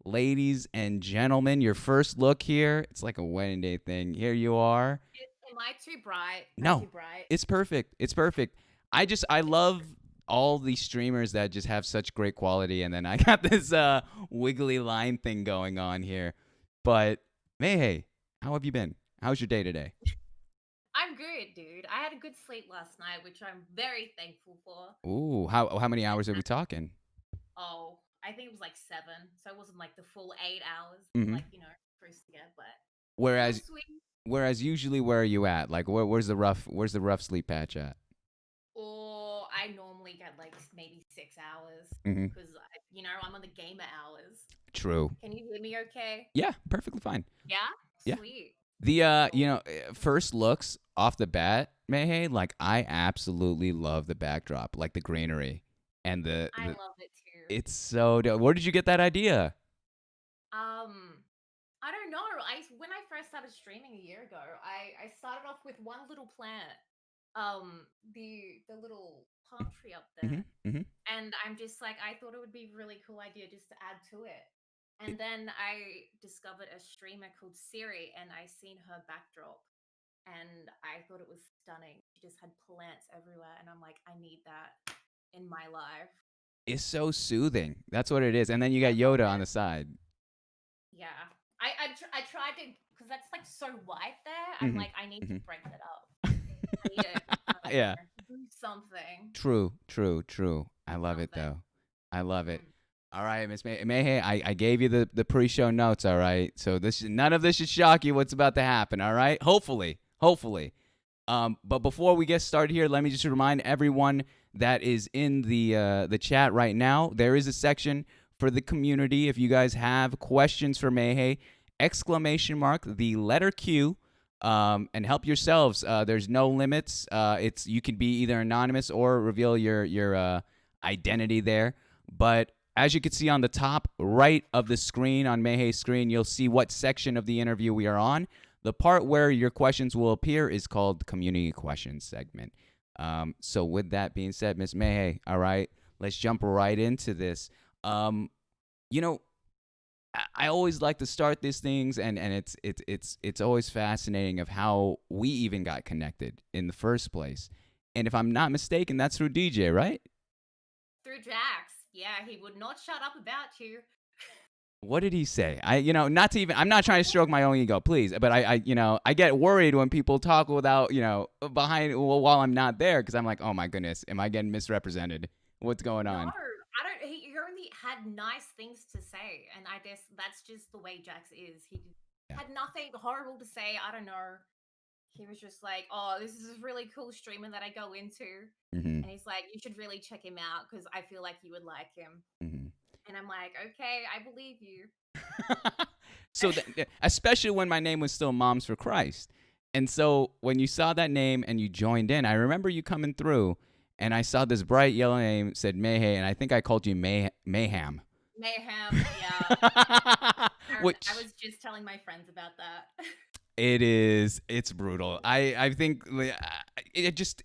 ladies and gentlemen, your first look here. It's like a wedding day thing. Here you are. Am I too bright? Am I too No, bright? it's perfect. It's perfect. I love all these streamers that just have such great quality, and then I got this wiggly line thing going on here. But hey, how have you been? How's your day today? I'm good, dude. I had a good sleep last night, which I'm very thankful for. Ooh, how many Like, hours are we talking? oh, I think it was like 7, so it wasn't like the full 8 hours, Mm-hmm. like supposed to get, but it was Whereas sweet. whereas usually where are you at? Like where's the rough sleep patch at? Or I normally get like maybe 6 hours Mm-hmm. because I'm on the gamer hours. True. Can you hear me? Okay? Yeah, perfectly fine. Yeah. Yeah. Sweet. The Cool. first looks off the bat, Mayhay, like I absolutely love the backdrop, like the greenery and I the love it too. it's so dope. Where did you get that idea? Um, I don't know. I When I first started streaming a year ago, I started off with one little plant, the little palm tree up Mm-hmm. there, Mm-hmm. and I'm just like I thought it would be a really cool idea just to add to it. And then I discovered a streamer called Siri, and I seen her backdrop, and I thought it was stunning. She just had plants everywhere, and I'm like, I need that in my life. It's so soothing. That's what it is. And then you I got love Yoda on it. the side. Yeah. I tried to, because that's like so white there. I'm Mm-hmm. like, I need to Mm-hmm. break that up. I need to, I don't Yeah. know, do something. True. True. True. I Do love it something. though. I love it. Mm. All right, Miss Mayhay, I gave you the pre-show notes. All right, so none of this should shock you. What's about to happen? All right, hopefully. But before we get started here, let me just remind everyone that is in the chat right now. There is a section for the community. If you guys have questions for Mayhay, exclamation mark the letter Q, and help yourselves. There's no limits. It's you can be either anonymous or reveal your identity there. But as you can see on the top right of the screen on Mayhay's screen, you'll see what section of the interview we are on. The part where your questions will appear is called community questions segment. So with that being said, Miss Mayhay, all right, let's jump right into this. Um, you know, I always like to start these things, and it's always fascinating of how we even got connected in the first place. And if I'm not mistaken, that's through DJ, right? Through Jax. Yeah, he would not shut up about you. What did he say? Not to even. I'm not trying to stroke my own ego, please. But I get worried when people talk without, behind while I'm not there because I'm like, oh my goodness, am I getting misrepresented? What's going No, on? I don't. He only had nice things to say, and I guess that's just the way Jax is. He Yeah. had nothing horrible to say. I don't know. He was just like, "Oh, this is a really cool streamer that I go into," Mm-hmm. and he's like, "You should really check him out because I feel like you would like him." Mm-hmm. And I'm like, "Okay, I believe you." So, especially when my name was still Moms for Christ, and so when you saw that name and you joined in, I remember you coming through, and I saw this bright yellow name said Mayhay, and I think I called you Mayhem. Mayhem, yeah. I Which was just telling my friends about that. it's brutal. I think it just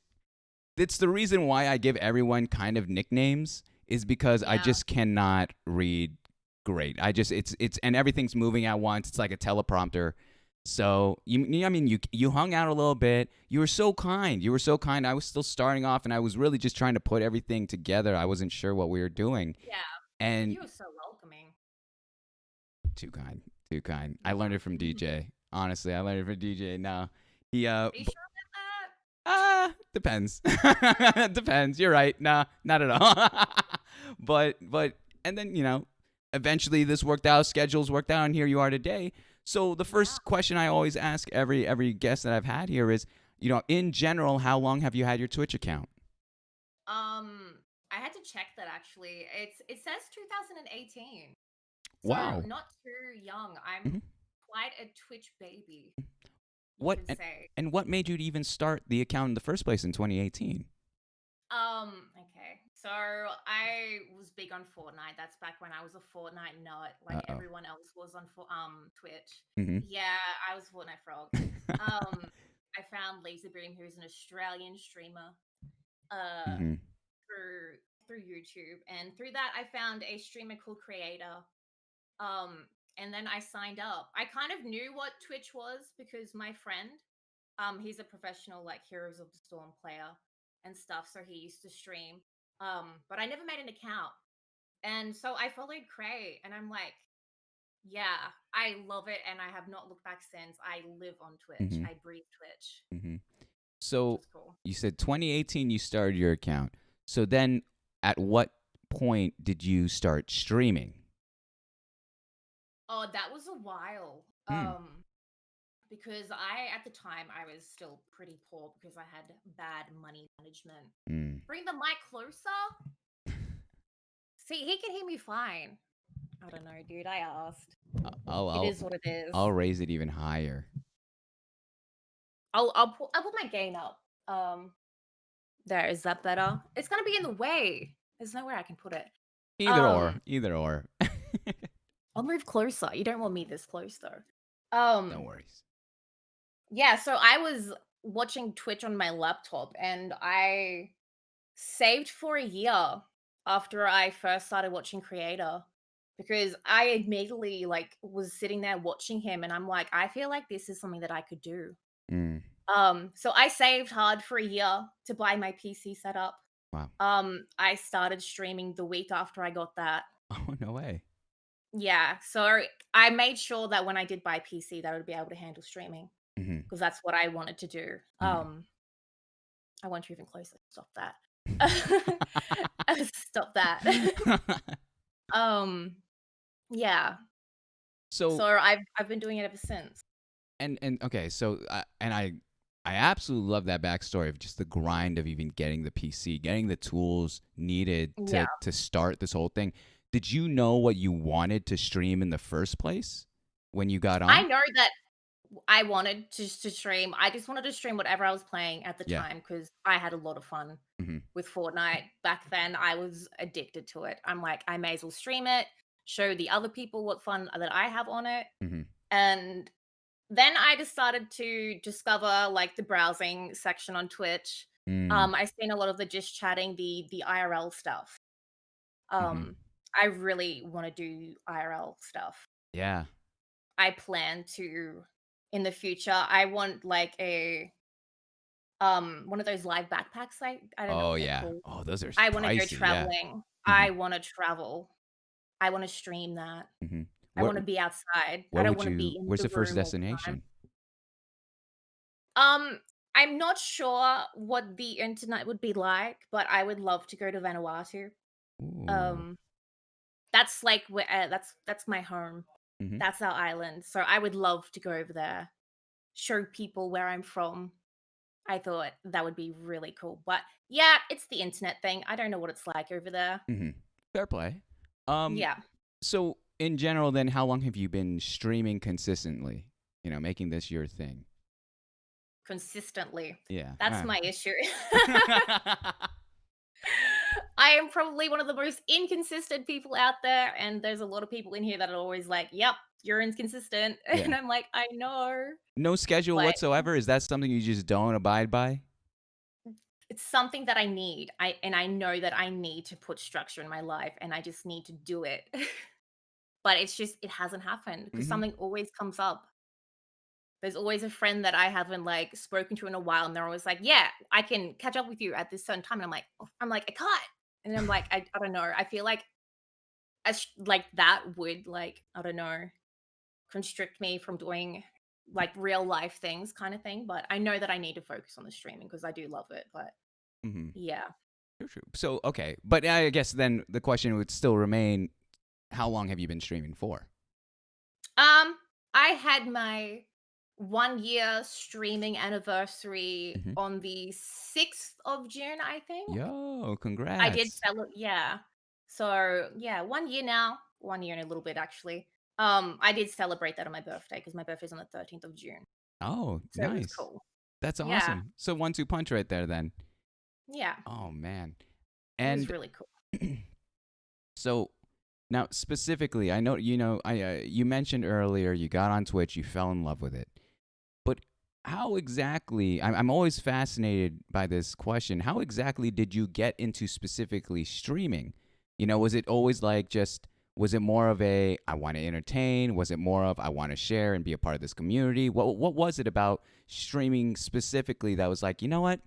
it's the reason why I give everyone kind of nicknames is because I Yeah. just cannot read great. I just it's and everything's moving at once. It's like a teleprompter. So I mean you hung out a little bit. You were so kind. You were so kind. I was still starting off and I was really just trying to put everything together. I wasn't sure what we were doing. Yeah. And You were so welcoming. too kind. Too kind. I learned Yeah. it from DJ. Honestly, I learned it from DJ. No. He Are you sure about that? depends. Depends. You're right. Nah, not at all. but and then, eventually this worked out, schedules worked out, and here you are today. So the Yeah. first question I always ask every guest that I've had here is, in general, how long have you had your Twitch account? I had to check that actually. It says 2018. So Wow. not too young. I'm Hmm. quite a Twitch baby, you What could say. and what made you even start the account in the first place in 2018? Okay. So I was big on Fortnite. That's back when I was a Fortnite nut, like Uh-oh. everyone else was on Twitch. Mhm. Yeah, I was a Fortnite frog. Um, I found Laser Boom, who's an Australian streamer, uh, Mhm. through YouTube, and through that I found a streamer called Creator, And then I signed up. I kind of knew what Twitch was because my friend, he's a professional like Heroes of the Storm player and stuff, so he used to stream. But I never made an account. And so I followed Cray and I'm like, yeah, I love it and I have not looked back since. I live on Twitch. Mm-hmm. I breathe Twitch, Mm-hmm. which So was cool. you said 2018 you started your account. So then at what point did you start streaming? Oh, that was a while. Hmm. Because I at the time I was still pretty poor because I had bad money management. Mm. Bring the mic closer. See, he can hear me fine. I don't know, dude. I asked. I'll It I'll is what it is. I'll raise it even higher. I'll put my gain up. There, is that better? It's gonna be in the way. There's nowhere I can put it. Either or, Um, either or. I'll move closer. You don't want me this close though. No Um, worries. yeah, so I was watching Twitch on my laptop and I saved for a year after I first started watching Creator because I immediately like was sitting there watching him and I'm like, I feel like this is something that I could do. Mm. So I saved hard for a year to buy my PC setup. Wow. I started streaming the week after I got that. Oh, no way. Yeah, so I made sure that when I did buy a PC that I would be able to handle streaming Mm-hmm. because that's what I wanted to do. Mm-hmm. I want you even closer. Stop that. Stop that. um, yeah. So So I've been doing it ever since. and okay, so and I absolutely love that backstory of just the grind of even getting the PC, getting the tools needed Yeah. to start this whole thing. Did you know what you wanted to stream in the first place when you got I on? know that I wanted to stream. I just wanted to stream whatever I was playing at the Yeah. time because I had a lot of fun Mm-hmm. with Fortnite. Back then, I was addicted to it. I'm like, I may as well stream it, show the other people what fun that I have on it. Mm-hmm. And then I just started to discover like the browsing section on Twitch. Mm. I seen a lot of the just chatting, the IRL stuff. Mm-hmm. I really want to do IRL stuff. Yeah. I plan to in the future. I want like a one of those live backpacks. I don't know Oh what they're yeah. called. Oh, those are I want to go pricey. Yeah. traveling. Mm-hmm. I want to travel. I want to stream that. Mm-hmm. I Where want to be outside. I where don't would want to you? be in Where's the the first room all the time. destination? Um, I'm not sure what the internet would be like, but I would love to go to Vanuatu. Ooh. Um, that's like where that's my home. Mm-hmm. That's our island. So I would love to go over there, show people where I'm from. I thought that would be really cool. But yeah, it's the internet thing. I don't know what it's like over there. Mm-hmm. Fair play. Um. Yeah, So in general, then, how long have you been streaming consistently? You know, making this your thing. consistently. Yeah. That's my issue. I am probably one of the most inconsistent people out there, and there's a lot of people in here that are always like, "Yep, you're inconsistent," and Yeah. I'm like, "I know," No schedule but whatsoever. Is that something you just don't abide by? it's something that I need. I know that I need to put structure in my life, and I just need to do it. But it's just it hasn't happened because Mm-hmm. something always comes up. There's always a friend that I haven't like spoken to in a while, and they're always like, "Yeah, I can catch up with you at this certain time." And I'm like, I can't. And I'm like, I don't know. I feel like like that would like I don't know constrict me from doing like real life things kind of thing. But I know that I need to focus on the streaming because I do love it. But Mm-hmm. yeah, True, true. So okay, but I guess then the question would still remain: how long have you been streaming for? I had my 1 year streaming anniversary Mm-hmm. on the 6th of June, I think. Yo, I did congrats. yeah. So, yeah, 1 year now. 1 year and a little bit, actually. I did celebrate that on my birthday because my birthday's on the 13th of June. Oh, So it was nice. cool. That's Yeah. awesome. So 1-2 punch right there then. Yeah. Oh man. It was And really cool. so now specifically, I know I you mentioned earlier you got on Twitch, you fell in love with it. But how exactly? I'm always fascinated by this question. How exactly did you get into specifically streaming? You know, was it always like just Was it more of a I want to entertain? Was it more of I want to share and be a part of this community? What was it about streaming specifically that was like, you know what?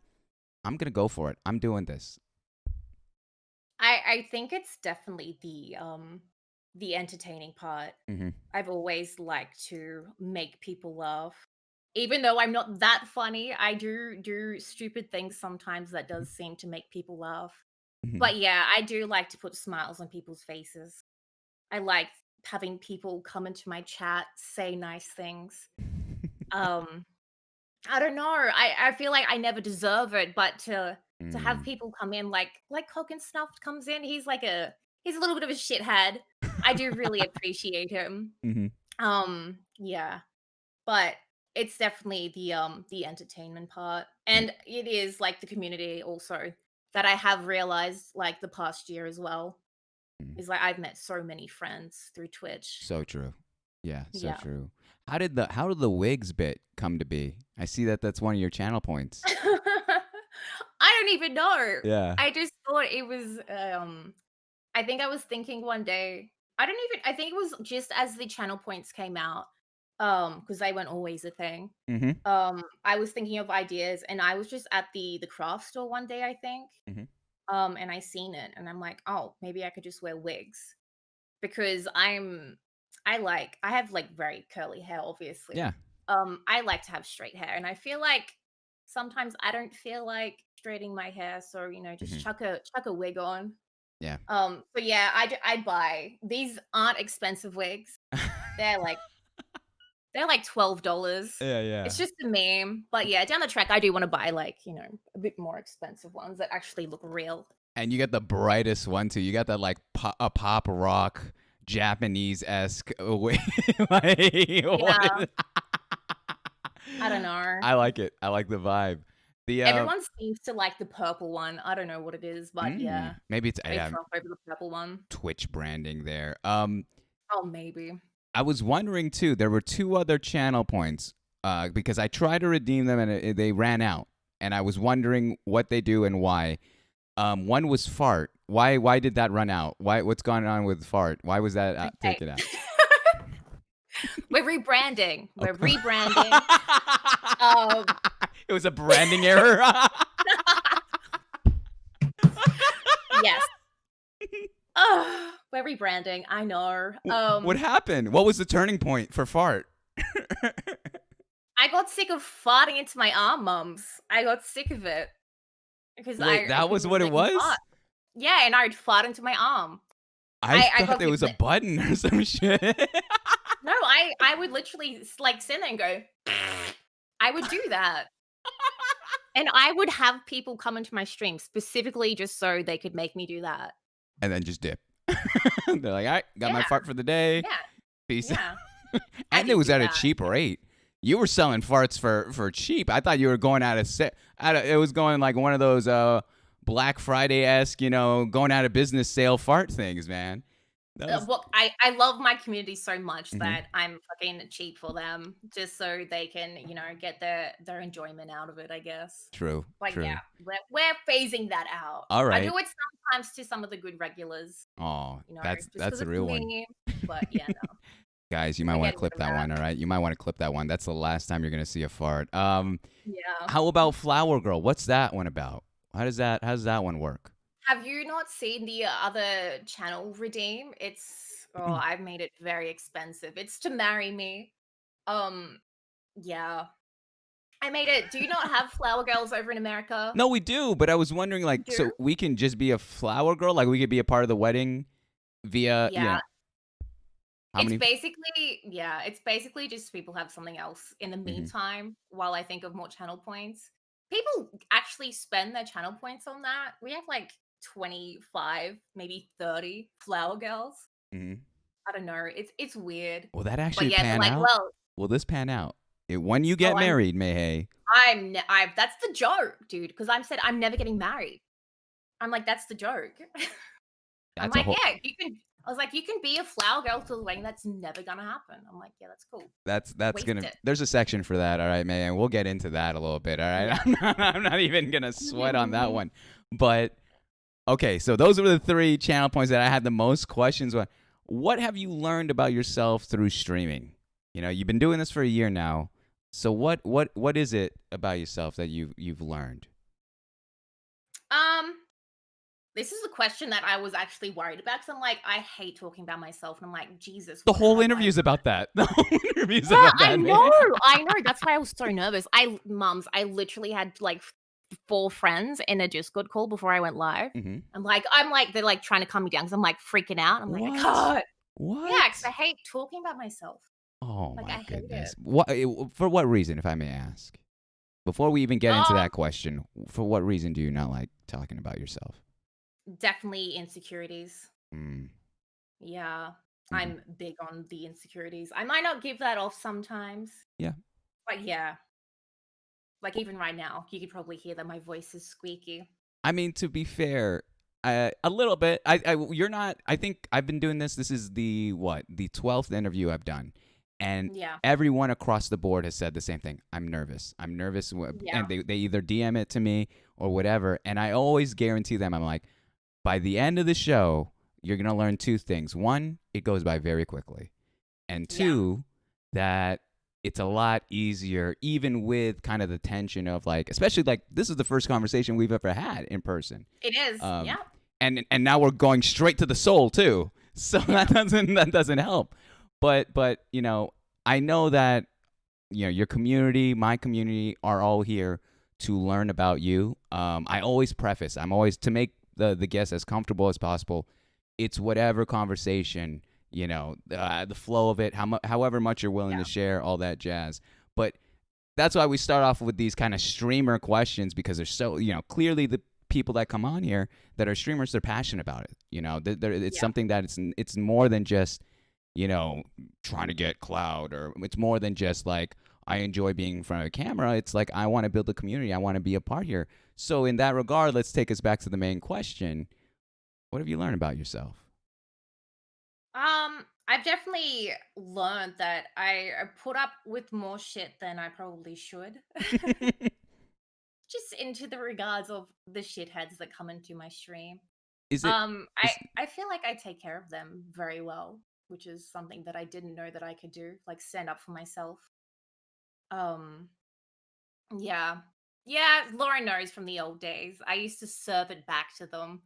I'm gonna go for it. I'm doing this. I think it's definitely the entertaining part. Mm-hmm. I've always liked to make people laugh. Even though I'm not that funny, I do stupid things sometimes that does seem to make people laugh. Mm-hmm. But yeah, I do like to put smiles on people's faces. I like having people come into my chat, say nice things. Um, I don't know. I feel like I never deserve it, but to have Mm. people come in like Coke and Snuffed comes in, he's a little bit of a shithead. I do really appreciate him. Mm-hmm. Yeah. But it's definitely the entertainment part. Yeah. And it is like the community also that I have realized like the past year as well. Mm. Is like I've met so many friends through Twitch. So true. Yeah, so Yeah. true. How did the wigs bit come to be? I see that that's one of your channel points. I don't even know. Yeah. I just thought it was I think I was thinking one day. I think it was just as the channel points came out because they weren't always a thing. Mm-hmm. I was thinking of ideas and I was just at the craft store one day, I think. Mm-hmm. And I seen it and I'm like, "Oh, maybe I could just wear wigs." Because I have like very curly hair Yeah. obviously. I like to have straight hair and I feel like sometimes I don't feel like straightening my hair, so just Mm-hmm. chuck a wig on. Yeah. So yeah, I buy. These aren't expensive wigs. They're like they're like $12. Yeah, yeah. It's just a meme. But yeah, down the track I do want to buy like, a bit more expensive ones that actually look real. And you got the brightest one too. You got that like a pop rock Japanese esque way. Like, Yeah, I don't know. I like it. I like the vibe. The Everyone seems to like the purple one. I don't know what it is, but yeah, maybe it's they trump over the purple one. Twitch branding there. Oh, maybe. I was wondering too. There were two other channel points because I tried to redeem them and they ran out. And I was wondering what they do and why. One was fart. Why did that run out? What's going on with fart? Why was that Okay. taken out? We're rebranding. We're rebranding. Um, It was a branding error. yes. We're rebranding. I know. What happened? What was the turning point for fart? I got sick of farting into my arm, mums. I got sick of it because Wait, that was couldn't what it let me was? fart. Yeah, and I'd fart into my arm. I I thought got there was a hypno- button or some shit. No, I would literally like sit there and go. I would do that. And I would have people come into my stream specifically just so they could make me do that. And then just dip. They're like, all right, got my Yeah. fart for the day. Yeah. Peace. Yeah. I And did it was do at a that. cheap rate. You were selling farts for cheap. I thought you were going it was going like one of those Black Friday-esque, going out of business sale fart things, man. That was Well, I love my community so much Mhm. that I'm fucking cheap for them just so they can, get their enjoyment out of it, I guess. True. But True. yeah, we're phasing that out. All I right. do it sometimes to some of the good regulars, Oh, just that's because the it's real a one. meme. But yeah, no, Guys, you might we're want to getting clip rid of that that. one, all right? You might want to clip that one. That's the last time you're going to see a fart. Yeah. How about Flower Girl? What's that one about? How does that one work? Have you not seen the other channel redeem? I've made it very expensive. It's to marry me. Um, yeah. I made it. Do you not have flower girls over in America? No, we do, but I was wondering, You like, so do? we can just be a flower girl? Like, we could be a part of the wedding via, Yeah. how many? It's basically just people have something else in the Mhm. meantime while I think of more channel points. People actually spend their channel points on that. We have like 25, maybe 30 flower girls. Mhm. I don't know. It's weird. Will that But actually yeah, they're pan like, out? well, Will this pan out? When you oh, get married, Mayhay. I that's the joke, dude, because I'm never getting married. I'm like, that's the joke. I'm That's a like, whole. yeah, you can. I was like, you can be a flower girl to the wedding. That's never gonna happen. I'm like, yeah, that's cool. That's Waste gonna. it. There's a section for that, all right, man. We'll get into that a little bit, all right. Yeah. I'm not even gonna sweat on that one, but okay. So those were the three channel points that I had the most questions on. What have you learned about yourself through streaming? You know, you've been doing this for a year now. So what is it about yourself that you've learned? Um, this is a question that I was actually worried about because I'm like, I hate talking about myself, and I'm like, Jesus, The what whole have I? interview's about that. The whole interview's Yeah, about that, man. I know. That's why I was so nervous. I literally had like four friends in a Discord call before I went live. Hmm. They're like trying to calm me down because I'm like freaking out. I'm like, I What? can't. Yeah, because I What? hate talking about myself. Oh Like, I my hate it. goodness. What for what reason, if I may ask? Before we even get into Um, that question, for what reason do you not like talking about yourself? Definitely insecurities. Mm, Yeah, hmm. I'm big on the insecurities. I might not give that off sometimes, Yeah. but yeah, like even right now, you could probably hear that my voice is squeaky. I mean, to be fair, a little bit. You're not. I think I've been doing this. This is the what? The 12th interview I've done, and Yeah, everyone across the board has said the same thing. I'm nervous. I'm nervous, yeah, and they either DM it to me or whatever. And I always guarantee them, I'm like, by the end of the show, you're gonna learn two things. One, it goes by very quickly, and yeah. two, that it's a lot easier, even with kind of the tension of like, especially like this is the first conversation we've ever had in person, It is. um, Yeah, and now we're going straight to the soul too. So yeah, that doesn't help. But you know, I know that your community, my community, are all here to learn about you. I always preface. I'm always to make the guests as comfortable as possible. It's whatever conversation, the flow of it, however much you're willing to yeah, share, all that jazz. But that's why we start off with these kind of streamer questions because they're so, clearly the people that come on here that are streamers, they're passionate about it. It's yeah, something that it's more than just, trying to get cloud, or it's more than just like I enjoy being in front of a camera. It's like I want to build a community. I want to be a part here. So in that regard, let's take us back to the main question. What have you learned about yourself? I've definitely learned that I put up with more shit than I probably should. Just into the regards of the shitheads that come into my stream. Is it is I feel like I take care of them very well, which is something that I didn't know that I could do, like stand up for myself. Um, yeah. Yeah, Laura knows from the old days. I used to serve it back to them.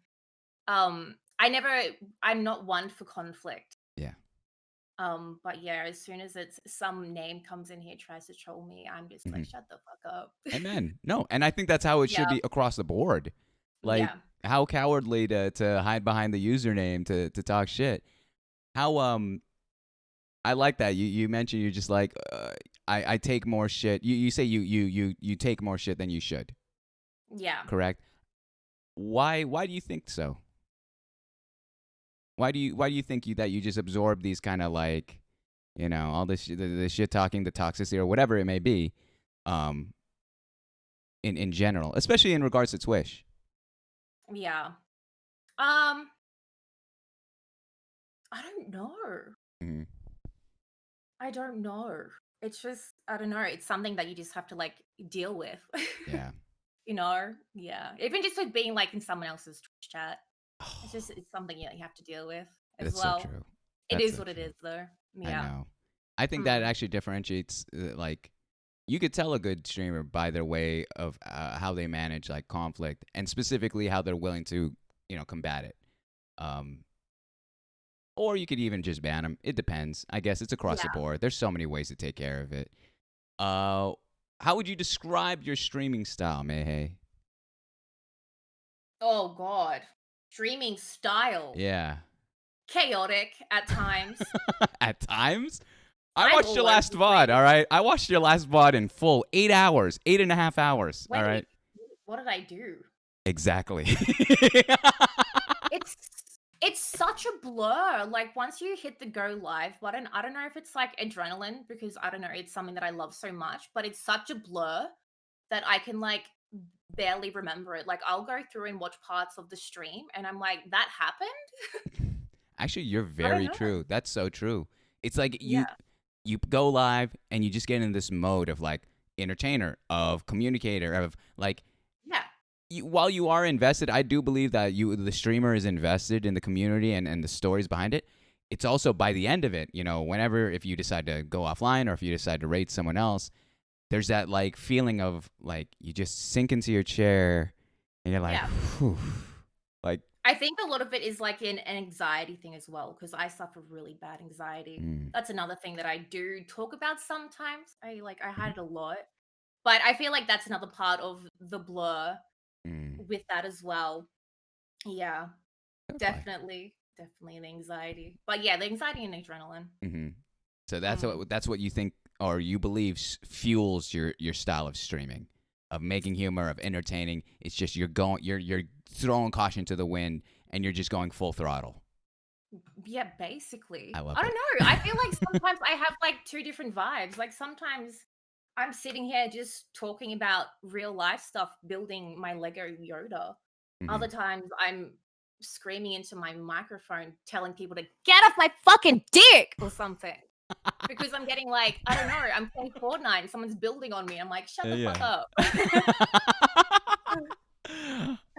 I'm not one for conflict. yeah. But yeah, as soon as it's some name comes in here, tries to troll me, I'm just Hmm. like, shut the fuck up. Amen. No, and I think that's how it should Yeah, be across the board. Like, yeah, how cowardly to hide behind the username to talk shit. How I like that. You mentioned you're just like I take more shit. You say you take more shit than you should. yeah. Correct? Why do you think so? Why do you think that you just absorb these kind of like, all this the shit talking, the toxicity or whatever it may be, um in general, especially in regards to Twitch. Yeah. Um, I don't know. Hmm. I don't know. It's just I don't know. It's something that you just have to like deal with. Yeah. You know? Yeah. Even just with being like in someone else's Twitch chat. It's something you have to deal with as That's so well. true. It That's is so what it true. is though. I Yeah. know. I think that Mm. actually differentiates, like, you could tell a good streamer by their way of how they manage like conflict, and specifically how they're willing to, combat it. Um, or you could even just ban them. It depends. I guess it's across the Yeah. board. There's so many ways to take care of it. Uh, how would you describe your streaming style, Mayhay? Oh god. Streaming style. Yeah. Chaotic at times. At times, I I'm watched your all over last the VOD. place. All right, I watched your last VOD in full, 8 hours, 8.5 hours. All Wait, right, what did I do? exactly. It's it's such a blur. Like once you hit the go live button, I don't know if it's like adrenaline because I don't know, it's something that I love so much, but it's such a blur that I can like barely remember it. Like I'll go through and watch parts of the stream and I'm like, that happened? Actually, you're I don't very know. true. That's so true. It's like you Yeah. you go live and you just get in this mode of like entertainer, of communicator, of like Yeah. while you are invested, I do believe that the streamer is invested in the community and the stories behind it. it's also by the end of it, whenever if you decide to go offline or if you decide to rate someone else, there's that like feeling of like you just sink into your chair and you're like, Yeah. whew, like, I think a lot of it is like an anxiety thing as well, because I suffer really bad anxiety. mm, That's another thing that I do talk about sometimes. I mhm, had it a lot. But I feel like that's another part of the blur mm, with that as well. Yeah, definitely. definitely the anxiety. But yeah, the anxiety and adrenaline. hmm So Mm. that's what you think or you believe fuels your style of streaming, of making humor, of entertaining. It's just you're throwing caution to the wind and you're just going full throttle. Yeah, I basically. love I don't it. know. I feel like sometimes I have like two different vibes. Like sometimes I'm sitting here just talking about real life stuff, building my Lego Yoda. Other hmm times I'm screaming into my microphone, telling people to get off my fucking dick or something. Because I'm getting like, I don't know, I'm playing Fortnite and someone's building on me. I'm like, shut the fuck Yeah. up.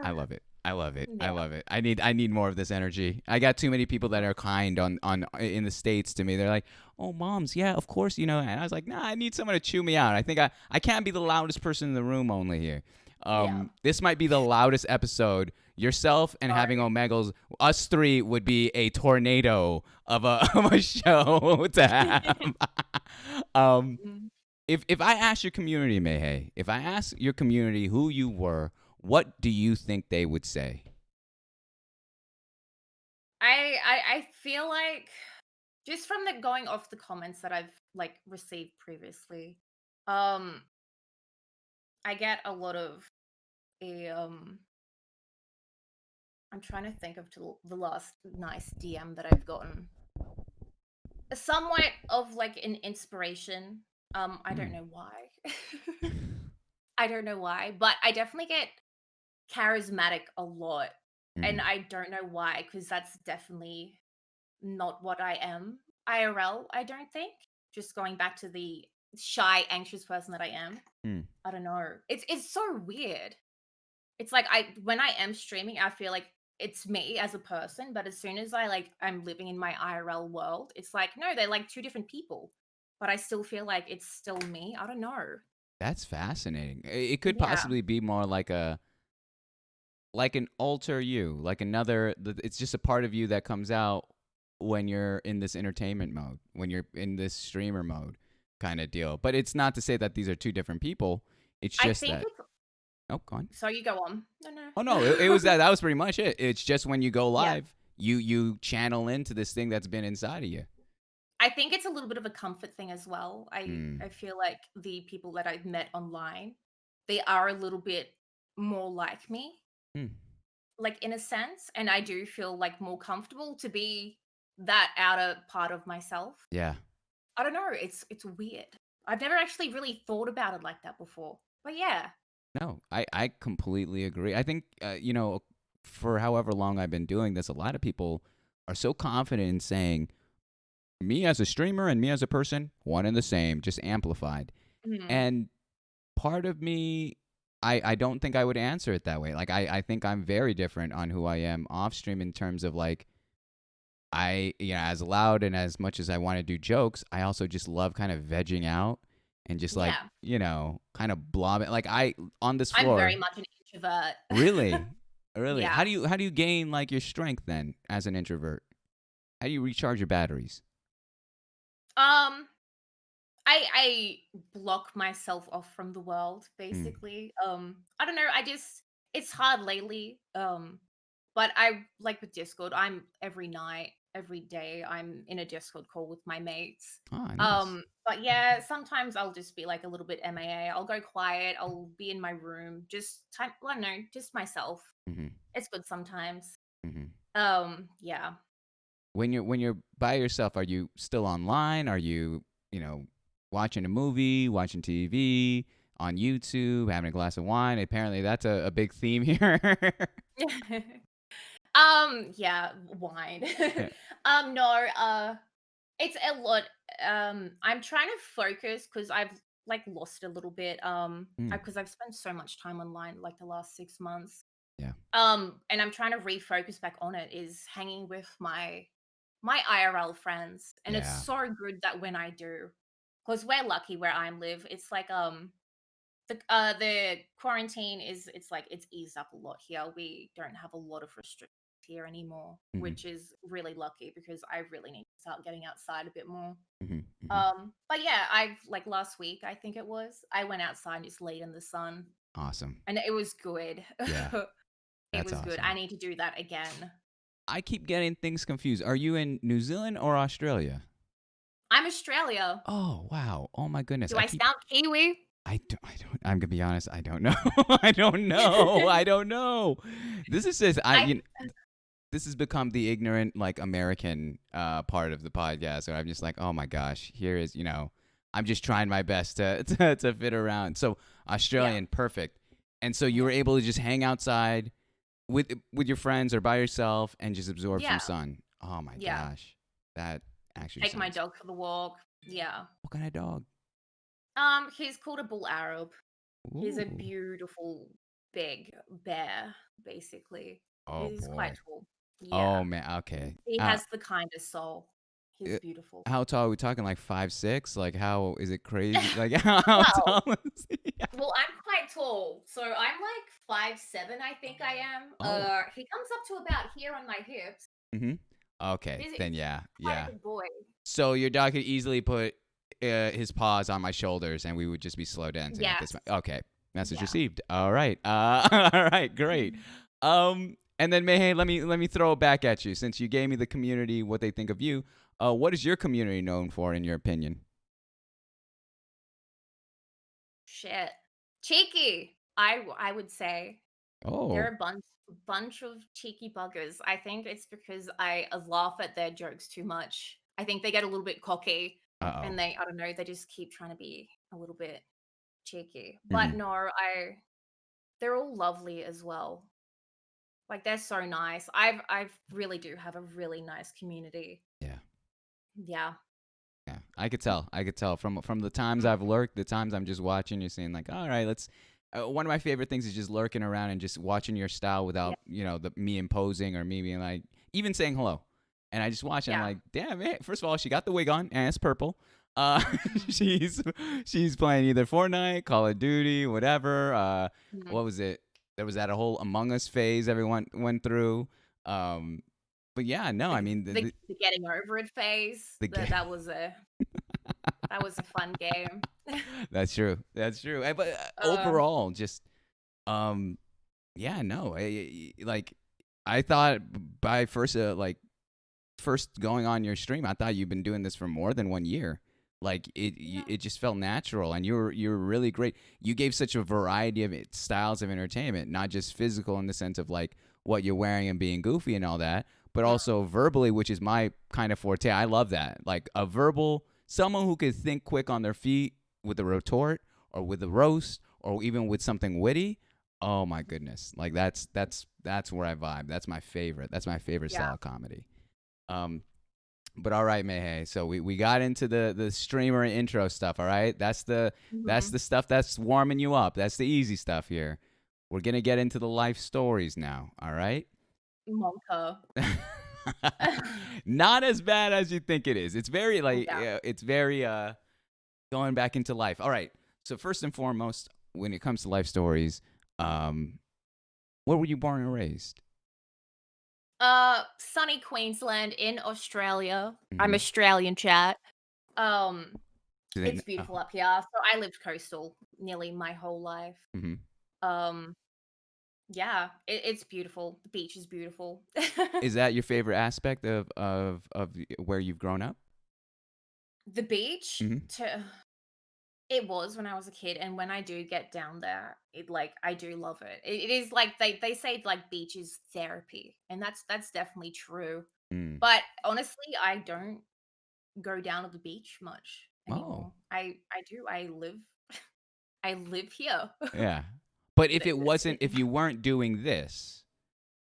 I love it. I love it. I Yeah. love it. I need more of this energy. I got too many people that are kind on in the states to me. They're like, "Oh, moms, yeah, of course, And I was like, "Nah, I need someone to chew me out. I think I can't be the loudest person in the room only here. Yeah. This might be the loudest episode. Yourself and having Sorry. Omegals, us three would be a tornado of a of a show to have. um, Mm. if I ask your community, Mayhay, if I ask your community who you were, what do you think they would say? I feel like just from the going off the comments that I've like received previously, um, I get a lot of a I'm trying to think of the last nice DM that I've gotten. Somewhat of like an inspiration. I don't Mm, know why. I don't know why, but I definitely get charismatic a lot. And mm, I don't know why, because that's definitely not what I am IRL, I don't think. Just going back to the shy, anxious person that I am. mm. I don't know. It's so weird. It's like I when I am streaming, I feel like it's me as a person, but as soon as I'm living in my IRL world, it's like, no, they're like two different people. But I still feel like it's still me. I don't know. That's fascinating. It could Yeah. possibly be more like an alter you, like another. It's just a part of you that comes out when you're in this entertainment mode, when you're in this streamer mode, kind of deal. But it's not to say that these are two different people. It's I just think that. it's Oh, go on. so you go on. No, Oh no. no, it was that. That was pretty much it. It's just when you go Yeah. live, you channel into this thing that's been inside of you. I think it's a little bit of a comfort thing as well. I Mm. I feel like the people that I've met online, they are a little bit more like me, Mm. like in a sense, and I do feel like more comfortable to be that outer part of myself. Yeah. I don't know, it's weird. I've never actually really thought about it like that before. But yeah. No, I completely agree. I think for however long I've been doing this, a lot of people are so confident in saying me as a streamer and me as a person, one and the same, just amplified. Mhm. And part of me, I don't think I would answer it that way. Like I think I'm very different on who I am off stream in terms of like as loud and as much as I want to do jokes, I also just love kind of vegging out and just like, Yeah. kind of blobbing. Like I on this I'm floor, very much an introvert. really, really. Yeah. How do you gain like your strength then as an introvert? How do you recharge your batteries? Um I block myself off from the world Mm. basically. I don't know, I just it's hard lately. But I like with Discord, I'm every night, every day I'm in a Discord call with my mates. Oh, nice. But yeah, sometimes I'll just be like a little bit MAA. I'll go quiet, I'll be in my room, just time I don't know, just myself. hmm It's good sometimes. hmm Yeah. When you're by yourself, are you still online? Are you watching a movie, watching TV, on YouTube, having a glass of wine? Apparently, that's a big theme here. Yeah, wine. No, it's a lot. I'm trying to focus because I've like lost a little bit. Mm, Because I've spent so much time online like the last 6 months. yeah. And I'm trying to refocus back on it. Is hanging with my my IRL friends, and it's Yeah. so good that when I do, because we're lucky where I live. It's like the quarantine is it's like it's eased up a lot here. We don't have a lot of restrictions here anymore, Hmm. which is really lucky because I really need to start getting outside a bit more. Hmm. Hmm. But yeah, I've like last week, I think it was, I went outside and just laid in the sun Awesome. and it was good. Yeah, It that's was good. I awesome. need to do that again. I keep getting things confused. Are you in New Zealand or Australia? I'm Australia. Oh, wow. Oh my goodness. Do I sound Kiwi? I'm gonna be honest. I don't know. I don't know. I don't know. This is just I this has become the ignorant like American part of the podcast where I'm just like, oh my gosh, here is I'm just trying my best to to fit around. So yeah, Australian, perfect. And so you were yeah, able to just hang outside with your friends or by yourself and just absorb some yeah, sun. Oh my yeah. gosh, that actually Take my sounds. dog for the walk. Yeah. What kind of dog? He's called a bull Arab. He's a Ooh. beautiful big bear, basically. Oh He's quite boy. tall. Oh Yeah. man. Okay. He has the kindest soul. He's Uh, beautiful. how tall are we talking? Like 5'6"? Like how is it crazy? Like how Well, tall is he? well, I'm quite tall, so I'm like 5'7", I think I am. Oh. He comes up to about here on my hips. Mm-hmm. Okay. Then He's yeah, quite a yeah. big boy. So your dog could easily put his paws on my shoulders, and we would just be slow dancing at this Yes. point. Okay. Message Yeah. received. All right. All right. Great. Mhm. And then Mayhay, let me throw it back at you since you gave me the community what they think of you. What is your community known for, in your opinion? Shit. Cheeky. I would say they're Oh. a bunch of cheeky buggers. I think it's because I laugh at their jokes too much. I think they get a little bit cocky Uh oh. and I don't know, they just keep trying to be a little bit cheeky. But Mm-hmm. no, I they're all lovely as well. Like they're so nice. I really do have a really nice community. Yeah. Yeah. Yeah, I could tell. I could tell from the times I've Mhm. lurked, the times I'm just watching. You're saying like, all right, let's. One of my favorite things is just lurking around and just watching your style Yeah. without the me imposing or me being like even saying hello. And I just watch and I'm Yeah. like, damn it. First of all, she got the wig on and it's purple. Mhm. She's she's playing either Fortnite, Call of Duty, whatever. Mhm. What was it? There was that whole Among Us phase everyone went through. Um, but yeah, no, I mean The getting over it phase. the That game. that was a fun game. That's true. That's true. But uh overall, just um, yeah, no, like I thought by first going on your stream, I thought you've been doing this for more than 1 year. Like yeah. it just felt natural, and you were really great. You gave such a variety of styles of entertainment, not just physical in the sense of like what you're wearing and being goofy and all that, but Mm. also verbally, which is my kind of forte. I love that, like a verbal someone who could think quick on their feet with a retort or with a roast or even with something witty. Oh my goodness, like that's where I vibe. That's my favorite. That's my favorite Yeah. style of comedy. Um, but all right, Mayhay. So we got into the streamer intro stuff. All right, that's Mhm. the stuff that's warming you up. That's the easy stuff here. We're gonna get into the life stories now. All right. Monka. Not as bad as you think it is. It's very Yeah. it's very going back into life. All right. So first and foremost, when it comes to life stories, um, where were you born and raised? Sunny Queensland in Australia. I'm Mm-hmm. Australian, chat. Um, Do they? it's beautiful up here. So I lived coastal nearly my whole life. Mm-hmm. Um, yeah, it's beautiful. The beach is beautiful. Is that your favorite aspect of where you've grown up? The beach Mm-hmm. to it was when I was a kid, and when I do get down there, it like I do love it. It is like they say like beach is therapy, and that's definitely true. Mm. But honestly, I don't go down to the beach much Oh, anymore. I live here. yeah. But Th- th- if you weren't doing this,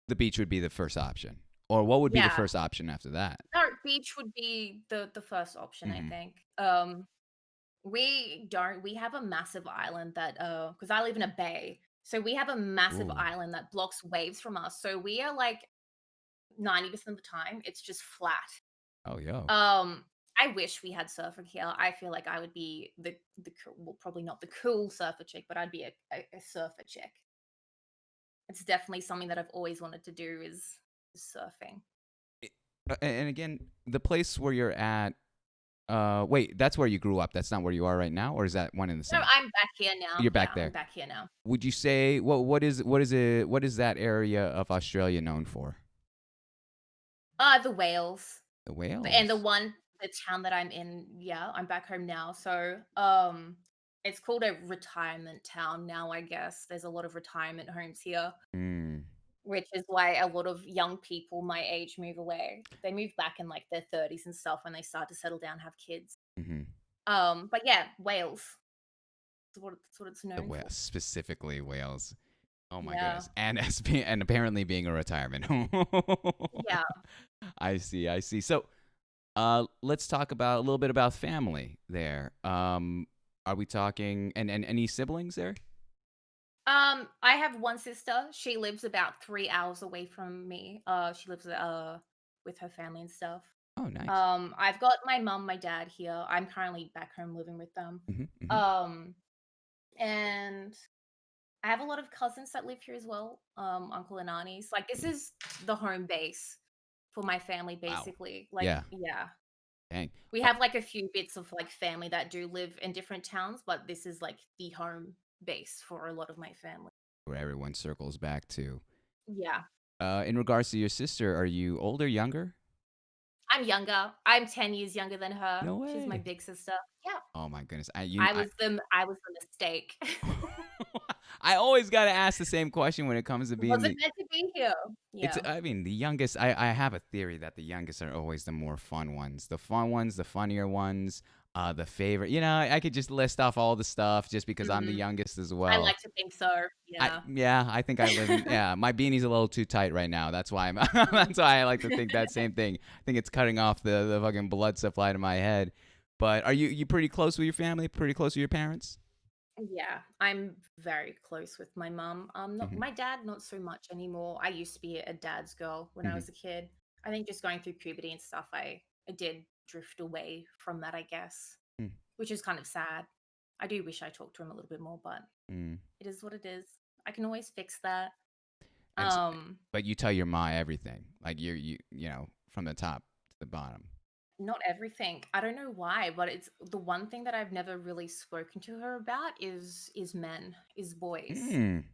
the beach would be the first option. Or what would be the yeah, first option after that? no, beach would be the first option, I Mm-hmm. think. We have a massive island that because I live in a bay, so we have a massive Ooh. island that blocks waves from us. So we are like 90% of the time it's just flat. Oh, yo. Um, I wish we had surfer here. I feel like I would be well, probably not the cool surfer chick, but I'd be a surfer chick. It's definitely something that I've always wanted to do is surfing. And again, the place where you're at. Wait, that's where you grew up. That's not where you are right now, or is that one and the No, same? I'm back here now. You're Yeah, back I'm there. back here now. Would you say what is that area of Australia known for? The Wales. The And whales. the town that I'm in, yeah, I'm back home now. So, it's called a retirement town now, I guess. There's a lot of retirement homes here, Mm, which is why a lot of young people my age move away. They move back in like their 30s and stuff when they start to settle down, have kids. mm-hmm. But yeah, Wales. That's what it's The known for. whales, specifically whales. Oh my Yeah. goodness, and and apparently being a retirement home. Yeah. I see. I see. So, let's talk about a little bit about family there. Are we talking and any siblings there? I have one sister. She lives about 3 hours away from me. She lives with her family and stuff. Oh, nice. I've got my mom, my dad here. I'm currently back home living with them. Mm-hmm, mm-hmm. Um, and I have a lot of cousins that live here as well. Uncle and aunties. Like this is the home base for my family, Wow. basically. Like, Yeah. yeah, Dang. we have like a few bits of like family that do live in different towns, but this is like the home base for a lot of my family. Where everyone circles back to. Yeah. In regards to your sister, are you older, younger? I'm younger. I'm 10 years younger than her. No She's my way. big sister. Yeah. Oh my goodness. I I was the mistake. I always got to ask the same question when it comes to being Wasn't the meant to be here. it's Yeah. I mean the youngest. I have a theory that the youngest are always the more fun ones. The fun ones, the funnier ones, the favorite. I could just list off all the stuff just because I'm the Mhm. youngest as I well. like to think so. Yeah. I think I live in yeah, my beanie's a little too tight right now. That's why I'm that's why I like to think that same thing. I think it's cutting off the fucking blood supply to my head. But are you pretty close with your family? Pretty close with your parents? Yeah, I'm very close with my mom. Not Mhm. my dad, not so much anymore. I used to be a dad's girl when I Mhm. was a kid. I think just going through puberty and stuff, I did drift away from that, I guess, Mm. which is kind of sad. I do wish I talked to him a little bit more, but Mm. it is what it is. I can always fix that. And s- Um, but you tell your ma everything. Like you from the top to the bottom. Not everything. I don't know why, but it's the one thing that I've never really spoken to her about is men, is boys. Mm. Yeah,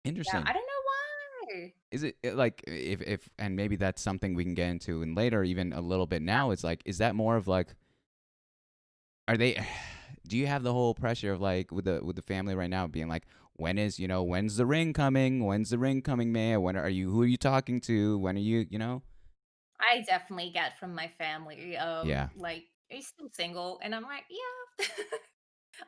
I Interesting. don't know why. Is it like if and maybe that's something we can get into and later even a little bit now it's like is that more of like are they do you have the whole pressure of like with the family right now being like when's the ring coming, man, when are you who are you talking to, when are you. I definitely get from my family, Yeah. like, "Are you still single?" And I'm like, "Yeah,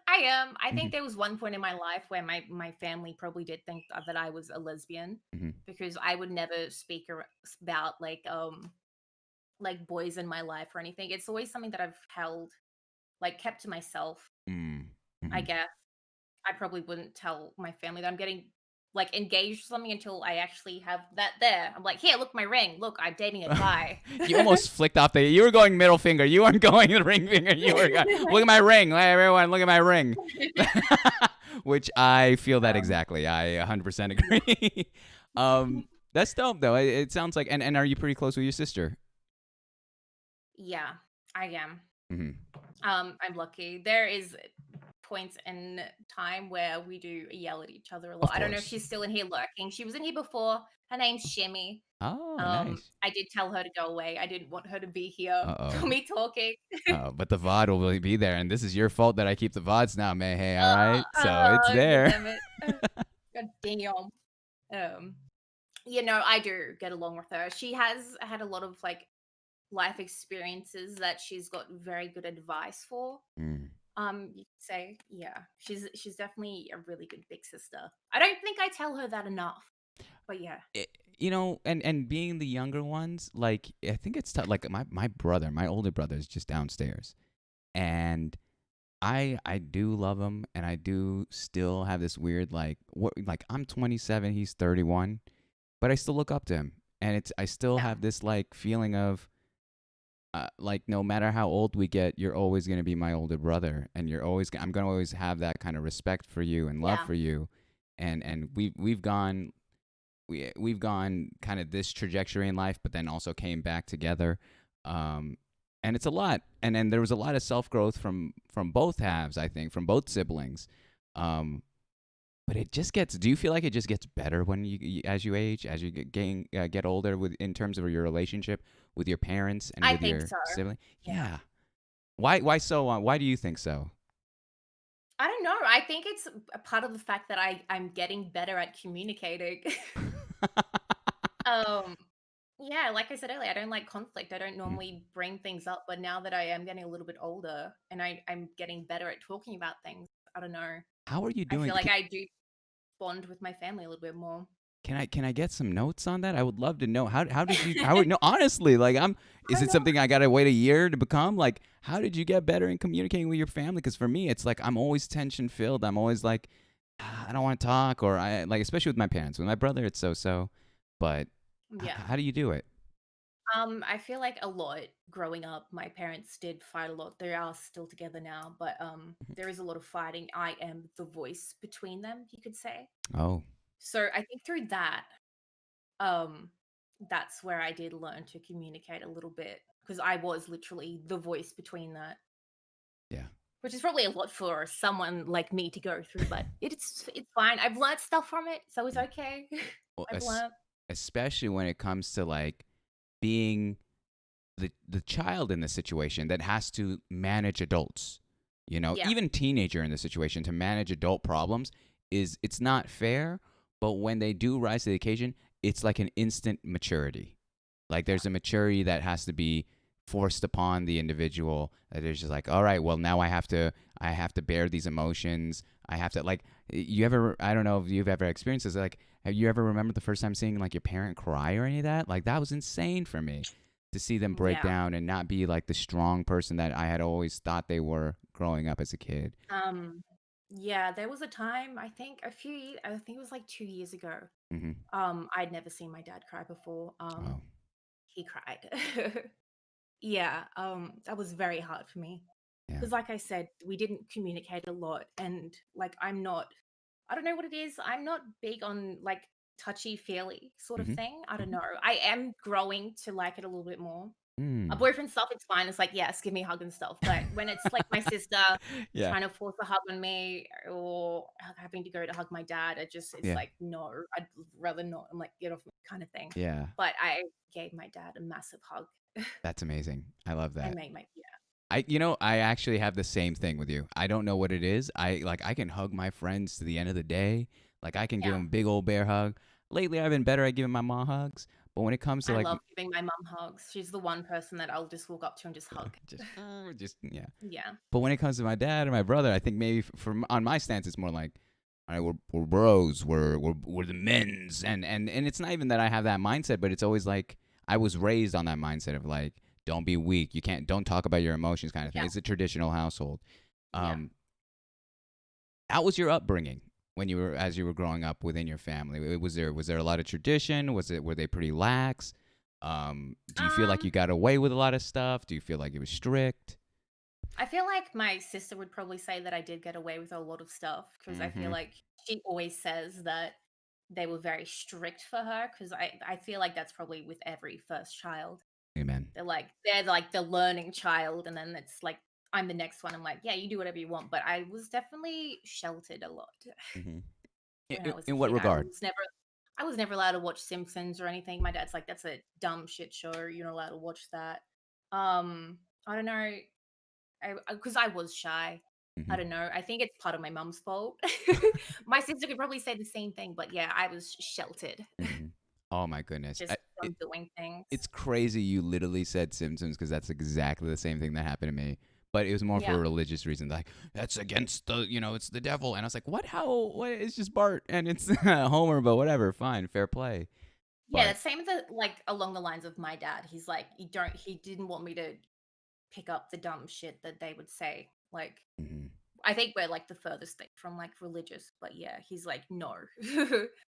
I am." I Hmm. think there was one point in my life where my family probably did think that I was a lesbian Hmm. because I would never speak about like boys in my life or anything. It's always something that I've held, like, kept to myself, Mm. I Hmm. guess. I probably wouldn't tell my family that I'm getting like engaged or something until I actually have that there. I'm like, here, look my ring. Look, I'm dating a guy. You almost flicked off you were going middle finger, you weren't going the ring finger, you were going, look at my ring, hey, everyone look at my ring. Which I feel that um, exactly. I 100% agree. um, that's dope though. It sounds like, and are you pretty close with your sister? yeah, I am. Hmm. I'm lucky. There is points in time where we do yell at each other a Of lot. I don't know if course. she's still in here lurking. She was in here before. Her name's Shimmy. Oh, nice. I did tell her to go away. I didn't want her to be here Uh for oh. me talking. But the VOD will really be there, and this is your fault that I keep the VODs now, Mayhay. All right, so it's Oh, God there. damn it. God damn. Um, I do get along with her. She has had a lot of like life experiences that she's got very good advice for. Mm. You could say, yeah, she's definitely a really good big sister. I don't think I tell her that enough, but yeah, And being the younger ones, like I think it's tough. Like my older brother is just downstairs, and I do love him, and I do still have this weird like I'm 27, he's 31, but I still look up to him, and I still yeah, have this like feeling of like no matter how old we get, you're always going to be my older brother, and I'm going to always have that kind of respect for you and love Yeah, for you, and we've gone kind of this trajectory in life, but then also came back together. Um, and it's a lot, and there was a lot of self growth from both halves, I think, from both siblings. Um, but it just gets. Do you feel like it just gets better when as you age, as you get older, with in terms of your relationship with your parents and I with think your so. sibling? Yeah. Yeah. Why so? Why do you think so? I don't know. I think it's a part of the fact that I'm getting better at communicating. um, yeah, like I said earlier, I don't like conflict. I don't Mhm. normally bring things up, but now that I am getting a little bit older and I'm getting better at talking about things, I don't know. How are you I doing? feel like I do bond with my family a little bit more. Can I get some notes on that? I would love to know how did you how no honestly, like I'm I is don't it know. something I got to wait a year to become? Like how did you get better in communicating with your family? Cuz for me it's like I'm always tension filled. I'm always like I don't want to talk, or I like, especially with my parents. With my brother it's so, but Yeah. how do you do it? I feel like a lot growing up, my parents did fight a lot. They are still together now, but Mhm. there is a lot of fighting. I am the voice between them, you could say. Oh, So I think through that, um, that's where I did learn to communicate a little bit because I was literally the voice between that, yeah. which is probably a lot for someone like me to go through, but it's fine. I've learned stuff from it, so it's Mm. okay. Well, I've learned. especially when it comes to like being the child in the situation that has to manage adults. You know, Yeah, even teenager in the situation to manage adult problems it's not fair, but when they do rise to the occasion, it's like an instant maturity. Like yeah. there's a maturity that has to be forced upon the individual. That there's just like, all right, well now I have to bear these emotions. I have to like you ever I don't know if you've ever experienced this, like have you ever remembered the first time seeing like your parent cry or any of that? Like that was insane for me to see them break Yeah. down and not be like the strong person that I had always thought they were growing up as a kid. Um, yeah, there was a time, I think I think it was like 2 years ago. Hmm. I'd never seen my dad cry before. Oh, He cried. Yeah, that was very hard for me yeah. because, like I said, we didn't communicate a lot, and like I don't know what it is. I'm not big on like touchy-feely sort of Hmm. thing. I don't Hmm. know. I am growing to like it a little bit more. A Mm. boyfriend stuff, it's fine. It's like, yes, give me a hug and stuff. But when it's like my sister Yeah. trying to force a hug on me or having to go to hug my dad, it's Yeah. like, no, I'd rather not. I'm like, get off me kind of thing. Yeah. But I gave my dad a massive hug That's amazing. I love and that. made my, yeah, I actually have the same thing with you. I don't know what it is. I can hug my friends to the end of the day. Like I can give yeah. them a big old bear hug. Lately I've been better at giving my mom hugs, but when it comes to I like love giving my mum hugs. She's the one person that I'll just walk up to and just hug. just yeah. Yeah. But when it comes to my dad and my brother, I think maybe on my stance it's more like all right, we're bros, we're the men's, and it's not even that I have that mindset, but it's always like I was raised on that mindset of like don't be weak, don't talk about your emotions kind of thing. Yeah. It's a traditional household. Yeah. Um, how was your upbringing when you were as you were growing up within your family? Was there a lot of tradition? Were they pretty lax? Do you feel like Um, you got away with a lot of stuff? Do you feel like it was strict? I feel like my sister would probably say that I did get away with a lot of stuff because I feel Mm-hmm. like she always says that they were very strict for her because I feel like that's probably with every first child. Amen. They're like the learning child, and then it's like I'm the next one. I'm like, yeah, you do whatever you want. But I was definitely sheltered a lot Mm-hmm. when I was a In what kid. regard? I was never allowed to watch Simpsons or anything. My dad's like, that's a dumb shit show. You're not allowed to watch that. I don't know. Because I was shy. I Mm-hmm. don't know. I think it's part of my mum's fault. My sister could probably say the same thing, but yeah, I was sheltered Mm-hmm. Oh my goodness. just from doing things. It's crazy you literally said Simpsons because that's exactly the same thing that happened to me. But it was more for a Yeah. religious reason. Like, that's against it's the devil. And I was like, what? How? What? It's just Bart and it's Homer, but whatever. Fine. Fair play. Yeah, But, the same the like along the lines of my dad. He's like, he didn't want me to pick up the dumb shit that they would say. Like, mhm. I think we're like the furthest thing from like religious, but yeah, he's like, no.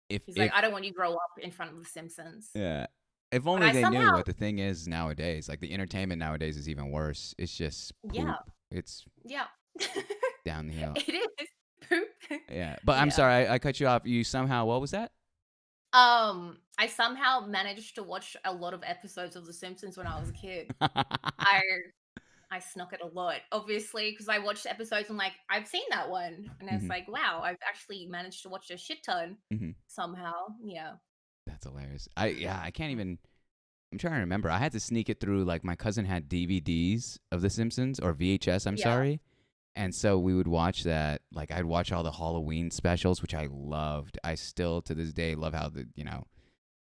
if, He's like, if, I don't want you to grow up in front of the Simpsons. yeah. If But only I they knew somehow, what the thing is nowadays. Like the entertainment nowadays is even worse. It's just yeah, poop. It's yeah. down the hill. It is poop. Yeah. But I'm Yeah. sorry, I cut you off. You somehow, what was that? I somehow managed to watch a lot of episodes of The Simpsons when I was a kid. I I snuck it a lot, obviously, because I watched episodes and like I've seen that one, and I was hmm like, wow, I've actually managed to watch a shit ton hmm somehow. Yeah, That's hilarious. I can't even. I'm trying to remember. I had to sneak it through. Like my cousin had DVDs of The Simpsons or VHS. I'm yeah. sorry. And so we would watch that. Like I'd watch all the Halloween specials, which I loved. I still to this day love how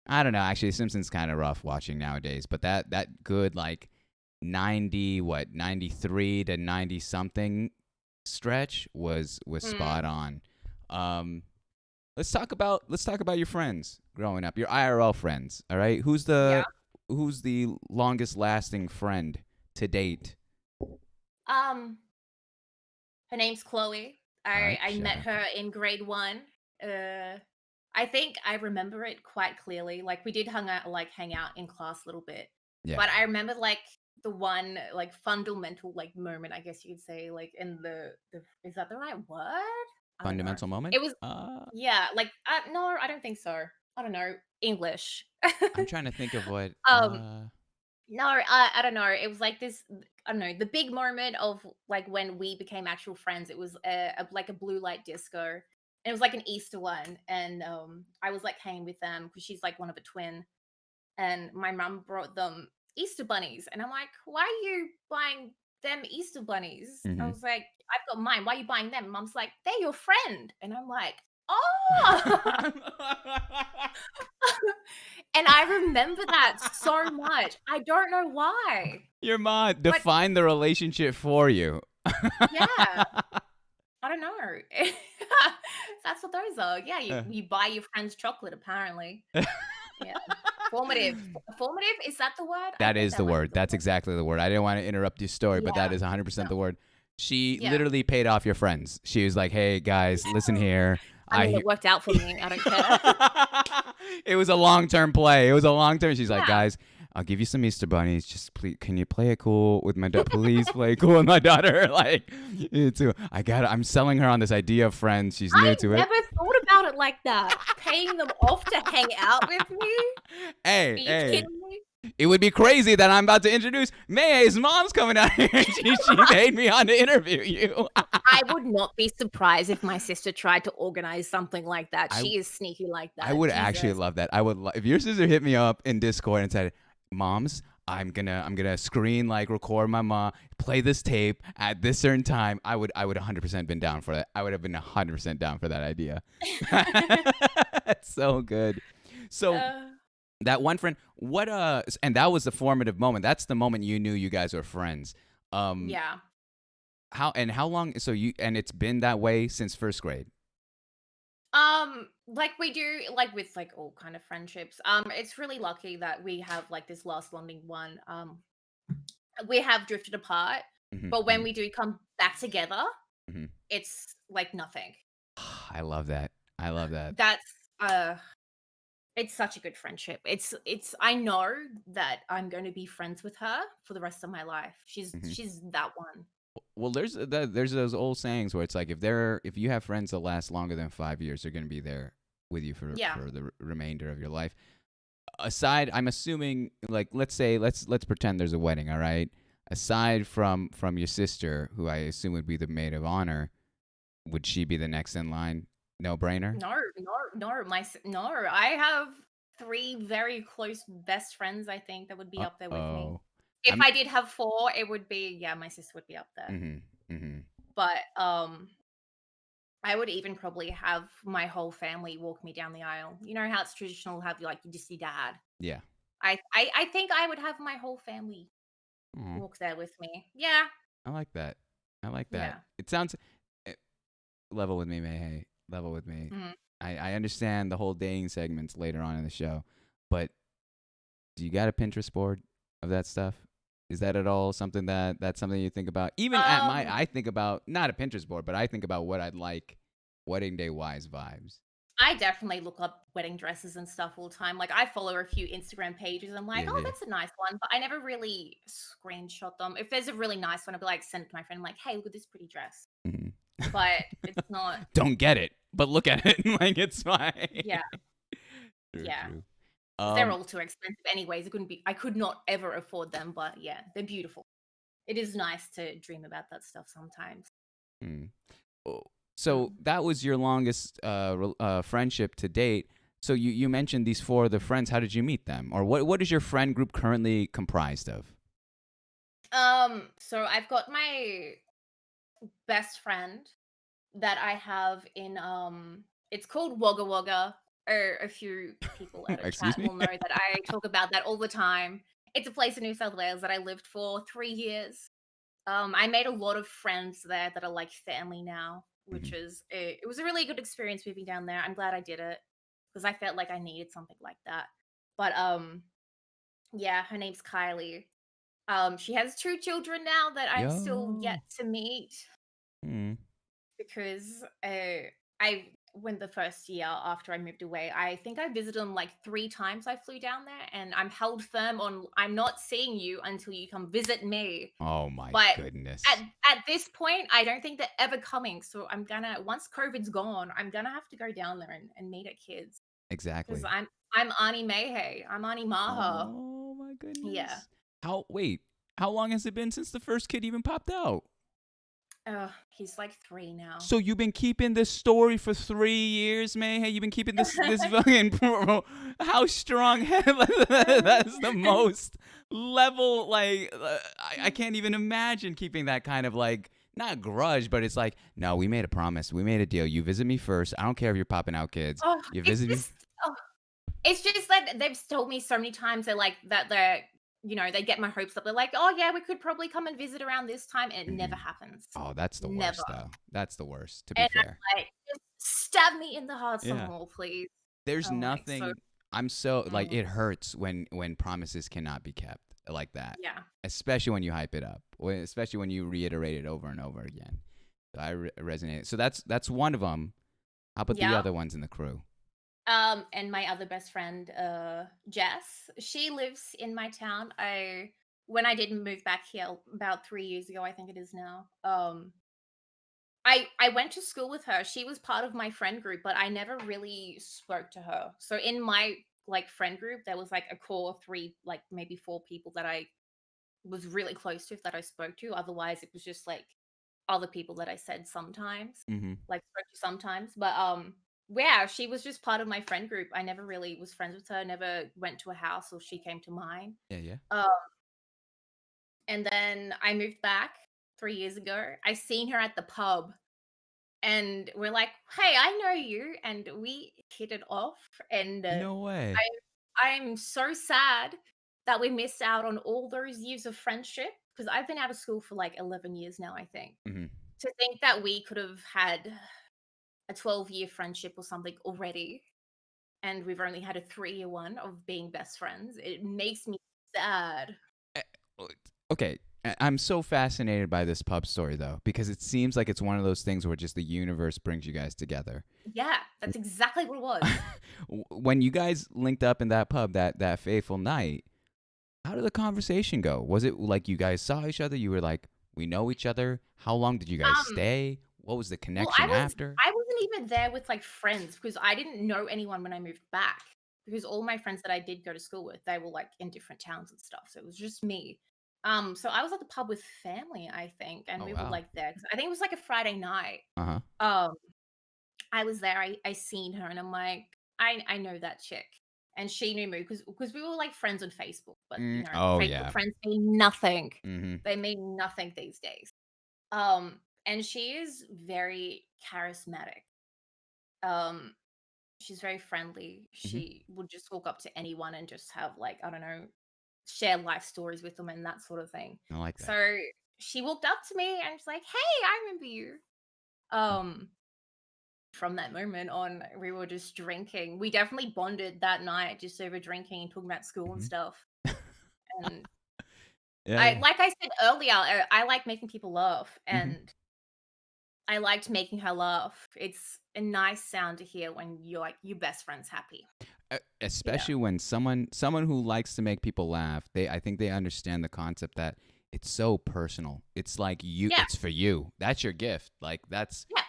I don't know. Actually, Simpsons kind of rough watching nowadays, but that good like 93 to 90 something stretch was spot Mm, on. Um, let's talk about your friends growing up, your IRL friends. All right, yeah. who's the longest lasting friend to date? Um, Her name's Chloe. All I right, I shout met out. her in grade 1. Uh, I think I remember it quite clearly. Like we did hang out in class a little bit, Yeah, but I remember like the one like fundamental like moment, I guess you could say, like in the is that the right word? I don't know. fundamental moment. It was yeah, like no, I don't think so. I don't know English. I'm trying to think of what. um, no, I don't know. It was like this. I don't know. The big moment of like when we became actual friends. It was like a blue light disco. And it was like an Easter one, and I was like hanging with them because she's like one of a twin, and my mum brought them Easter bunnies, and I'm like, why are you buying them Easter bunnies? I mm-hmm. was like, I've got mine. Why are you buying them? Mum's like, they're your friend, and I'm like, oh. And I remember that so much. I don't know why, Your mom but defined the relationship for you. yeah, I don't know. That's what those are. Yeah, you buy your friend's chocolate apparently. Yeah. Formative. Formative, is that the word? I That think is the that might be word. the That's word. exactly the word. I didn't want to interrupt your story, but that Yeah. is 100% No. the word. She Yeah. literally paid off your friends. She was like, "Hey guys, listen here. I mean, I it worked out for me. I don't care. It was a long-term play. It was a long-term. She's like, Yeah. "Guys, I'll give you some Easter bunnies. Just please, can you play it cool with my daughter? Please play it cool with my daughter." Like, I'm selling her on this idea of friends. She's I new to it. never thought about it like that. Paying them off to hang out with me? Hey, Are you hey. kidding me? It would be crazy that I'm about to introduce Mayhay's mom's coming out here. She made me on to interview you. I would not be surprised if my sister tried to organize something like that. I She is sneaky like I that. would actually Jesus. love that. I would if your sister hit me up in Discord and said, "Moms, I'm gonna screen like record my mom, play this tape at this certain time." I would 100% been down for that. I would have been 100% down for that idea. That's so good. So Uh, that one friend, and that was the formative moment. That's the moment you knew you guys were friends. Um, yeah. how long? So it's been that way since first grade. Like we do, like with like all kind of friendships. It's really lucky that we have like this last landing one. We have drifted apart, hmm but when hmm we do come back together, hmm it's like nothing. I love that. I love that. That's uh it's such a good friendship. It's I know that I'm going to be friends with her for the rest of my life. hmm She's that one. Well, there's those old sayings where it's like if you have friends that last longer than 5 years, they're gonna be there with you Yeah. for the remainder of your life. Aside, I'm assuming like let's pretend there's a wedding. All right. Aside from your sister, who I assume would be the maid of honor, would she be the next in line? No brainer. No, no, no, no. I have 3 very close best friends, I think, that would be Uh up there with me. oh. If I'm. I did have 4, it would be yeah, my sister would be up there. Mhm. Mhm. But, I would even probably have my whole family walk me down the aisle. You know how it's traditional, have, like, you just your dad. Yeah. I think I would have my whole family Aw, walk there with me. Yeah, I like that. I like that. yeah. It sounds level with me, Mayhay. Level with me. Mhm. I understand the whole dating segments later on in the show, but do you got a Pinterest board of that stuff? Is that at all something that's something you think about? Even at Um I think about not a Pinterest board, but I think about what I'd like wedding day wise vibes. I definitely look up wedding dresses and stuff all the time. Like, I follow a few Instagram pages. I'm like, Yeah, "Oh, yeah. that's a nice one," but I never really screenshot them. If there's a really nice one, I'll be like, send it to my friend, I'm like, "Hey, look at this pretty dress." Mhm. But it's not. Don't get it, but look at it. Like it's fine. Yeah, True, yeah. true. 'Cause they're Um, all too expensive anyways. I could not ever afford them, but yeah, they're beautiful. It is nice to dream about that stuff sometimes. hmm. Oh, so Mm. that was your longest friendship to date. So you mentioned these four other friends. How did you meet them, or what is your friend group currently comprised of? So I've got my best friend that I have in it's called Wagga Wagga, or a few people at a Excuse chat me. will know that I talk about that all the time. It's a place in New South Wales that I lived for 3 years. I made a lot of friends there that are like family now, which Mhm. is it was a really good experience moving down there. I'm glad I did it because I felt like I needed something like that. But yeah, her name's Kylie. She has 2 children now that I'm still yet Yo. to meet Mm. because I when the first year after I moved away, I think I visited them like 3 times I flew down there, and I'm held firm on I'm not seeing you until you come visit me. Oh my But at goodness. at this point, I don't think they're ever coming, so I'm gonna once COVID's gone, I'm gonna have to go down there and meet her kids because Exactly. I'm Auntie Mayhay, I'm Auntie Maha. Oh my Yeah. goodness. How long has it been since the first kid even popped out? He's like 3 now. So you've been keeping this story for 3 years, man. Hey, you've been keeping this fucking how strong? That's the most level. Like I can't even imagine keeping that kind of like not grudge, but it's like no, we made a promise, we made a deal. You visit me first. I don't care if you're popping out kids. Oh, You it's visit me. just oh, it's just that they've told me so many times they're like that they get my hopes up. They're like, "Oh, yeah, we could probably come and visit around this time." It never Mhm. happens. Oh, that's the Never. worst though. That's the worst. To be And fair. I'm like, "Just stab me in the heart some Yeah. more, please." There's I'm like, so nothing. I'm so like mm, it hurts when promises cannot be kept like that, yeah. especially when you hype it up, especially when you reiterate it over and over again. So I resonate. So that's one of them. How about the Yeah. other ones in the crew? And my other best friend, Jess, she lives in my town. I When I did move back here about 3 years ago, I think it is now. I went to school with her. She was part of my friend group, but I never really spoke to her. So in my like friend group, there was like a core of 3, like maybe 4 people that I was really close to that I spoke to. Otherwise, it was just like other people that I said sometimes, Mm-hmm. like spoke to sometimes. But yeah, she was just part of my friend group. I never really was friends with her, never went to a house or she came to mine. Yeah, yeah. Um, and then I moved back 3 years ago. I seen her at the pub and we're like, "Hey, I know you," and we hit it off. And No way. I'm so sad that we missed out on all those years of friendship because I've been out of school for like 11 years now. I think Mm-hmm. to think that we could have had a 12-year friendship or something already, and we've only had a 3-year one of being best friends. It makes me sad. Eh, Okay, I'm so fascinated by this pub story though because it seems like it's one of those things where just the universe brings you guys together. Yeah, that's exactly what it was. When you guys linked up in that pub that fateful night, how did the conversation go? Was it like you guys saw each other? You were like, we know each other. How long did you guys Um, stay? What was the Well, connection after? I wasn't even there with, like, friends because I didn't know anyone when I moved back, because all my friends that I did go to school with, they were, like, in different towns and stuff, so it was just me. So I was at the pub with family, I think, and Oh we were, wow. like, there 'cause I think it was, like, a Friday night. Uh huh. Um, I was there, I seen her, and I'm like, "I know that chick." And she knew me because we were, like, friends on Facebook, but, Oh Facebook yeah. friends mean nothing. Mm-hmm. They mean nothing these days. And she is very charismatic. Um, she's very friendly. Mm-hmm. She would just walk up to anyone and just have like, I don't know, share life stories with them and that sort of thing. I like that. So she walked up to me and she's like, "Hey, I remember you." Um, from that moment on, we were just drinking. We definitely bonded that night just over drinking and talking about school and Mm-hmm. stuff. And Yeah, I yeah. like I said earlier, I like making people laugh, Mm-hmm. and I liked making her laugh. It's a nice sound to hear when you're like your best friend's happy. Yeah. Especially when someone who likes to make people laugh, I think they understand the concept that it's so personal. It's like Yeah. it's for you. That's your gift. Like that's Yeah.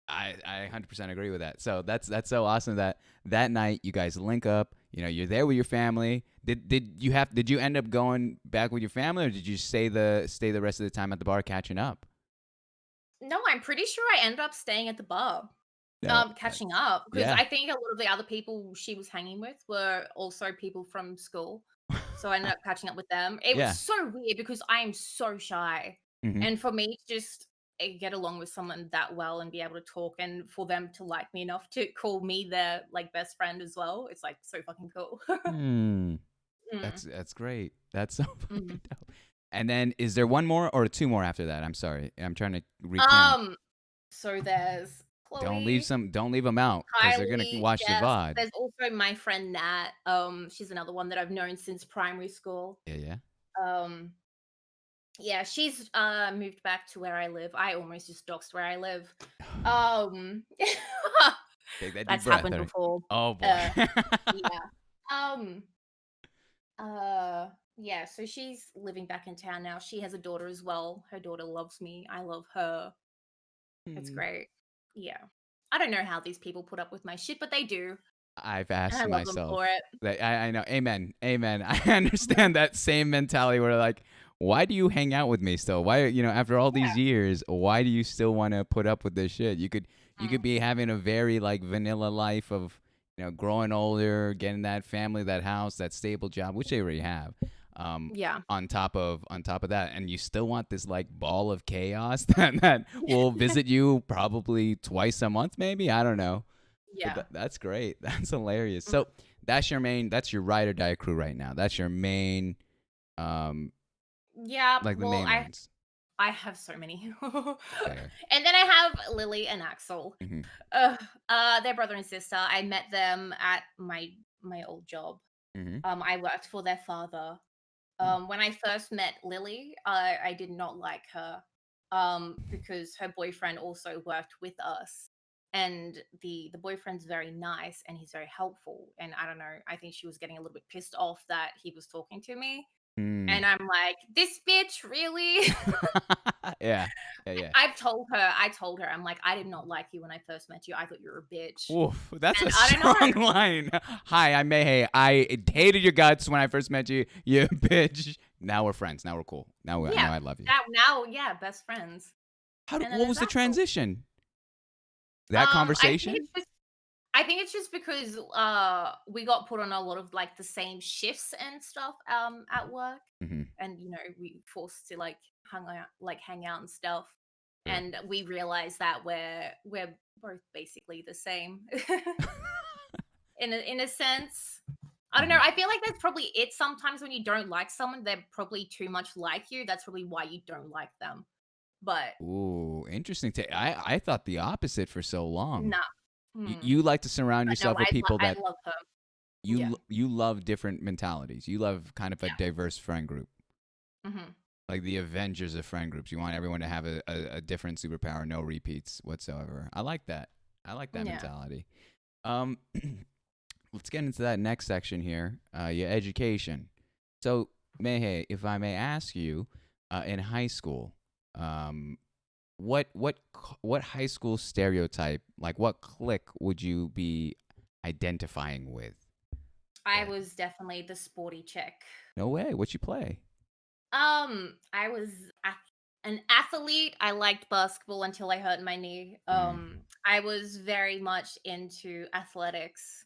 I 100% agree with that. So that's so awesome that that night you guys link up. You know, you're there with your family. Did you end up going back with your family, or did you stay the rest of the time at the bar catching up? No, I'm pretty sure I ended up staying at the bar. No, Catching up because yeah. I think a lot of the other people she was hanging with were also people from school. So I ended up catching up with them. It was Yeah. so weird because I am so shy. Hmm. And for me to just get along with someone that well and be able to talk and for them to like me enough to call me their like best friend as well, it's like so fucking cool. Hmm. Mm, That's great. That's so mm. fucking dope. And then is there one more or two more after that? I'm sorry. I'm trying to recount. Um, so there's Chloe, Don't leave them out because they're gonna Kylie, watch the yes. VOD. There's also my friend Nat. She's another one that I've known since primary school. Yeah, yeah. Um, yeah, she's moved back to where I live. I almost just doxed where I live. Um, Take that deep that's breath. happened All right. before. Oh boy. Uh, yeah. Um, yeah, so she's living back in town now. She has a daughter as well. Her daughter loves me. I love her. It's Hmm. great. Yeah. I don't know how these people put up with my shit, but they do. I've And I asked love them myself for it. that I know. Amen. Amen. I Mhm. understand that same mentality where like, why do you hang out with me still? Why after all Yeah. these years, why do you still want to put up with this shit? You could Mm. be having a very like vanilla life of growing older, getting that family, that house, that stable job, which they already have. Um, Yeah. on top of that, and you still want this like ball of chaos that will visit you probably twice a month, maybe. I don't know. But Yeah. that's great. That's hilarious. Mm. So that's your ride or die crew right now. That's your main, um, Yeah. like the Well, main I ones. I have so many. Okay. And then I have Lily and Axel. Hmm. Ugh, they're brother and sister. I met them at my old job. Hmm. I worked for their father. When I first met Lily, I did not like her because her boyfriend also worked with us. And the boyfriend's very nice and he's very helpful. And I don't know, I think she was getting a little bit pissed off that he was talking to me. Mm. And I'm like, this bitch, really? Yeah. Yeah. Yeah. I told her, I'm like, I did not like you when I first met you. I thought you were a bitch. Oof, that's And a I don't know. strong line. Hi, I'm Mayhay. I hated your guts when I first met you. You bitch. Now we're friends. Now we're cool. Yeah, Now I love you. now, yeah, best friends. And then What there's was the Axel. transition? That I think conversation? it's just I think it's just because we got put on a lot of like the same shifts and stuff at work, Mm-hmm. and we forced to hang out and stuff, True. and we realized that we're both basically the same in a sense. I don't know. Hmm. I feel like that's probably it. Sometimes when you don't like someone, they're probably too much like you. That's probably why you don't like them. But Ooh, interesting. I thought the opposite for so long. nah. Hmm. You like to surround But no, yourself with people I that love her. Yeah. you love different mentalities. You love kind of a Yeah. diverse friend group, Hmm. like the Avengers of friend groups. You want everyone to have a different superpower, no repeats whatsoever. I like that. I like that Yeah. mentality. Um, let's get into that next section here. Your education. So, Mehe, if I may ask you, in high school, um, what high school stereotype, like what clique would you be identifying with I there? was definitely the sporty chick. No way. What you play? I was ath- an athlete. I liked basketball until I hurt my knee. Mm-hmm. I was very much into athletics.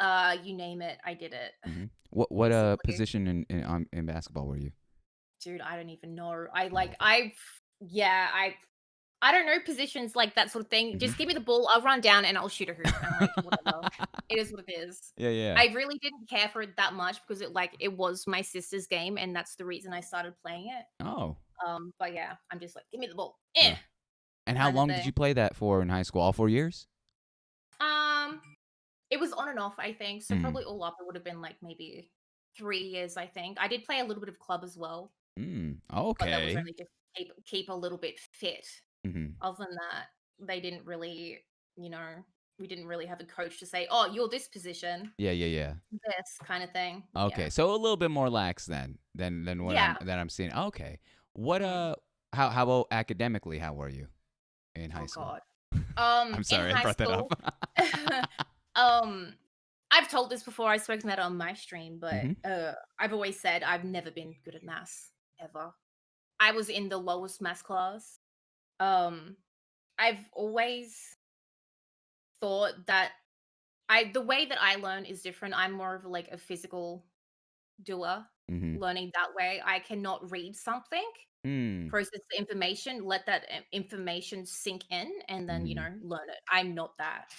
You name it, I did it. Mm-hmm. What Basically. position in basketball were you? Dude, I don't even know. I Oh, like yeah, I don't know positions like that sort of thing. mm-hmm. Just give me the ball, I'll run down and I'll shoot a hoop and like whatever. It is what it is. Yeah, yeah. I really didn't care for it that much because it was my sister's game and that's the reason I started playing it. Oh, But yeah, I'm just like, give me the ball. sure. And how Kind of long did thing. you play that for in high school? All 4 years? Um, it was on and off, I think. So Mm. probably all up, it would have been like maybe 3 years, I think. I did play a little bit of club as well, Mm. but that was Okay. only just keep a little bit fit. Mhm. Other than that, they didn't really, you know, we didn't really have a coach to say, "Oh, you're this position, Yeah, yeah, yeah. this kind of thing." Okay, Yeah. so a little bit more lax then than what Yeah. I'm seeing. Okay. What Mm. how about academically, how were you in high Oh school? God. I'm In sorry I high brought that up. school, um, I've told this before. I've spoken about it on my stream, but Mhm. I've always said I've never been good at maths ever. I was in the lowest maths class. Um, I've always thought that the way that I learn is different. I'm more of like a physical doer, Mhm. learning that way. I cannot read something, Mm. process the information, let that information sink in, and then Mhm. learn it. I'm not that.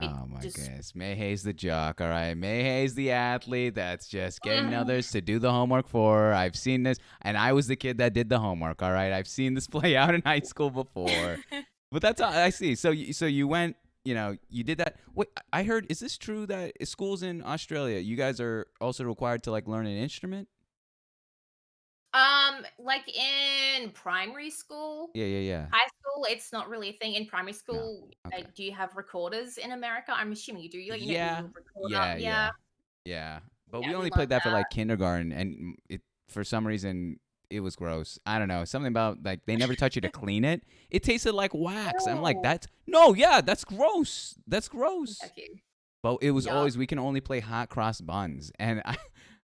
It Oh my just goodness. Mayhay's the jock, all right? Mayhay's the athlete that's just getting mm, others to do the homework for her. I've seen this, and I was the kid that did the homework, all right? I've seen this play out in high school before. But that's all I see. So you went, you did that. Wait, I heard, is this true that schools in Australia, you guys are also required to like learn an instrument? like in primary school, Yeah, yeah, yeah. high school, it's not really a thing. In primary No. school, Okay. do you have recorders in America? I'm assuming you do. You Yeah, will record up. yeah, Yeah, yeah, yeah. But yeah, we we only played learned that for that. like kindergarten, and it for some reason it was gross. I don't know, something about like they never touch you to clean it. It tasted like wax. I'm like, Oh, that's no, yeah, that's gross. That's gross. okay. But it was Yuck. always we can only play hot cross buns, and I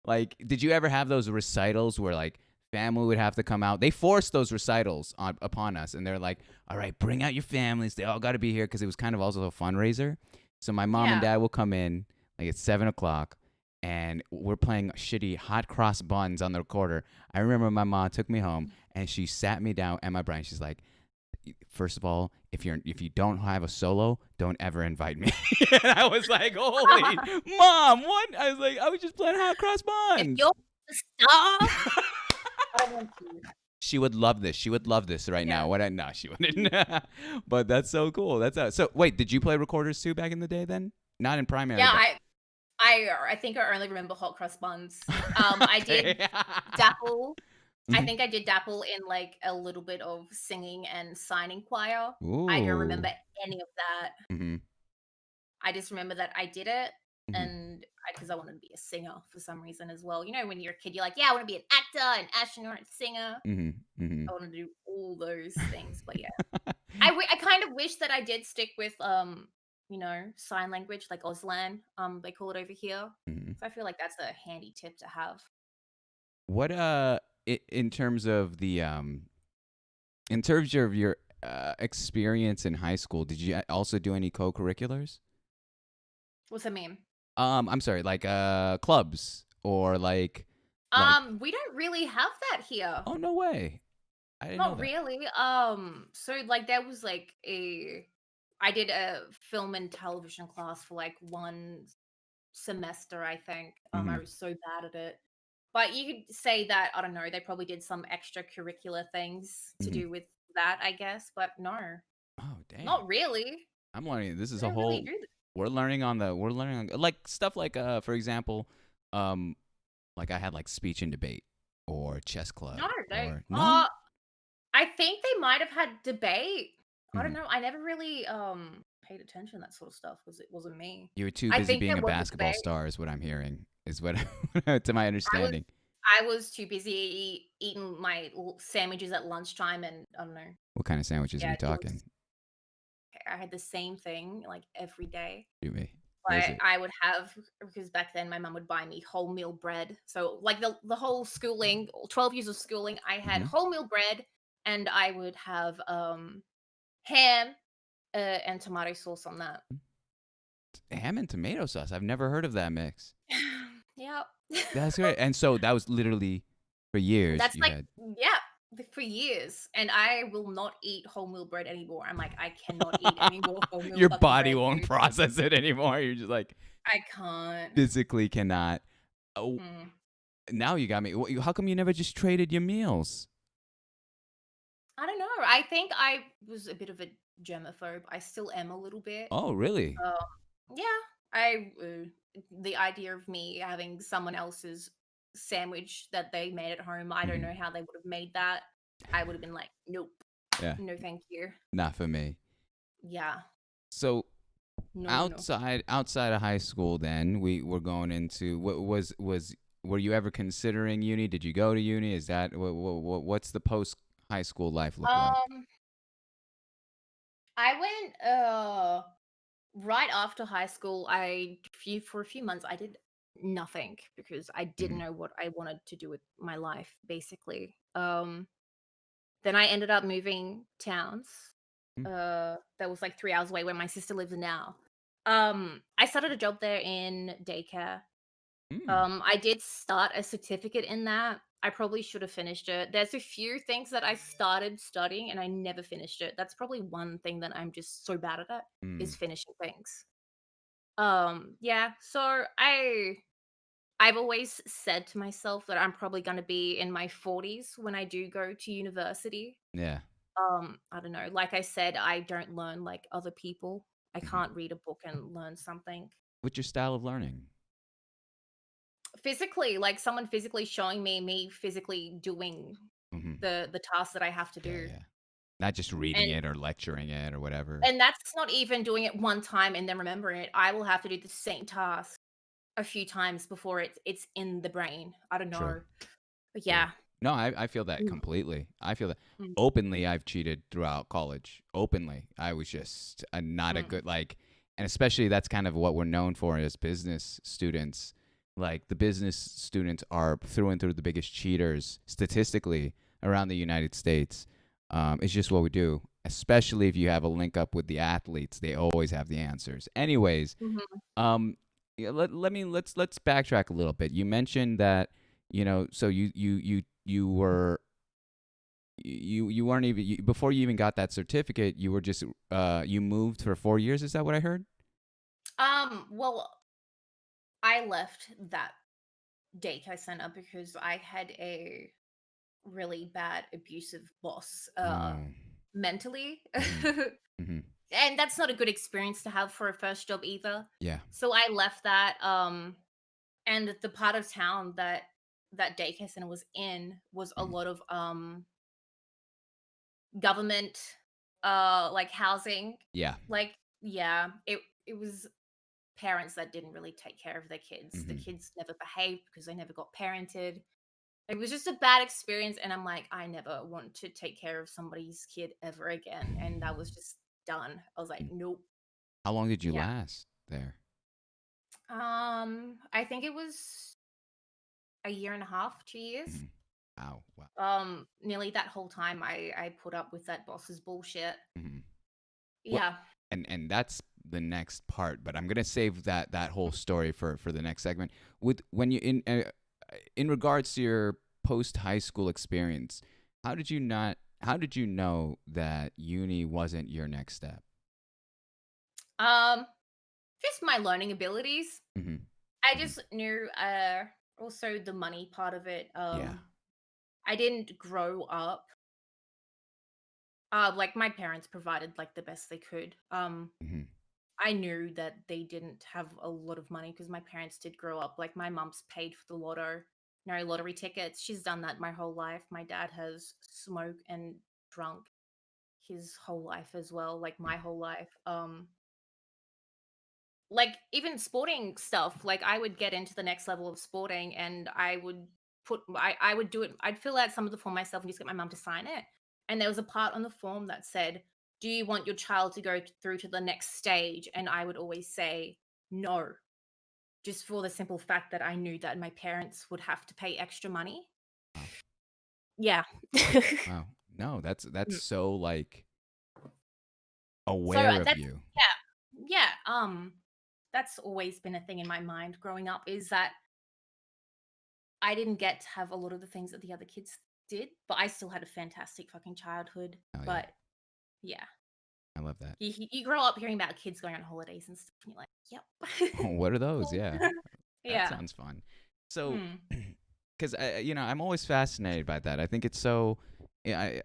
like. Did you ever have those recitals where like family would have to come out? They forced those recitals upon us, and they're like, "All right, bring out your families. They all got to be here," because it was kind of also a fundraiser. So my mom and Yeah. dad will come in like at 7 o'clock, and we're playing shitty hot cross buns on the recorder. I remember my mom took me home and she sat me down at my brain. She's like, first of all, if you don't have a solo, don't ever invite me. And I was like, holy mom, what? I was like, I was just playing hot cross If buns. you're the star, I want you. She would love this. She would love this right Yeah. now. What? No, she wouldn't. But that's so cool. So. Wait, did you play recorders too back in the day? Then not in primary, Yeah, but I think I only remember hot cross buns. I did okay. dabble. I Mhm. think I did dabble in like a little bit of singing and signing choir. I don't remember Ooh. any of that. Mhm. I just remember that I did it, Mhm. and because I wanted to be a singer for some reason as well. You know, when you're a kid, you're like, yeah, I want to be an actor, an astronaut, a singer. Mhm. Mhm. I want to do all those things. But yeah, I kind of wish that I did stick with sign language like Auslan. They call it over here. Mhm. So I feel like that's a handy tip to have. What in terms of the in terms of your experience in high school, did you also do any co-curriculars? What's that mean? I'm sorry, like clubs or like We don't really have that here. oh no way. I didn't know Not that. really. So like there was like a I did a film and television class for like one semester, I think. I Mhm. was so bad at it. But you could say that, I don't know, they probably did some extracurricular things to Mhm. do with that, I guess. But no, Oh damn. not really. I'm learning this We is a don't really whole do that. we're learning on like stuff like for example, um like I had like speech and debate or chess No, club they or none. I think they might have had debate. I don't Mhm. know. I never really paid attention to that sort of stuff because it wasn't me. You were too I busy think being there a was a basketball debate. star, is what I'm hearing. Is what, to my I was understanding. I was too busy eating my sandwiches at lunchtime, and I don't know. What kind of sandwiches are Yeah, we it was. talking? I had the same thing like every day. Shoot me. What is But it? I would have, because back then my mum would buy me wholemeal bread. So like the whole schooling, 12 years of schooling, I had Hmm. wholemeal bread, and I would have ham and tomato sauce on that. Ham and tomato sauce. I've never heard of that mix. Yep. That's great. And so that was literally for years That's you like, had. yeah, for years. And I will not eat wholemeal bread anymore. I'm like, I cannot eat any more wholemeal Your fucking body bread, won't dude. process it anymore. You're just like I can't. physically cannot. Oh, Mm. now you got me. How come you never just traded your meals? I don't know. I think I was a bit of a germaphobe. I still am a little bit. Oh, really? Um, yeah, I the idea of me having someone else's sandwich that they made at home, I don't Hmm. know how they would have made that. I would have been like, nope. Yeah, No, thank you. not for me. Yeah. So No, no, no. outside of high school, then we were going into what was. Were you ever considering uni? Did you go to uni? Is that what's the post high school life look like? Um, I went right after high school. For a few months I did nothing because I didn't Mm-hmm. know what I wanted to do with my life, basically. Then I ended up moving towns. That was like 3 hours away where my sister lives now. I started a job there in daycare. Mm. I did start a certificate in that. I probably should have finished it. There's a few things that I started studying and I never finished it. That's probably one thing that I'm just so bad at it, Mm. is finishing things. Yeah, so I've always said to myself that I'm probably going to be in my 40s when I do go to university. Yeah. I don't know. Like I said, I don't learn like other people. I Hmm. can't read a book and learn something What's your style of learning? physically, like someone physically showing me physically doing Hmm. the task that I have to Yeah, do. yeah. Not just reading And it or lecturing it or whatever. and that's not even doing it one time and then remembering it. I will have to do the same task a few times before it's in the brain. I don't True. know. But True. yeah. No, I feel that Mm, completely. I feel that mm, openly. I've cheated throughout college. Openly, I was just not a mm, good like, and especially that's kind of what we're known for as business students. Like the business students are through and through the biggest cheaters statistically around the United States. It's just what we do. Especially if you have a link up with the athletes, they always have the answers. Anyways, mhm. um, yeah, let's backtrack a little bit. You mentioned that so you were you weren't even before you even got that certificate. You were just you moved for 4 years. Is that what I heard? Well, I left that daycare center because I had a really bad abusive boss, Oh. mentally. Mhm. Mhm. And that's not a good experience to have for a first job either. Yeah. So I left that, and the part of town that that daycare center was in was a Mhm. lot of government like housing. Yeah. Like yeah, it was parents that didn't really take care of their kids. The Mhm. kids never behaved because they never got parented. It was just a bad experience, and I'm like, I never want to take care of somebody's kid ever again. And that was just done. I was like, Mm. nope. How long did you Yeah. last there? I think it was a year and a half, 2 years. Mhm. Wow. Wow. Nearly that whole time I put up with that boss's bullshit. Mhm. Well, Yeah. and that's the next part, but I'm gonna save that whole story for the next segment. With when you in regards to your post high school experience, how did you know that uni wasn't your next step? Um, just my learning abilities. Hmm. I Hmm. just knew also the money part of it. Yeah. I didn't grow up like my parents provided like the best they could. Hmm. I knew that they didn't have a lot of money because my parents did grow up. Like my mom's paid for the lottery tickets. She's done that my whole life. My dad has smoked and drunk his whole life as well, like my whole life. Like even sporting stuff, like I would get into the next level of sporting and I would do it. I'd fill out some of the form myself and just get my mum to sign it. And there was a part on the form that said, do you want your child to go through to the next stage? And I would always say no, just for the simple fact that I knew that my parents would have to pay extra money. Wow. Yeah. Wow. No, that's Mm. so like So aware of that's you. yeah. Yeah. That's always been a thing in my mind growing up, is that I didn't get to have a lot of the things that the other kids did, but I still had a fantastic fucking childhood. Oh yeah. But yeah, I love that. you grow up hearing about kids going on holidays and stuff, and you're like, yep, What are those? cool. Yeah. That Yeah. sounds fun. So, Hmm. because I'm always fascinated by that. I think it's so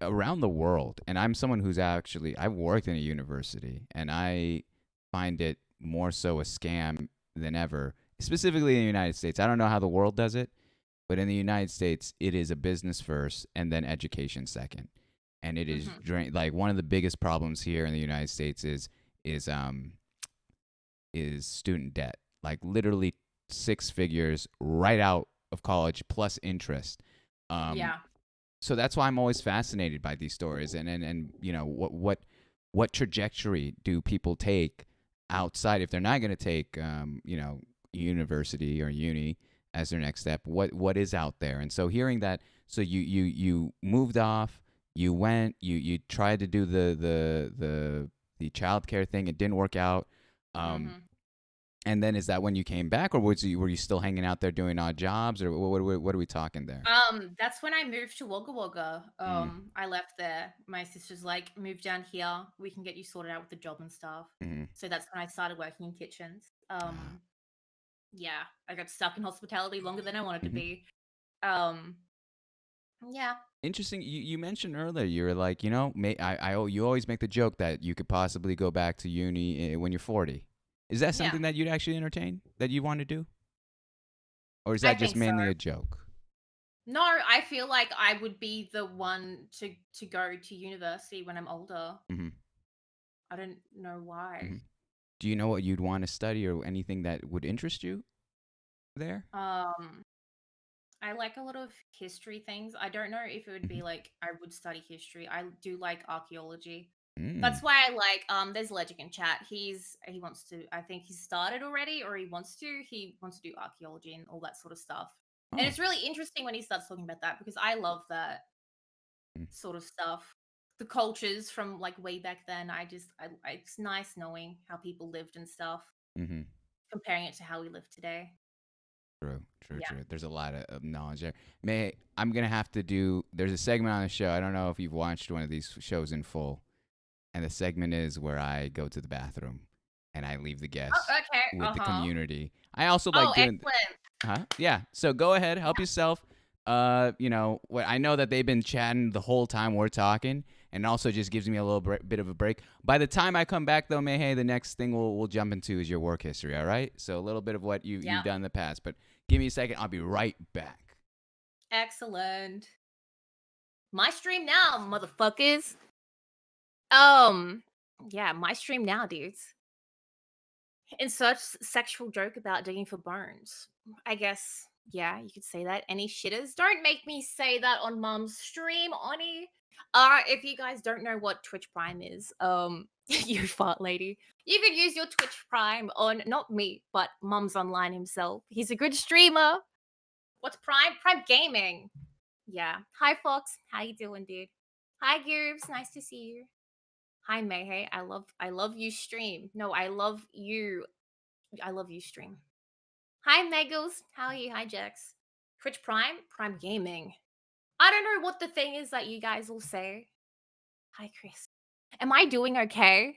around the world, and I'm someone who's actually I've worked in a university, and I find it more so a scam than ever, specifically in the United States. I don't know how the world does it, but in the United States, it is a business first and then education second. and it is Mhm. like one of the biggest problems here in the United States is um is student debt. Like literally six figures right out of college plus interest. Um, Yeah. so that's why I'm always fascinated by these stories, and you know what trajectory do people take outside if they're not going to take you know, university or uni as their next step. What is out there? And so hearing that, so you moved off, you went, you tried to do the childcare thing, it didn't work out. Um, Mhm. and then is that when you came back, or were you still hanging out there doing odd jobs, or what are we talking there? That's when I moved to Wagga Wagga. Mm, I left there. My sister's like, move down here. We can get you sorted out with the job and stuff. mm, So that's when I started working in kitchens. ah, Yeah, I got stuck in hospitality longer than I wanted to mhm. be. Um, yeah, Interesting. You mentioned earlier you were like, you know, you always make the joke that you could possibly go back to uni when you're 40. Is that yeah, something that you'd actually entertain, that you want to do, or is I that just think so. mainly a joke? No, I feel like I would be the one to go to university when I'm older. Hmm. I don't know Hmm. why. Do you know what you'd want to study or anything that would interest you there? Um, I like a lot of history things. I don't know if it would Hmm. be like I would study history. I do like archaeology. Mm. That's why I like there's Logic in chat. He wants to, I think he's started already or he wants to do archaeology and all that sort of stuff. And Oh. it's really interesting when he starts talking about that because I love that Mm. sort of stuff. The cultures from like way back then. It's nice knowing how people lived and stuff, Mm-hmm. comparing it to how we live today. True, true, Yeah. true. There's a lot of knowledge there. I'm gonna have to do. There's a segment on the show. I don't know if you've watched one of these shows in full, and the segment is where I go to the bathroom and I leave the guests Oh, okay. with the Uh-huh. community. I also like Oh, doing. excellent. Huh? Yeah. So go ahead, help yourself. You know, what I know that they've been chatting the whole time we're talking, and also just gives me a little bit of a break. By the time I come back, though, Mayhay, the next thing we'll jump into is your work history. All right. So a little bit of what Yeah. you've done in the past, but give me a second. I'll be right back. Excellent. My stream now, motherfuckers. Um, yeah, my stream now, dudes. Insert sexual joke about digging for bones. I guess, yeah, you could say that. Any shitters? Don't make me say that on Mum's stream, Oni. If you guys don't know what Twitch Prime is, you fart lady, you could use your Twitch Prime on not me, but Mum's online himself. He's a good streamer. What's Prime? Prime Gaming. Yeah. Hi, Fox. How you doing, dude? Hi, Gerbs. Nice to see you. Hi, Mayhay. I love you stream. No, I love you. I love you stream. Hi, Megos. How are you? Hi, Jax. Twitch Prime? Prime Gaming. I don't know what the thing is that you guys will say. Hi, Chris. Am I doing okay?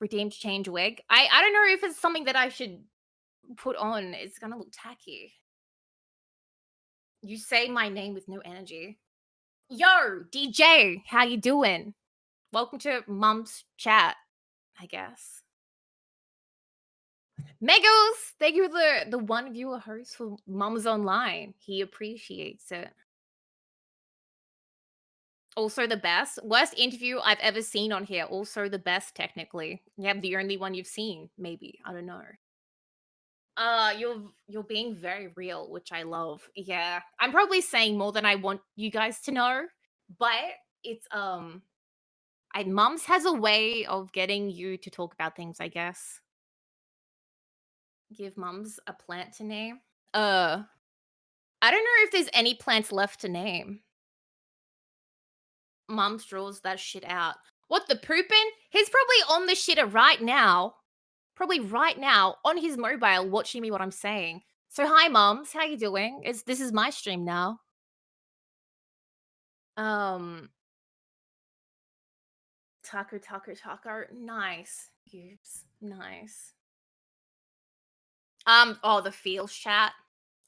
Redeemed change wig. I don't know if it's something that I should put on. It's gonna look tacky. You say my name with no energy. Yo, DJ, how you doing? Welcome to Mum's chat, I guess. Megos, thank you for the one viewer host for Mum's Online. He appreciates it. Also the best. Worst interview I've ever seen on here. Also the best, technically. Yeah, the only one you've seen, maybe. I don't know. You're being very real, which I love. Yeah. I'm probably saying more than I want you guys to know, but it's I Mums has a way of getting you to talk about things, I guess. Give Mums a plant to name. I don't know if there's any plants left to name. Mums draws that shit out. What, the pooping? He's probably on the shitter right now. Probably right now on his mobile watching me what I'm saying. So hi Mums, how you doing? This is my stream now. Um Taco. Nice. Oops. Nice. Oh, the feels chat.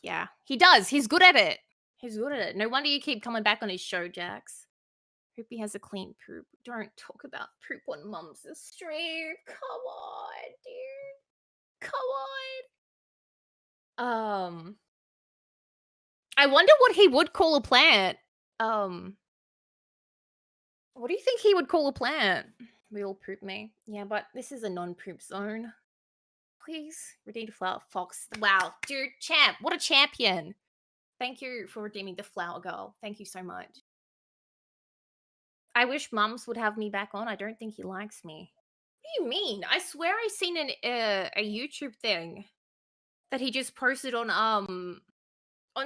Yeah. He does. He's good at it. He's good at it. No wonder you keep coming back on his show, Jax. Hope he has a clean poop. Don't talk about poop on Mum's stream. Come on, dude. Come on. I wonder what he would call a plant. Um, What do you think he would call a plant? Real poop me. Yeah, but this is a non-poop zone. Please redeem the flower fox. Wow, dude, champ! What a champion! Thank you for redeeming the flower girl. Thank you so much. I wish Mums would have me back on. I don't think he likes me. What do you mean? I swear I seen a YouTube thing that he just posted on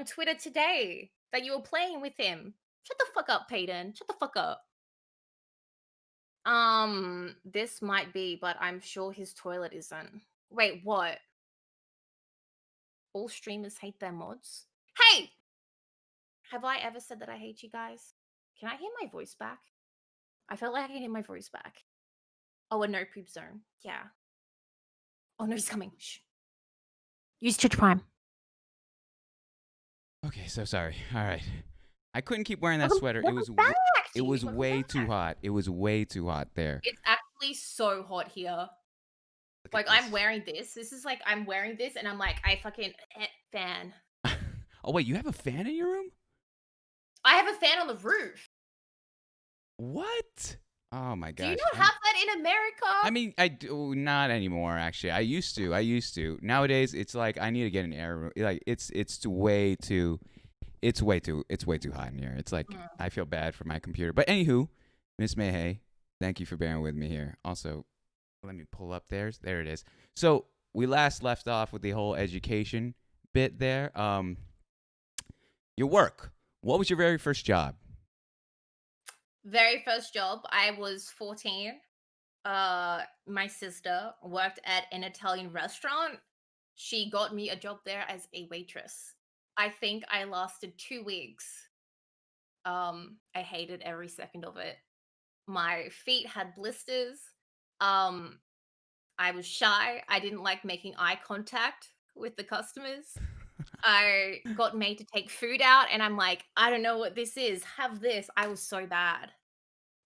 Twitter today that you were playing with him. Shut the fuck up, Peyton. Shut the fuck up. This might be, but I'm sure his toilet isn't. Wait, what? All streamers hate their mods? Hey! Have I ever said that I hate you guys? Can I hear my voice back? I felt like I can hear my voice back. Oh, a no poop zone. Yeah. Oh no, he's coming. Shh. Use Twitch Prime. Okay, so sorry. All right. I couldn't keep wearing that Welcome, sweater. welcome back, It dude. was Welcome way back. too hot. It was way too hot there. It's actually so hot here. Look Like at I'm this. wearing this. This is like I'm wearing this, and I'm like I fucking fan. Oh wait, you have a fan in your room? I have a fan on the roof. What? Oh my gosh. Do you not have that in America? I mean, I do not anymore. Actually, I used to. Nowadays, it's like I need to get an air room. Like it's way too hot in here. It's like I feel bad for my computer. But anywho, Miss Mayhay, thank you for bearing with me here. Also, let me pull up theirs. There it is. So we last left off with the whole education bit there. Your work. What was your very first job? Very first job, I was 14. My sister worked at an Italian restaurant. She got me a job there as a waitress. I think I lasted 2 weeks. I hated every second of it. My feet had blisters. Um, I was shy. I didn't like making eye contact with the customers. I got made to take food out, and I'm like, I don't know what this is. Have this. I was so bad.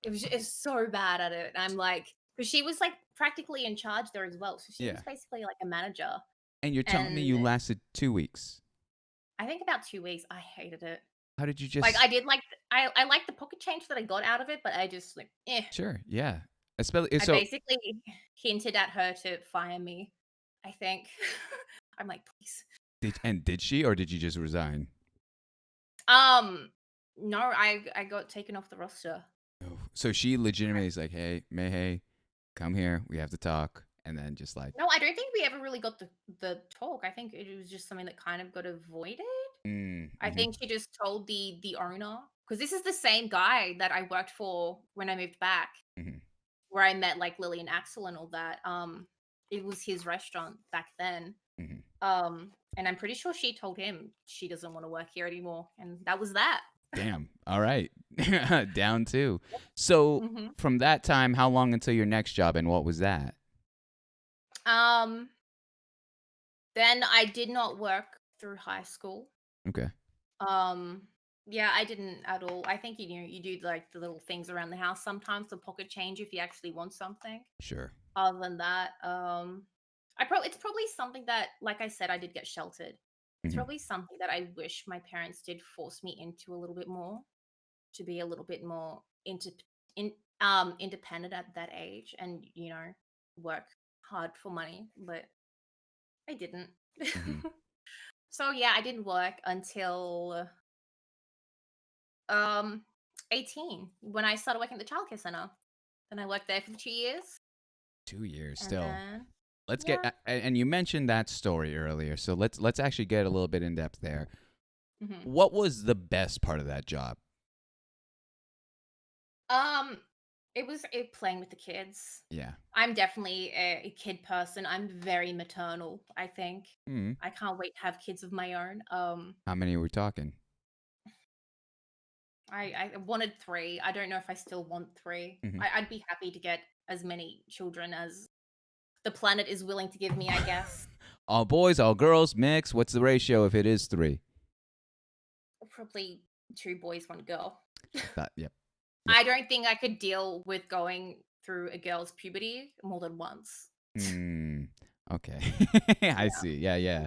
It's so bad at it. I'm like, because she was like practically in charge there as well. So she Yeah. was basically like a manager. And you're telling me And you lasted 2 weeks. I think about 2 weeks, I hated it. How did you Like just? I did like I liked the pocket change that I got out of it, but I just like Sure, yeah. Especially I so. basically hinted at her to fire me. I think. I'm like, please. Did she, or did you just resign? No, I got taken off the roster. Oh, so she legitimately is like, "Hey, Mayhay, come here. We have to talk." And then just like, No, I don't think we ever really got the talk. I think it was just something that kind of got avoided. I think she just told the owner, because this is the same guy that I worked for when I moved back, Mhm. where I met like Lily and Axel and all that. It was his restaurant back then. Mhm. And I'm pretty sure she told him she doesn't want to work here anymore, and that was that. Damn. All right. Down two. So hmm from that time, how long until your next job, and what was that? Um, then I did not work through high school. Okay. Um, yeah, I didn't at all. I think you do like the little things around the house sometimes, the pocket change if you actually want something. Sure. Other than that, it's probably something that, like I said, I did get sheltered. It's Mhm. probably something that I wish my parents did force me into a little bit more, to be a little bit more independent at that age, and work hard for money, but I didn't. Mhm. So yeah, I didn't work until um 18 when I started working at the childcare center. Then I worked there for 2 years, 2 years and still. then Let's get yeah. and you mentioned that story earlier, so let's actually get a little bit in depth there. hmm What was the best part of that job? Um, it was playing with the kids. Yeah. I'm definitely a kid person. I'm very maternal, I think. Mm. I can't wait to have kids of my own. How many are we talking? I wanted 3. I don't know if I still want 3. Mhm. I'd be happy to get as many children as the planet is willing to give me, I guess. All boys, all girls, mix. What's the ratio if it is 3? Probably 2 boys, 1 girl. Yep. I don't think I could deal with going through a girl's puberty more than once. Okay. I see. Yeah, yeah.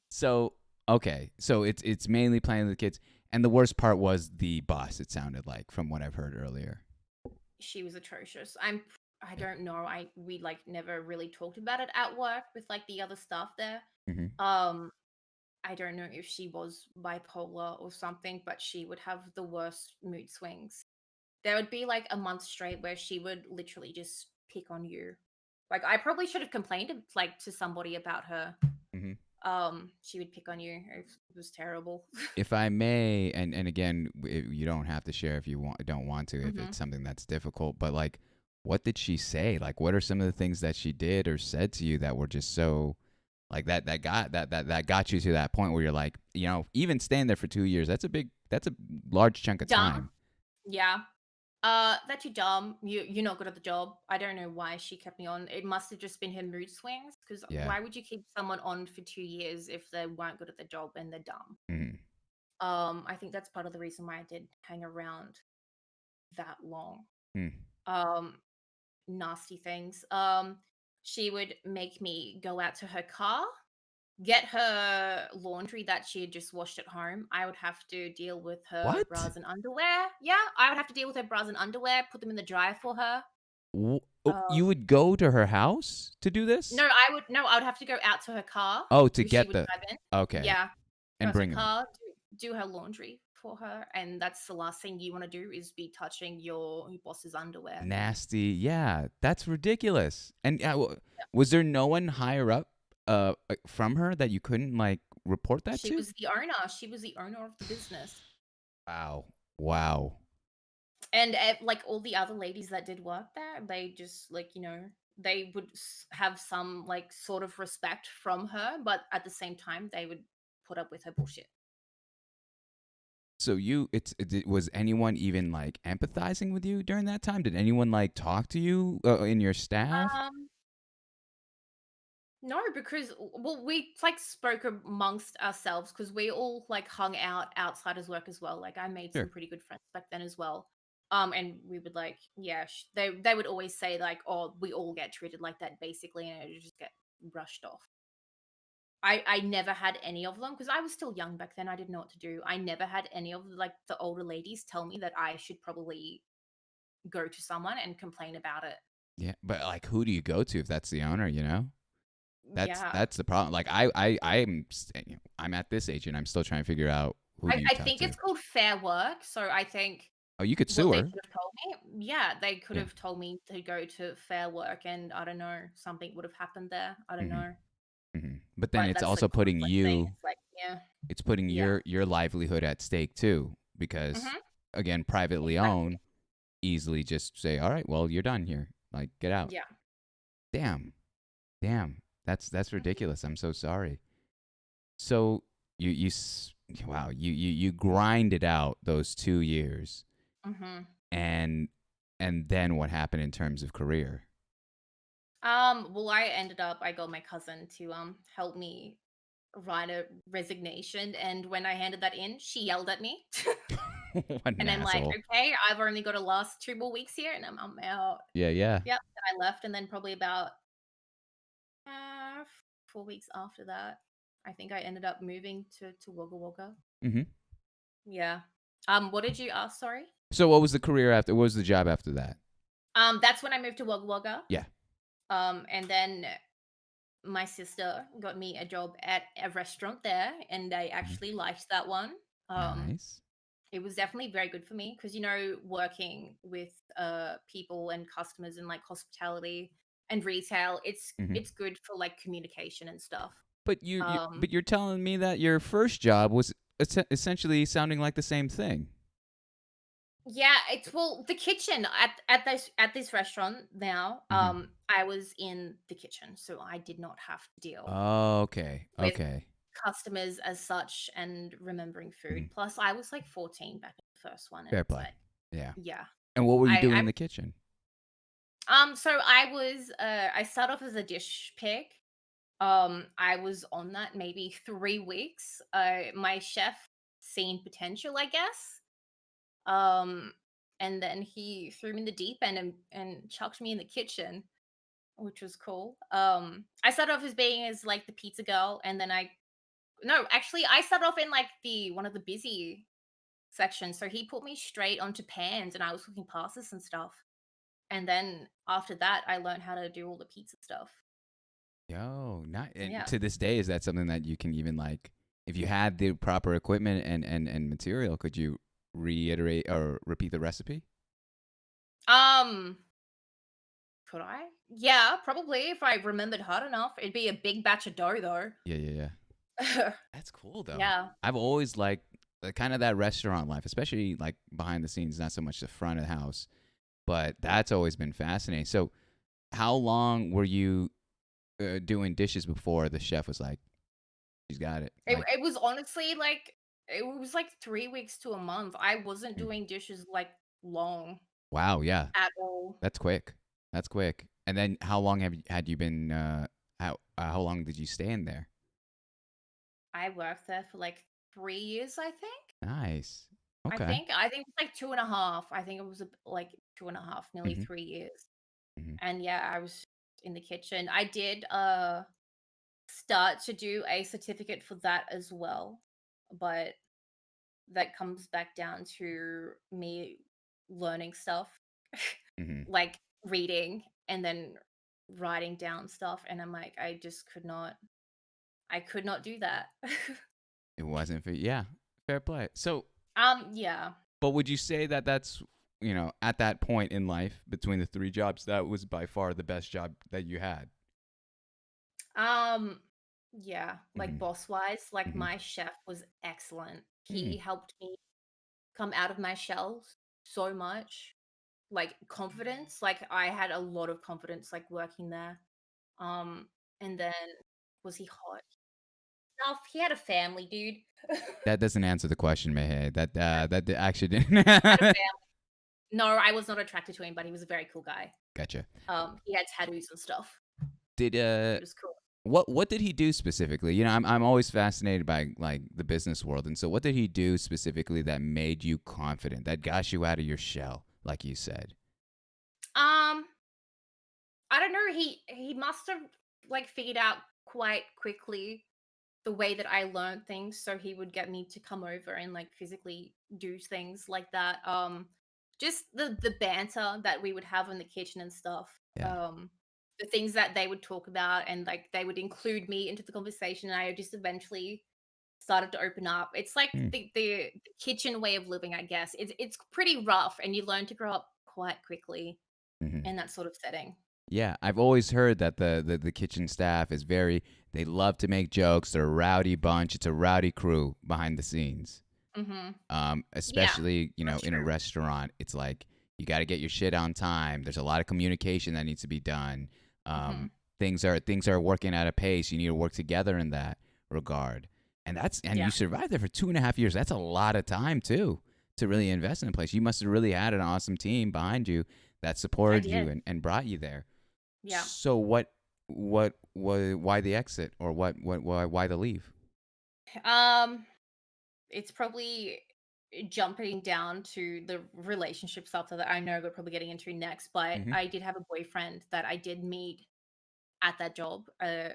So, okay. So it's mainly playing with the kids, and the worst part was the boss. It sounded like from what I've heard earlier. she was atrocious. I Yeah. don't know. We like never really talked about it at work with like the other staff there. Hmm. Um, I don't know if she was bipolar or something, but she would have the worst mood swings. There would be like a month straight where she would literally just pick on you. Like I probably should have complained like to somebody about her. Hmm. She would pick on you. It was terrible. If I may, and again, you don't have to share if you don't want to, if Hmm. it's something that's difficult. But like, what did she say? Like, what are some of the things that she did or said to you that were just so like that got you to that point where you're like, even staying there for 2 years, that's a large chunk of Dumb. time. Yeah. That you're dumb. You're not good at the job. I don't know why she kept me on. It must have just been her mood swings. Because Yeah. why would you keep someone on for 2 years if they weren't good at the job and they're dumb? Hmm. I think that's part of the reason why I did hang around that long. Hmm. Um, Nasty things. She would make me go out to her car, get her laundry that she had just washed at home. I would have to deal with her What? bras and underwear. Yeah, I would have to deal with her bras and underwear, put them in the dryer for her. Oh, you Um, would go to her house to do this? no, I would have to go out to her car Oh, to because she get would the drive in. okay, Yeah, go and out to her bring them. car, do her laundry for her, and that's the last thing you want to do is be touching your boss's underwear. Nasty. Yeah, that's ridiculous. And was there no one higher up from her that you couldn't like report that She to? was the owner. She was the owner of the business. Wow. Wow. And like all the other ladies that did work there, they just like, they would have some like sort of respect from her, but at the same time, they would put up with her bullshit. So was anyone even like empathizing with you during that time? Did anyone like talk to you in your staff? Um, No, because well, we like spoke amongst ourselves because we all like hung out outside as work as well. Like I made some Sure. pretty good friends back then as well. And we would like, yeah, they would always say like, oh, we all get treated like that basically, and it would just get brushed off. I never had any of them because I was still young back then. I didn't know what to do. I never had any of like the older ladies tell me that I should probably go to someone and complain about it. Yeah, but like, who do you go to if that's the owner? That's Yeah. that's the problem. Like, I'm at this age and I'm still trying to figure out who do you I talk think to. it's called Fair Work. So I think Oh, you could what sue they her. could have told me, yeah, they could Yeah. have told me to go to Fair Work, and I don't know, something would have happened there. I don't Hmm. know, Hmm. But then but it's that's the also putting conflict thing. you, It's like, yeah, it's putting yeah, your livelihood at stake too, because hmm, again, privately exactly, owned, easily just say, all right, well, you're done here. Like, get out. yeah, Damn. Damn. That's hmm, ridiculous. I'm so sorry. So wow, you grinded out those 2 years, hmm. and then what happened in terms of career? Well, I got my cousin to help me write a resignation, and when I handed that in, she yelled at me, What an and I'm like, asshole. okay, I've only got to last 2 more weeks here, and I'm out. Yeah, yeah. Yep, and I left, and then probably about 4 weeks after that, I think I ended up moving to Wagga Wagga. Hmm. Yeah. What did you ask? Sorry. So what was the career after? What was the job after that? That's when I moved to Wagga Wagga. Yeah. And then my sister got me a job at a restaurant there, and I Hmm. actually liked that one. Um, Nice. it was definitely very good for me because working with people and customers in like hospitality and retail, Hmm. it's good for like communication and stuff. But Um, but you're telling me that your first job was essentially sounding like the same thing. Yeah, it's well, the kitchen at this restaurant now, Hmm. I was in the kitchen, so I did not have to deal Okay. with Okay. customers as such and remembering Hmm. food. Plus, I was like 14 back in the first one, and Fair it's play. like, Yeah. yeah. And what were you doing I in the kitchen? so I started off as a dish pick. I was on that maybe 3 weeks. My chef seen potential, I guess. Um, and then he threw me in the deep end and chucked me in the kitchen, which was cool. I started off as being as like the pizza girl, and then I no, actually, I started off in like the one of the busy sections. So he put me straight onto pans, and I was cooking pastas and stuff. And then after that, I learned how to do all the pizza stuff. Yo, not and Yeah. to this day, is that something that you can even like, if you had the proper equipment and material, could you reiterate or repeat the recipe? Um, could I? Yeah, probably if I remembered hard enough. It'd be a big batch of dough though. Yeah, yeah, yeah. That's cool though. Yeah. I've always liked kind of that restaurant life, especially like behind the scenes, not so much the front of the house, but that's always been fascinating. So, how long were you doing dishes before the chef was like, "She's got it"? It Like, it was honestly like it was like 3 weeks to a month. I wasn't mm, doing dishes like long wow, yeah, at all. that's quick. That's quick. And then, how long had you been? How long did you stay in there? I worked there for like 3 years, I think. Nice. I Okay. think I think it's like 2 and a half. I think it was like 2 and a half, nearly Hmm. 3 years. Hmm. And yeah, I was in the kitchen. I did start to do a certificate for that as well, but that comes back down to me learning stuff, Hmm. like reading and then writing down stuff, and I'm like, I could not do that. It wasn't for yeah, fair play. So, Yeah. but would you say that that's, at that point in life between the three jobs, that was by far the best job that you had? Um, yeah, like Hmm. boss wise, like Hmm. my chef was excellent. Hmm. He helped me come out of my shell so much. Like confidence, like I had a lot of confidence like working there. Um, and then was he hot? No, he had a family, dude. That doesn't answer the question, Mayhay. That actually Had a didn't. family. No, I was not attracted to him, but he was a very cool guy. Gotcha. He had tattoos and stuff. Did He was cool. what did he do specifically? I'm always fascinated by like the business world, and so what did he do specifically that made you confident, that got you out of your shell, like you said? Um, I don't know. He must have like figured out quite quickly the way that I learned things, so he would get me to come over and like physically do things like that. Just the banter that we would have in the kitchen and stuff. Yeah. Um, the things that they would talk about and like they would include me into the conversation, and I just eventually started to open up. It's like Hmm. the kitchen way of living, I guess. It's pretty rough, and you learn to grow up quite quickly Hmm. in that sort of setting. Yeah, I've always heard that the kitchen staff is very, they love to make jokes. They're a rowdy bunch. It's a rowdy crew behind the scenes. Hmm. Yeah, Especially, that's in a true. restaurant, it's like you got to get your shit on time. There's a lot of communication that needs to be done. Hmm. Um, things are working at a pace. You need to work together in that regard. And Yeah, you survived there for 2.5 years. That's a lot of time too to really invest in a place. You must have really had an awesome team behind you that I supported you did. and brought you there. Yeah. So why the exit, or why the leave? Um, it's probably jumping down to the relationship stuff that I know we're probably getting into next, but Mm-hmm. I did have a boyfriend that I did meet at that job.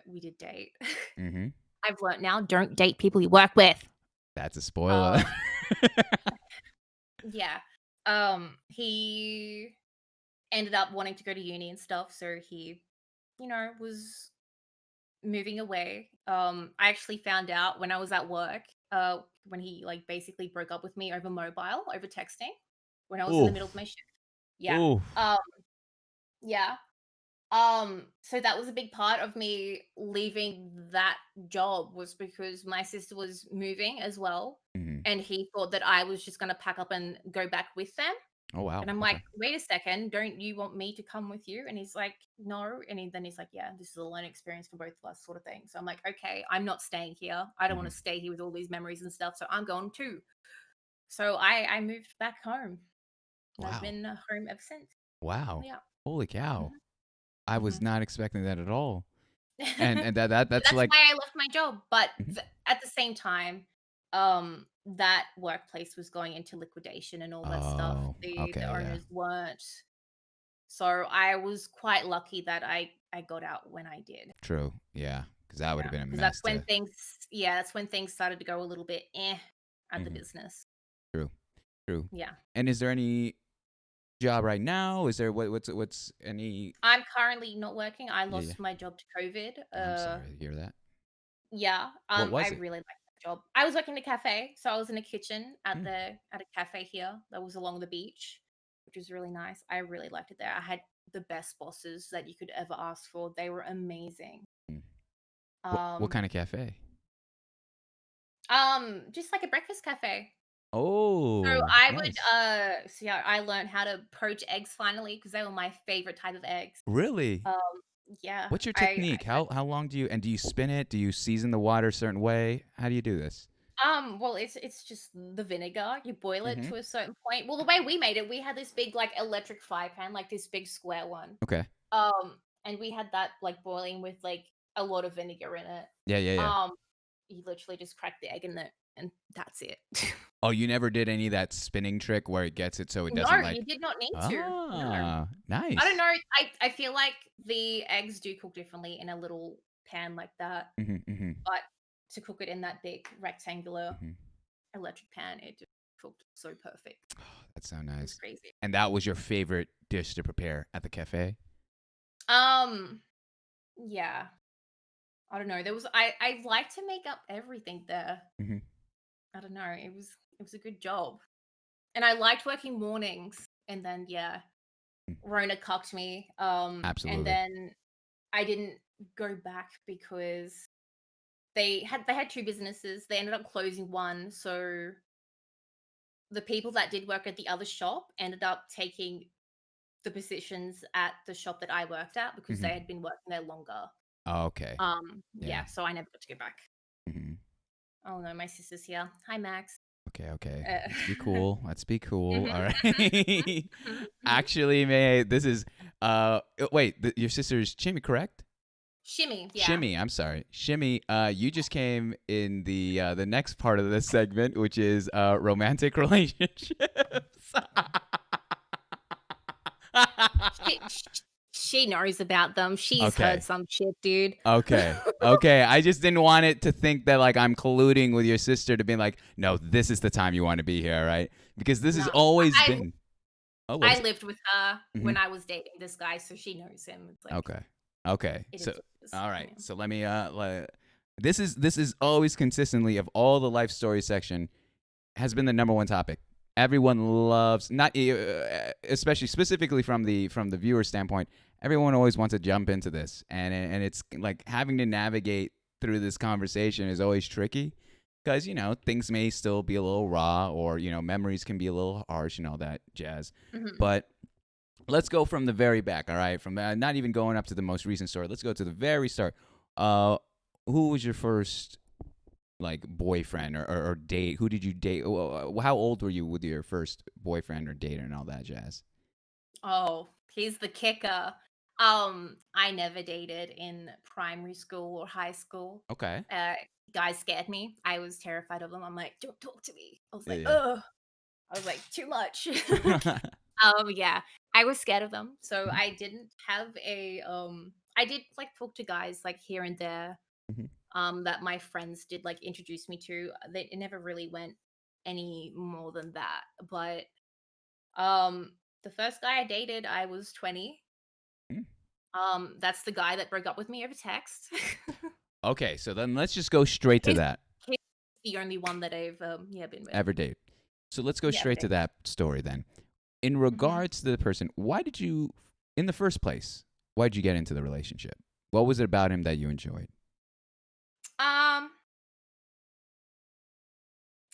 We did date. Mm-hmm. I've learned now, don't date people you work with. That's a spoiler. Um, yeah. He ended up wanting to go to uni and stuff, so he, was moving away. I actually found out when I was at work, when he like basically broke up with me over mobile, over texting, when I was in the middle of Oof. my shift. Yeah. Oof. Um, yeah. So that was a big part of me leaving that job was because my sister was moving as well. Mhm. And he thought that I was just gonna pack up and go back with them. Oh, wow. And I'm like, Okay. "Wait a second, don't you want me to come with you?" And he's like, "No." And then he's like, "Yeah, this is a learning experience for both of us," sort of thing. So I'm like, "Okay, I'm not staying here. I don't want Mhm. to stay here with all these memories and stuff. So I'm going too." So I moved back home, and I've Wow. been home ever since. Wow. Yeah. Holy cow. Hmm. I was Hmm. not expecting that at all. And So that's that's like, why I left my job. But mhm. at the same time, that workplace was going into liquidation and all that stuff. Oh, The okay, yeah. owners weren't. So I was quite lucky that I got out when I did. True. Yeah, cuz that would have Yeah, been a because that's mess when to. things started to go a little bit at the Mhm. business. True. True. Yeah. And is there any job right now? Is there what's any? I'm currently not working. I Yeah, yeah. lost my job to COVID. I'm sorry to hear that. Yeah. What I was it? really liked that job. I was working in a cafe, so I was in a kitchen Hmm. at a cafe here that was along the beach, which was really nice. I really liked it there. I had the best bosses that you could ever ask for. They were amazing. Hmm. What Um, kind of cafe? just like a breakfast cafe. So Oh, I would nice. so yeah, I learned how to poach eggs finally because they were my favorite type of eggs. Really? Um, yeah, What's your I technique? How long do you spin it? Do you season the water a certain way? How do you do this? well, it's just the vinegar. You boil it Hmm. to a certain point. Well, the way we made it, we had this big like electric fry pan, like this big square one. Okay. And we had that like boiling with like a lot of vinegar in it. Yeah, yeah, yeah. Um, you literally just crack the egg in it, and that's it. Oh, you never did any of that spinning trick where it gets it so it No, doesn't you like. did not need to. No. Ah, I don't nice. know. I feel like the eggs do cook differently in a little pan like that, Hmm, hmm, but to cook it in that big rectangular hmm. electric pan, it just cooked so perfect. That's so It was nice. crazy. And that was your favorite dish to prepare at the cafe? Um, yeah. I don't know. I like to make up everything there. Hmm. I don't know. It was a good job. And I liked working mornings. And then yeah, Rona cocked me. And Absolutely. then I didn't go back because they had two businesses. They ended up closing one, so the people that did work at the other shop ended up taking the positions at the shop that I worked at because they Hmm. had been working there longer. Okay. Yeah, Yeah. so I never got to go back. Hmm. Oh no, my sister's here. Hi, Max. Okay, okay. Uh, Let's be cool. Let's be cool. mhm, All mhm, right. mhm, mhm. Actually, May, this is wait, your sister's Chimmy, correct? Shimmy, yeah. Shimmy, I'm sorry. Shimmy, you just came in the next part of this segment, which is romantic relationships. She, sh- she knows about them. She's heard Okay. some shit, dude. Okay. Okay. I just didn't want it to think that like I'm colluding with your sister to be like, no, this is the time you want to be here, right? Because this has No, always I been. Oh, what I was it? lived with her Hmm. when I was dating this guy, so she knows him. It's like Okay. Okay. it So, is what it is. all right. Yeah. So let me this is always consistently of all the life story section has been the number one topic. Everyone loves not especially specifically from the viewer standpoint. Everyone always wants to jump into this, and it's like having to navigate through this conversation is always tricky because things may still be a little raw, or memories can be a little harsh and all that jazz. Mhm. But let's go from the very back. All right, from not even going up to the most recent story. Let's go to the very start. Uh, who was your first like boyfriend or date? Who did you date? How old were you with your first boyfriend or date and all that jazz? Oh, he's the kicker. I never dated in primary school or high school. Okay. Uh, Guys scared me. I was terrified of them. I'm like, don't talk to me. I was like, Yeah, ugh. I was like, too much. yeah. Yeah, I was scared of them. So Mhm, I didn't have I did like talk to guys like here and there, mhm, that my friends did like introduce me to. It never really went any more than that. But um the first guy I dated, I was 20. mhm. That's the guy that broke up with me over text. Okay, so then let's just go straight to He's that. he's the only one that I've yeah been with. Ever date. So let's go Yeah, ever straight to dated. that story then. In Hmm. regards to the person, why did you, in the first place, why did you get into the relationship? What was it about him that you enjoyed? Um,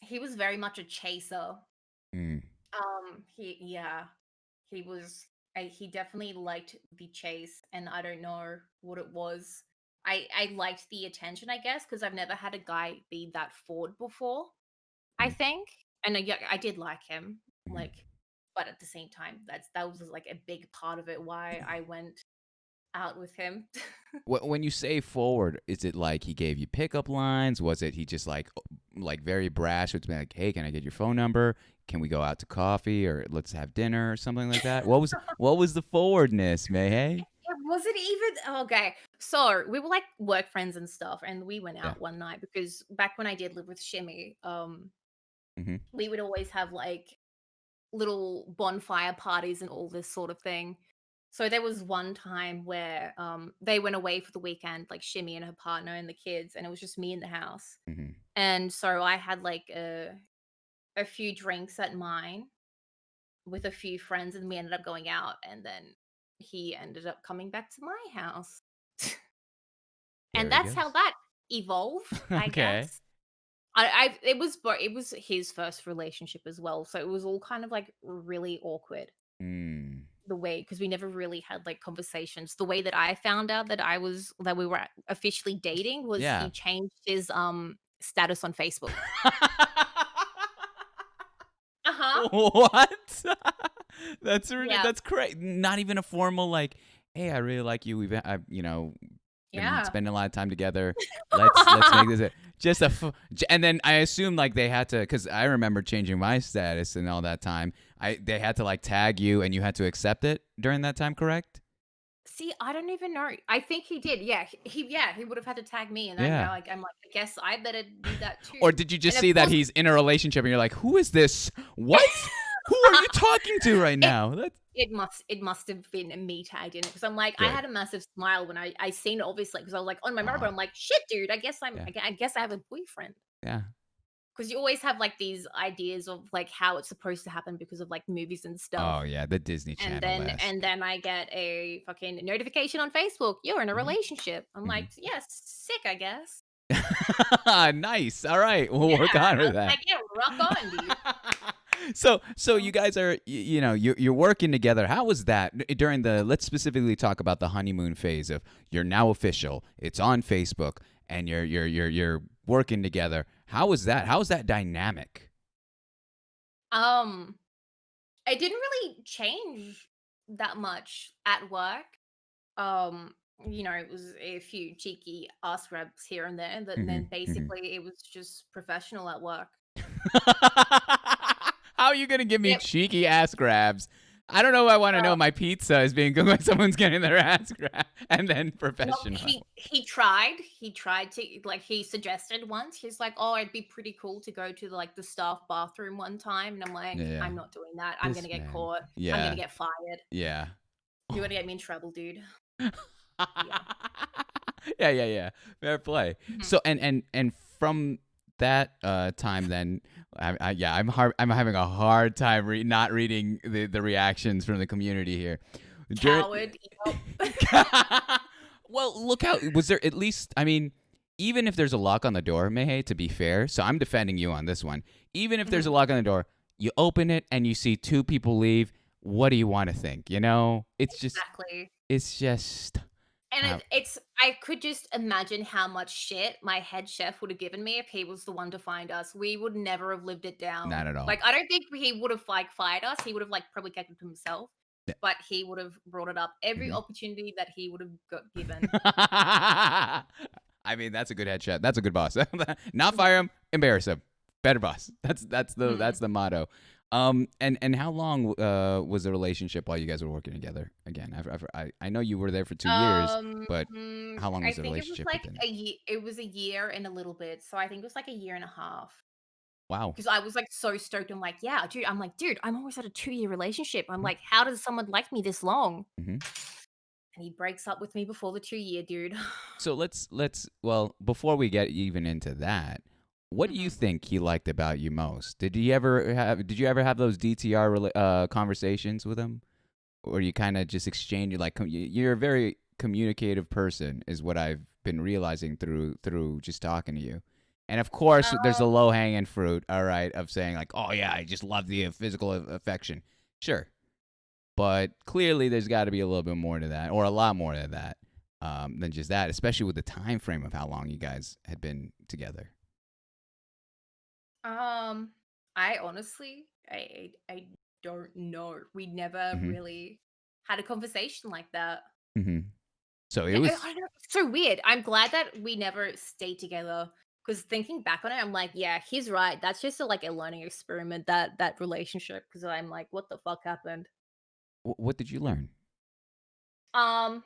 he was very much a chaser. Mm, He yeah, he was. He definitely liked the chase, and I don't know what it was. I liked the attention, I guess, because I've never had a guy be that forward before. I mm, think, and yeah, I did like him, mhm. like, but at the same time, that was like a big part of it why I went out with him. When you say forward, is it like he gave you pickup lines? Was it he just like very brash? Would be like, "Hey, can I get your phone number? Can we go out to coffee or let's have dinner or something like that?" What was the forwardness, Mayhay? It wasn't even okay. So we were like work friends and stuff, and we went Yeah. out one night because back when I did live with Shimmy, Hmm. we would always have like little bonfire parties and all this sort of thing. So there was one time where they went away for the weekend, like Shimmy and her partner and the kids, and it was just me in the house. Hmm. And so I had like a few drinks at mine with a few friends, and we ended up going out, and then he ended up coming back to my house. And There he that's how goes. that evolved, I Okay. guess. It was his first relationship as well, so it was all kind of like really awkward Mm. the way because we never really had like conversations. The way that I found out that we were officially dating was Yeah. he changed his status on Facebook. Uh-huh. What? Yeah. That's crazy. Not even a formal like, hey, I really like you. Been Yeah. spending a lot of time together. Let's make this a just a and then I assume like they had to because I remember changing my status and all that time. They had to like tag you and you had to accept it during that time, correct? See, I don't even know. I think he did. Yeah, he would have had to tag me, and I'm Yeah. now like, I'm like, I guess I better do that Or too. did you just And of see that course, he's in a relationship and you're like, who is this? What? Who are you talking to right it now? That's it must have been me tagged in it because I'm like, I good. had a massive smile when I seen it obviously because I was like on my mobile. Oh, I'm like, shit, dude. yeah. I guess I have a boyfriend Yeah. because you always have like these ideas of like how it's supposed to happen because of like movies and stuff. Oh, yeah, the Disney Channel esque. And then I get a fucking notification on Facebook. You're in a Mhm, relationship. I'm like, mhm. yes, sick, I guess. Nice. All right, we'll Yeah, work on I with was that. like, yeah, rock on, dude. So you Um, guys are you know you're working together. How was that during the? Let's specifically talk about the honeymoon phase of you're now official. It's on Facebook, and you're working together. How was that? How was that dynamic? um, it didn't really change that much at work. Um, it was a few cheeky ass grabs here and there, but Hmm. then Hmm. basically it was just professional at work. How are you gonna give me Yep. cheeky ass grabs? I don't know if I want to know Well, my pizza is being cooked when someone's getting their ass grabbed, and then no, professional. he tried to like he suggested once. He's like, "Oh, it'd be pretty cool to go to like the staff bathroom one time." And I'm like, Yeah, "I'm not doing that. I'm gonna this get man. caught. I'm gonna Yeah, get fired. yeah. You're gonna get me in trouble, dude." Yeah. Yeah, yeah, yeah. Fair play. Mhm. So and from that time, then yeah, I'm having a hard time not reading the reactions from the community here. During, Coward. Yep. well, look out. Was there at least? I mean, even if there's a lock on the door, Mehe, to be fair, so I'm defending you on this one. Even if there's a Mhm. lock on the door, you open it and you see two people leave. What do you want to think? You know, Exactly. it's just. And Uh, it's I could just imagine how much shit my head chef would have given me if he was the one to find us. We would never have lived it down. Not at all. Like, I don't think he would have, like, fired us. He would have, like, probably kept it to himself, Yeah. but he would have brought it up every Mhm. opportunity that he would have got given. I mean, that's a good headshot. That's a good boss. Not fire Mhm, him, embarrass him. Better boss. mhm. That's the motto. And how long was the relationship while you guys were working together? Again, I know you were there for 2 years, but how long I was the think it was, relationship like, within? a year and a little bit, so I think it was, like, a year and a half. Wow. Because I was, like, so stoked. I'm like, "Yeah, dude." I'm like, "Dude, I'm almost at a 2-year relationship." I'm Mhm. like, "How does someone like me this long?" Mhm. And he breaks up with me before the 2-year, dude. So let's well before we get even into that, what do you Mhm. think he liked about you most? Did you ever have those DTR conversations with him? Or you kind of just exchange like you're a very communicative person is what I've been realizing through just talking to you. And of course, there's a Um, low hanging fruit, all right, of saying like, "Oh yeah, I just love the physical affection." Sure, but clearly there's got to be a little bit more to that, or a lot more to that than just that, especially with the time frame of how long you guys had been together. um, I honestly, I don't know. We never Mm-hmm. really had a conversation like that. Mm-hmm. So it Yeah, was. I don't know. It's so weird. I'm glad that we never stayed together. Because thinking back on it, I'm like, yeah, he's right. That's just like a learning experiment, that relationship. Because I'm like, what the fuck happened? What did you learn? Um,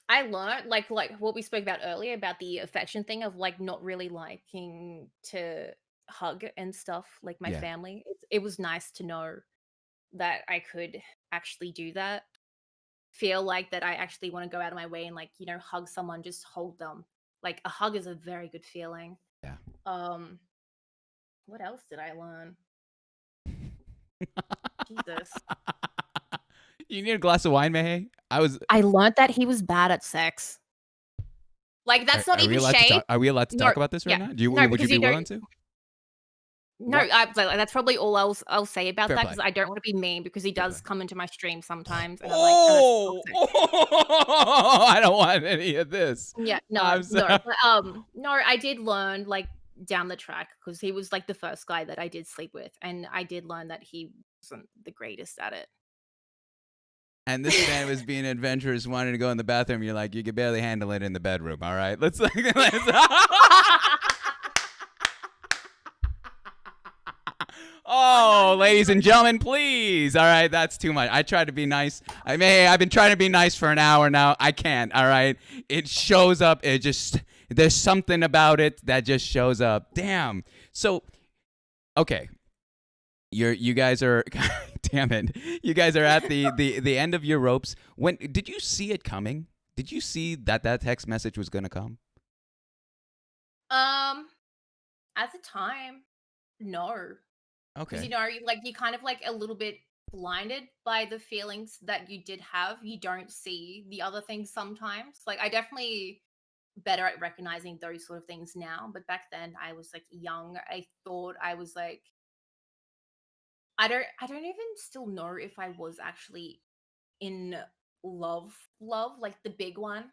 I learned like what we spoke about earlier about the affection thing of like not really liking to hug and stuff like my Yeah. family. it was nice to know that I could actually do that. Feel like that I actually want to go out of my way and, like, hug someone, just hold them. Like, a hug is a very good feeling. Yeah. Um, what else did I learn? Jesus. You need a glass of wine, Mayhay? I learned that he was bad at sex. Like, that's not Are we even allowed to shade. talk? Are we allowed to No, talk about this right yeah. now? No, Would you because be you don't. willing to? No, What? that's probably all I'll say about Fair that, play. because I don't wanna be mean, because he Fair does play. come into my stream sometimes, and I'm like, "Oh, that's Oh, toxic." I don't want any of this. Yeah, no, I'm no, sorry. but, no, I did learn, like, down the track, because he was, like, the first guy that I did sleep with, and I did learn that he wasn't the greatest at it. And this man was being adventurous, wanting to go in the bathroom. You're like, you could barely handle it in the bedroom. All right, let's. I'm not Oh, even ladies and joking. gentlemen, please. All right, that's too much. I tried to be nice. I've been trying to be nice for an hour now. I can't. All right, it shows up. There's something about it that just shows up. Damn. So, okay, you guys are. Damn it, you guys are at the end of your ropes. When did you see it coming? Did you see that text message was gonna come? Um, at the time, no. 'Cause, Okay. you kind of, like, a little bit blinded by the feelings that you did have. You don't see the other things sometimes. Like, I definitely better at recognizing those sort of things now, but back then I was, like, young. I thought I was, like, I don't even still know if I was actually in love, like, the big one.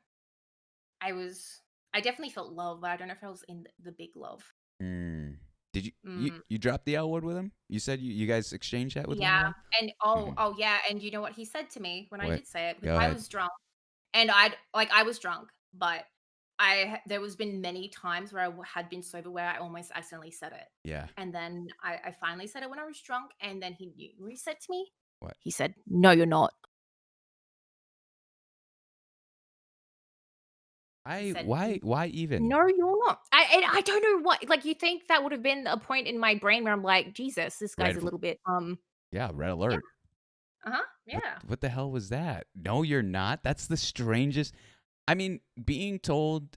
I was I definitely felt love, but I don't know if I was in the big love. Mm. Did Mm. you drop the L word with him? You said you guys exchanged that with one Yeah, another? and Hmm. yeah, and you know what he said to me when I What? did say it? Because Go I ahead. was drunk, and I was drunk, but there was been many times where had been sober where I almost accidentally said it, Yeah. and then I finally said it when I was drunk, and then he knew what he said to me. What? He said, "No, you're not." He I said, why even? "No, you're not." I don't know what, like, you think that would have been a point in my brain where I'm like, "Jesus, this guy's Red a fl- little bit, yeah, red yeah, alert. uh-huh, yeah." What the hell was that? No, you're not. That's the strangest. I mean, being told,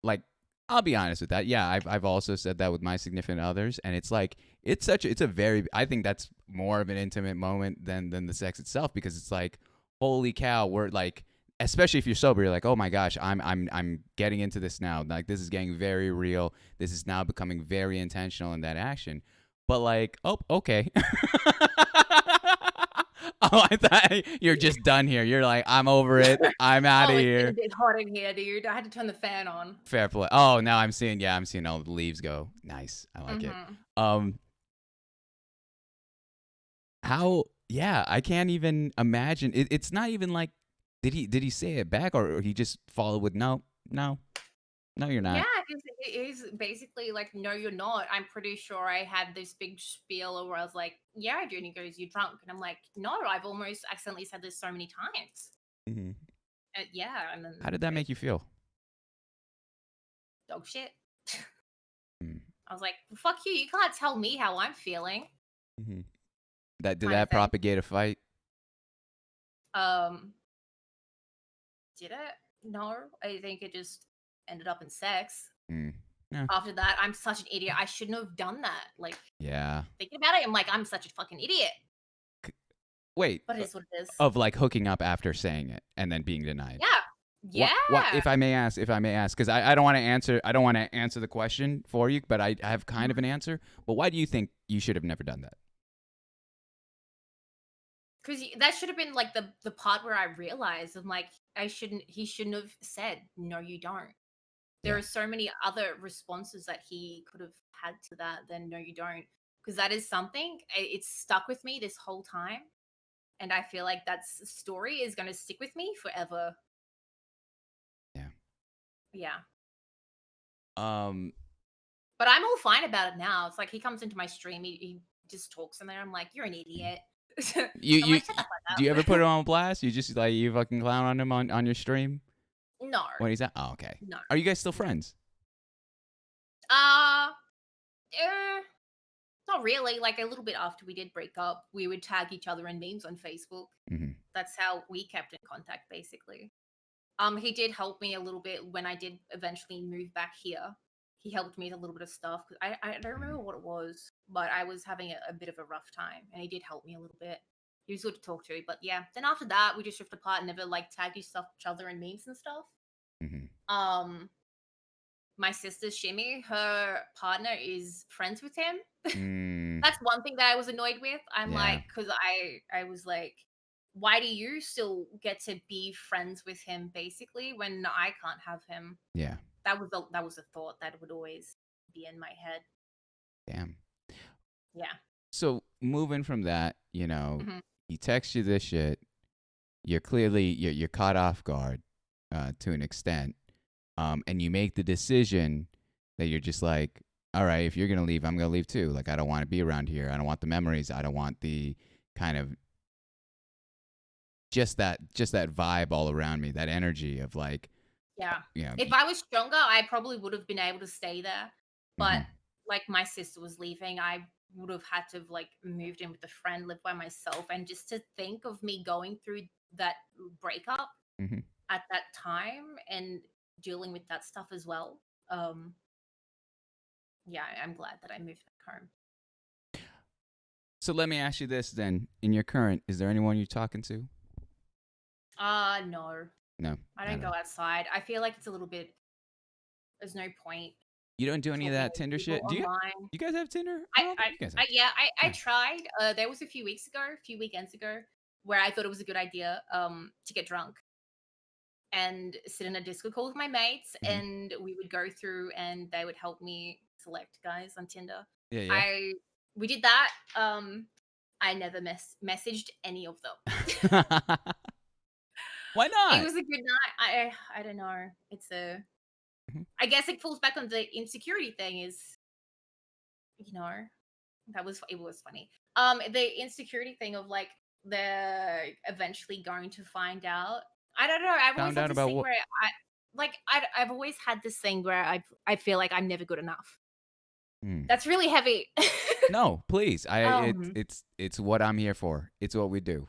like, I'll be honest with that. Yeah, I've also said that with my significant others, and it's like it's a very, I think that's more of an intimate moment than the sex itself, because it's like, holy cow, we're like, especially if you're sober, you're like, oh my gosh, I'm getting into this now. Like, this is getting very real. This is now becoming very intentional in that action. But like, oh, okay. Oh, I thought you're just done here. You're like, I'm over it. I'm out of Oh, it's getting a here. bit hot in here, dude. I had to turn the fan on. Fair play. Oh, now I'm seeing all the leaves go. Nice. I like it. Mhm. Um, how? Yeah, I can't even imagine. It's not even like, did he say it back, or he just followed with no, no, no, you're Yeah, not. 'cause it is basically like, "No, you're not." I'm pretty sure I had this big spiel where I was like, "Yeah, I do," and he goes, "You're drunk," and I'm like, "No, I've almost accidentally said this so many times." Hmm. Yeah, and How then did that make you feel? dog shit. Mm-hmm. I was like, "Well, fuck you, you can't tell me how I'm feeling," That did kind of that thing. propagate a fight? Um, did it? No, I think it just ended up in sex. Mm. Yeah. After that, I'm such an idiot. I shouldn't have done that. Like, Yeah. thinking about it, I'm like, I'm such a fucking idiot. Wait, But it is what it is. of like hooking up after saying it and then being denied. Yeah. What Yeah. if I may ask, because I don't want to answer, I don't want to answer the question for you, but I have kind of an answer. But why do you think you should have never done that? Because that should have been like the part where I realized I'm like, he shouldn't have said, no, you don't. There Yeah. are so many other responses that he could have had to that than no, you don't. Because that is something, it's stuck with me this whole time. And I feel like that story is going to stick with me forever. Yeah. Yeah. Um. But I'm all fine about it now. It's like he comes into my stream, he just talks in there. I'm like, you're an idiot. You I'm you like, shut the do you fuck ever put up. it on blast? You just like, you fucking clown on him on your stream No, when he's at? Oh, okay. no. Are you guys still friends? Uh, eh, Not really. Like a little bit after we did break up, we would tag each other in memes on Facebook. Mm-hmm. That's how we kept in contact, basically. He did help me a little bit when I did eventually move back here. He helped me with a little bit of stuff because I don't remember what it was, but I was having a bit of a rough time, and he did help me a little bit. He was good to talk to, but yeah. Then after that, we just drifted apart and never like tagged each other in memes and stuff. Mm-hmm. Um, my sister Shimmy, her partner is friends with him. Mm, That's one thing that I was annoyed with. I'm yeah. like, because I was like, why do you still get to be friends with him basically when I can't have him? Yeah. That was a thought that would always be in my head. Damn. Yeah. So moving from that, Hmm. he texts you this shit. You're clearly you're caught off guard to an extent, and you make the decision that you're just like, all right, if you're gonna leave, I'm gonna leave too. Like I don't want to be around here. I don't want the memories. I don't want the kind of just that vibe all around me. That energy of like, Yeah. you know. If I was stronger, I probably would have been able to stay there. But Mm-hmm, like my sister was leaving, I would have had to have like moved in with a friend, live by myself. And just to think of me going through that breakup mm-hmm. at that time and dealing with that stuff as well. Yeah, I'm glad that I moved back home. So let me ask you this then: in your current, is there anyone you're talking to? No. No, I not don't at go all. outside. I feel like it's a little bit there's no point You don't do any of talking that with Tinder people shit. Do you? online. You guys have Tinder? I I don't think I you guys have. yeah, I Yeah. tried. There was a few weeks ago, a few weekends ago, where I thought it was a good idea to get drunk and sit in a Discord call with my mates, Mm-hmm. and we would go through and they would help me select guys on Tinder. Yeah, yeah. I We did that. I never messaged any of them. Why It not? was a good night. I don't know. It's a Mhm. I guess it falls back on the insecurity thing is, you know, it was funny. The insecurity thing of like they're eventually going to find out. I don't know. I've always Found had out this about thing what? where I've always had this thing where I feel like I'm never good enough. Hmm. That's really heavy. No, please. um, It's what I'm here for. It's what we do.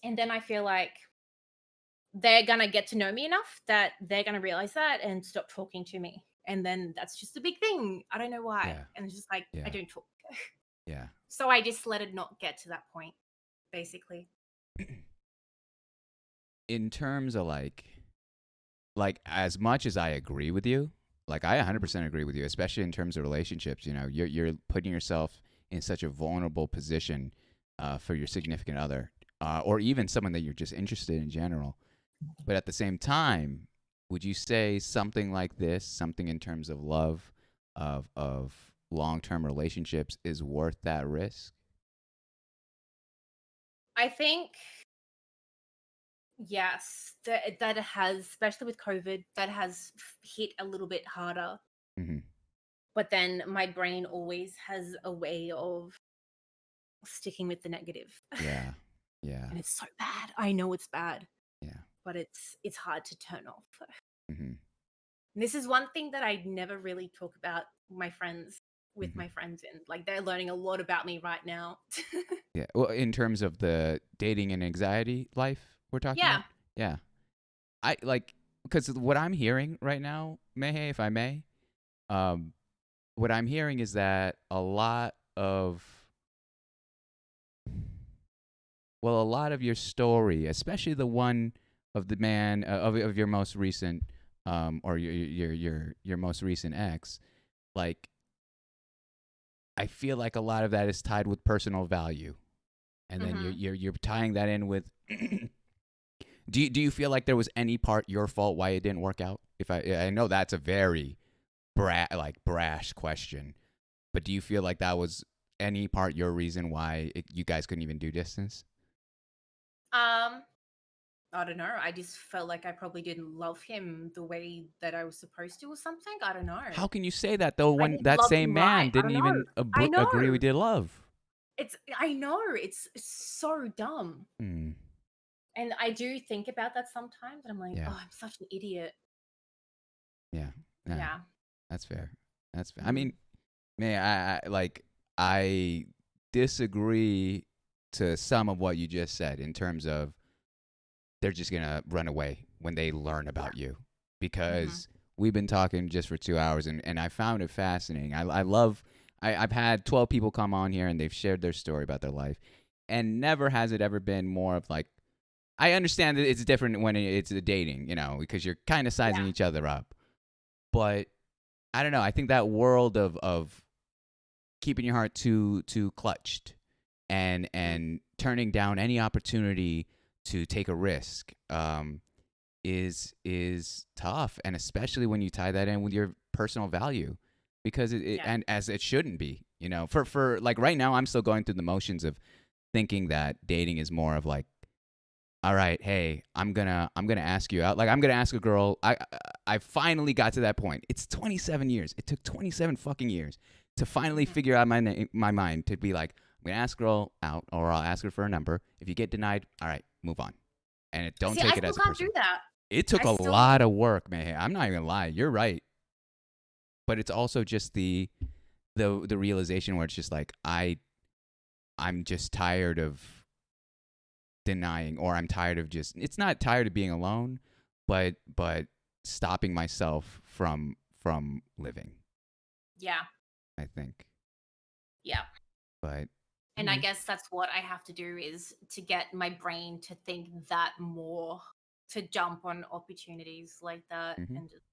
and then I feel like they're gonna get to know me enough that they're gonna realize that and stop talking to me. And then that's just a big thing. I don't know why. Yeah, And it's just like I yeah, don't talk. yeah. So I just let it not get to that point, basically. In terms of like as much as I agree with you, like I Mhm. 100% agree with you, especially in terms of relationships. You're putting yourself in such a vulnerable position for your significant other, or even someone that you're just interested in general. But at the same time, would you say something like this, something in terms of love, of long term relationships, is worth that risk? I think yes, that it has, especially with COVID, that has hit a little bit harder. Hmm. But then my brain always has a way of sticking with the negative. Yeah, yeah, And it's so bad. I know it's bad, yeah. but it's hard to turn off. Hmm. And this is one thing that I never really talk about with Hmm. my friends, and like they're learning a lot about me right now. Yeah. Well, in terms of the dating and anxiety life we're talking about, Yeah. yeah. I like because what I'm hearing right now, Mayhay, if I may, um, what I'm hearing is that a lot of your story, especially the one of the man of your most recent, or your most recent ex, like I feel like a lot of that is tied with personal value, and then you're Hmm. you're, you're tying that in with. Do you feel like there was any part your fault why it didn't work out? If I know that's a very brash question, but do you feel like that was any part your reason why you guys couldn't even do distance? Um, I don't know. I just felt like I probably didn't love him the way that I was supposed to, or something. I don't know. How can you say that though I when didn't that love same him right. man I didn't don't know. even I agree we know. did love? I know. It's so dumb. Hmm. And I do think about that sometimes. And I'm like, Yeah, oh, I'm such an idiot. yeah, yeah. Yeah. That's fair. That's fair. I Hmm. mean, man, I like. I disagree to some of what you just said in terms of they're just gonna run away when they learn Yeah. about you Hmm. because we've been talking just for 2 hours and I found it fascinating. I love I've had 12 people come on here and they've shared their story about their life, and never has it ever been more of like I understand that it's different when it's a dating, because you're kind of sizing Yeah. each other up, but I don't know. I think that world of keeping your heart too clutched Mm. and turning down any opportunity to take a risk is tough, and especially when you tie that in with your personal value, because Yeah. and as it shouldn't be, for like right now I'm still going through the motions of thinking that dating is more of like, all right, hey, I'm gonna ask you out. Like I'm gonna ask a girl. I finally got to that point. It's 27 years. It took 27 fucking years to finally Hmm. figure out my mind to be like, I'm gonna ask a girl out, or I'll ask her for a number. If you get denied, all right, move on, and don't See, I take it still as a can't do personal. that. It took I a still, lot of work, man. I'm not even gonna lie. You're right, but it's also just the realization where it's just like I'm just tired of denying, or I'm tired of just it's not tired of being alone, but stopping myself from living, yeah, I think. yeah. But And I guess that's what I have to do is to get my brain to think that more, to jump on opportunities like that mm-hmm. and just,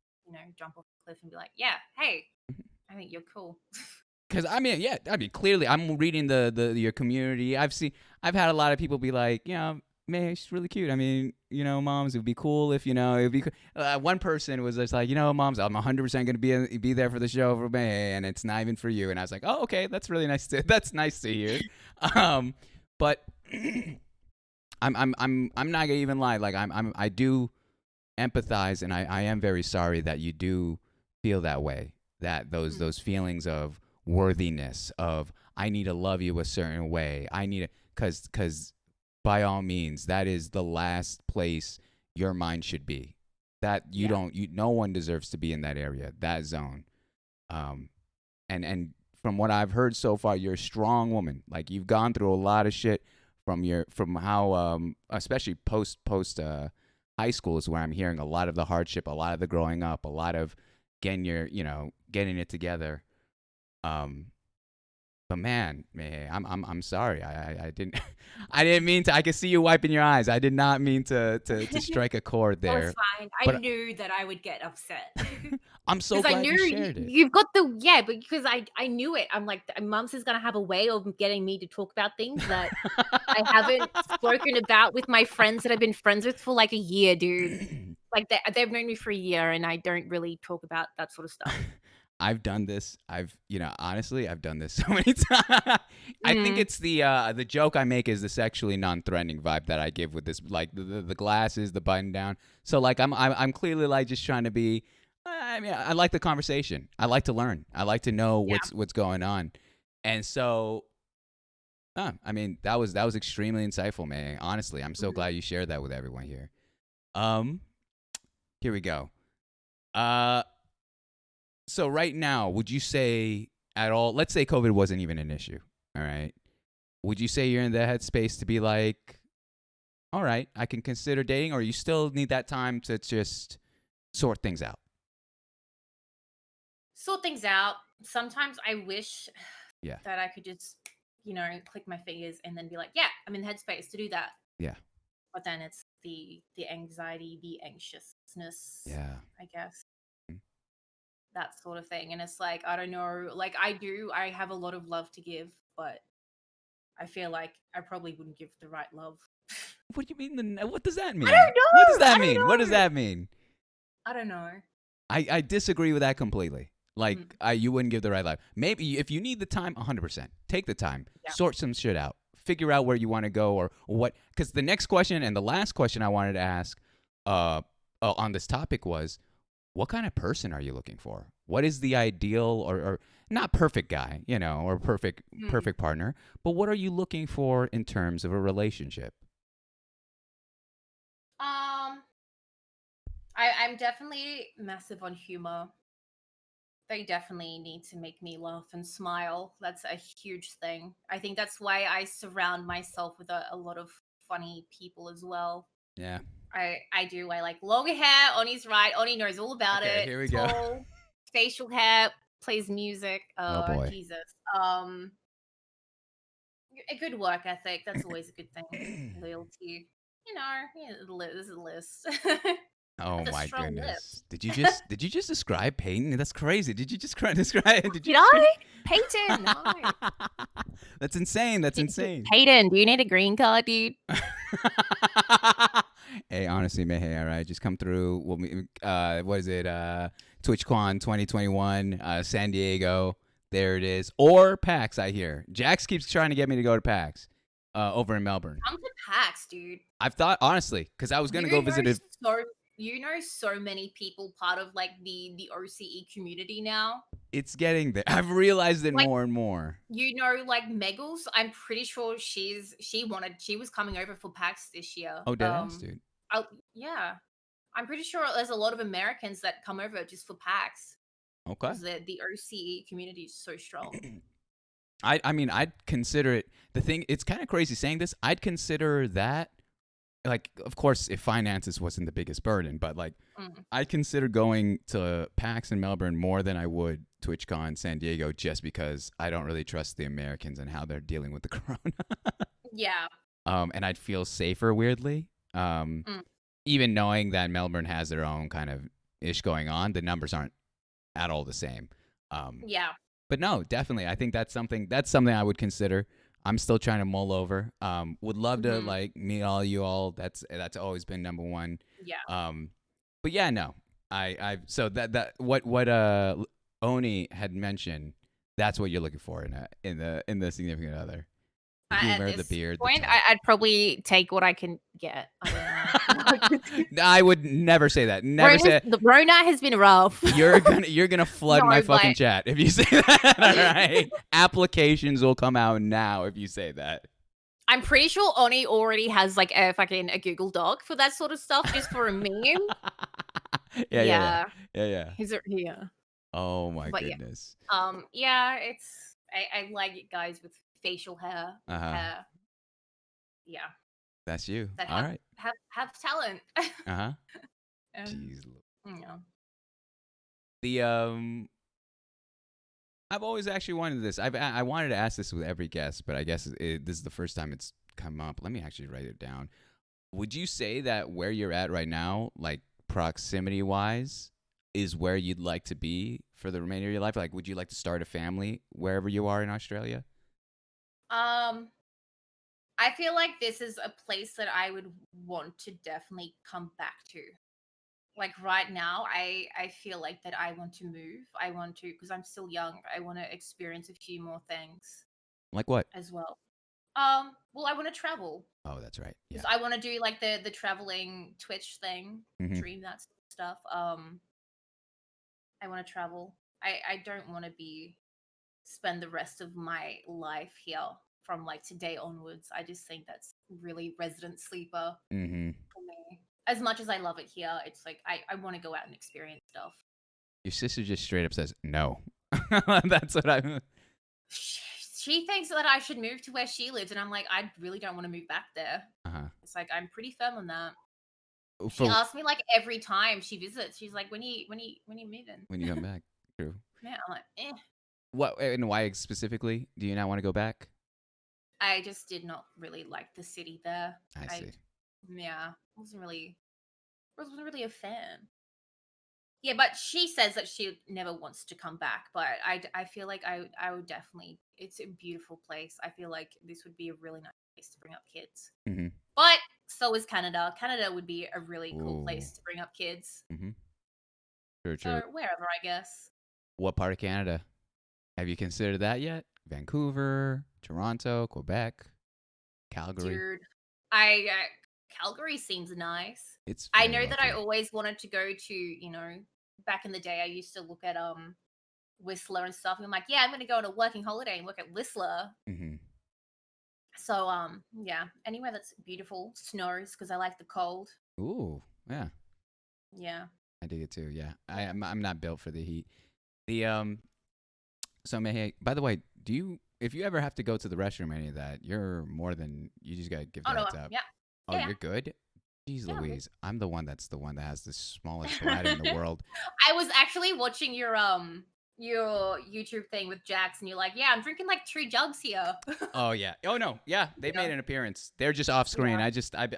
jump off a cliff and be like, yeah, hey, I think you're cool. Because I mean, yeah, I mean, clearly, I'm reading the your community. I've had a lot of people be like, man, she's really cute. I mean, moms, it would be cool if it would be. One person was just like, moms, I'm 100% gonna be there for the show for May, and it's not even for you. And I was like, oh, okay, that's really nice that's nice to hear. Um, but I'm not gonna even lie. Like I do empathize, and I am very sorry that you do feel that way. That Mm, those feelings of worthiness, of I need to love you a certain way. I need to, because by all means, that is the last place your mind should be. That you yeah. don't you no one deserves to be in that area, that zone. Um, and from what I've heard so far, you're a strong woman. Like you've gone through a lot of shit from how especially post high school is where I'm hearing a lot of the hardship, a lot of the growing up, a lot of getting it together. Um, but man, I'm sorry. I didn't I didn't mean to. I can see you wiping your eyes. I did not mean to strike a chord No, it's there. fine. I But knew that I would get upset. I'm so Because I glad knew you shared it. you've got the, yeah, but because I knew it. I'm like, Mum's is gonna have a way of getting me to talk about things that I haven't spoken about with my friends that I've been friends with for like a year, dude. Like they've known me for a year, and I don't really talk about that sort of stuff. I've done this. Honestly, I've done this so many times. I think Mm, it's the joke I make is the sexually non-threatening vibe that I give with this, like the glasses, the button down. So like I'm clearly like just trying to be. I mean, I like the conversation. I like to learn. I like to know yeah. what's going on, and so. I mean, that was extremely insightful, man. Honestly, I'm so Mhm. glad you shared that with everyone here. Um, Here we go. Uh, so right now, would you say at all? Let's say COVID wasn't even an issue. All right. Would you say you're in the headspace to be like, all right, I can consider dating, or you still need that time to just sort things out? Sort things out. Sometimes I wish Yeah. that I could just, click my fingers and then be like, yeah, I'm in the headspace to do that. Yeah. But then it's the anxiety, the anxiousness, Yeah. I guess, that sort of thing. And it's like, I don't know, like I have a lot of love to give, but I feel like I probably wouldn't give the right love. What do you mean? What does that I mean? don't What does know. that I mean? What does don't know. that mean? I don't know. I disagree with that completely. Like, Mm, you wouldn't give the right life. Maybe if you need the time, 100%. Take the time. yeah. Sort some shit out. Figure out where you want to go or what. Because the next question and the last question I wanted to ask uh, on this topic was, what kind of person are you looking for? What is the ideal or not perfect guy, or Mm. perfect partner, but what are you looking for in terms of a relationship? Um, I'm definitely massive on humor. They definitely need to make me laugh and smile. That's a huge thing. I think that's why I surround myself with a lot of funny people as well. Yeah. I do. I like long hair. Oni's right. Oni knows all about Okay, it. here we go. Tall, facial hair, plays music. Oh boy. Jesus. Um, a good work ethic. That's always a good thing. Loyalty. Yeah, this is a list. Oh That's a my strong goodness. list. Did you just describe Peyton? That's crazy. Did you just describe did you Did just I? Peyton, no. That's insane. That's insane. Peyton, do you need a green card, dude? Hey, honestly, Mayhay, all right, just come through. What is it? TwitchCon 2021, San Diego. There it is. Or PAX, I hear. Jax keeps trying to get me to go to PAX over in Melbourne. Come to PAX, dude. I've thought, honestly, because I was going to You go know visit it. so you know so many people part of like the OCE community now. It's getting there. I've realized it Like more and more. like Megals, I'm pretty sure she was coming over for PAX this year. Oh, dead ass, dude. Yeah. I'm pretty sure there's a lot of Americans that come over just for PAX Okay. because the OCE community is so strong. I mean, I'd consider it. The thing, it's kind of crazy saying this. I'd consider that, like, of course, if finances wasn't the biggest burden, but like, Mm. I'd consider going to PAX in Melbourne more than I would TwitchCon San Diego, just because I don't really trust the Americans and how they're dealing with the corona. Yeah. And I'd feel safer, weirdly. Mm. Even knowing that Melbourne has their own kind of ish going on, the numbers aren't at all the same. Yeah. But no, definitely, I think that's something I would consider. I'm still trying to mull over. Would love to Mhm. like meet all you all. That's always been number one. Yeah. But yeah, no, I so that what Oni had mentioned. That's what you're looking for in the significant other. The At humor, the this beard, the point, talk. I'd probably take what I can get. I don't know. I would never say that. Never say The Rona has been rough. you're gonna flood No, my fucking but chat if you say that. All right, applications will come out now if you say that. I'm pretty sure Oni already has like a Google Doc for that sort of stuff, just for a meme. Yeah. Yeah, Yeah. yeah. Oh my But yeah, goodness. yeah, I like it, guys with facial Uh huh. hair, yeah, That's you. that All right. have talent. Uh huh. and Jeez. yeah. The I've always actually wanted this. I wanted to ask this with every guest, but I guess this is the first time it's come up. Let me actually write it down. Would you say that where you're at right now, like proximity wise, is where you'd like to be for the remainder of your life? Like, would you like to start a family wherever you are in Australia? Um, I feel like this is a place that I would want to definitely come back to. Like right now, I feel like that I want to move. I want to because I'm still young. I want to experience a few more things Like what? as well. Well, I want to travel Oh, that's right. because Yeah. I want to do like the traveling Twitch thing, Mm-hmm. dream that sort of stuff. I want to travel. I don't want to be spend the rest of my life here from like today onwards. I just think that's really resident sleeper Mm-hmm. for me. As much as I love it here, it's like I want to go out and experience stuff. Your sister just straight up says no. That's what I'm. She thinks that I should move to where she lives, and I'm like, I really don't want to move back there. Uh It's like I'm pretty firm on that. huh. She For asks me like every time she visits. She's like, when you moving? when you come back, true. Yeah, I'm like, What and why specifically do you not want to go back? I just did not really like the city there. I I see. yeah, wasn't really a fan. Yeah, but she says that she never wants to come back. But I feel like I would definitely. It's a beautiful place. I feel like this would be a really nice place to bring up kids. Mm-hmm. But so is Canada. Canada would be a really cool Ooh. place to bring up kids. Mm-hmm. True. So True. wherever, I guess. What part of Canada? Have you considered that yet? Vancouver, Toronto, Quebec, Calgary. Dude, I Calgary seems nice. It's I very know that I lovely. always wanted to go to, back in the day I used to look at Whistler and stuff. And I'm like, yeah, I'm gonna go on a working holiday and work at Whistler. Mm-hmm. So yeah, anywhere that's beautiful, snows because I like the cold. Ooh, yeah, Yeah. I dig it too. Yeah, Yeah. I'm not built for the heat. The So Mayhay, by the way, do you if you ever have to go to the restroom or any of that, you're more than you just gotta give Oh the no, heads up. yeah, Oh, yeah, yeah, you're good? Jeez yeah. I'm good. Louise. I'm the one that has the smallest bladder in the world. I was actually watching your YouTube thing with Jax, and you're like, yeah, I'm drinking like 2 jugs here. Oh yeah. Oh no. Yeah, they've Yeah, made an appearance. They're just off screen. yeah,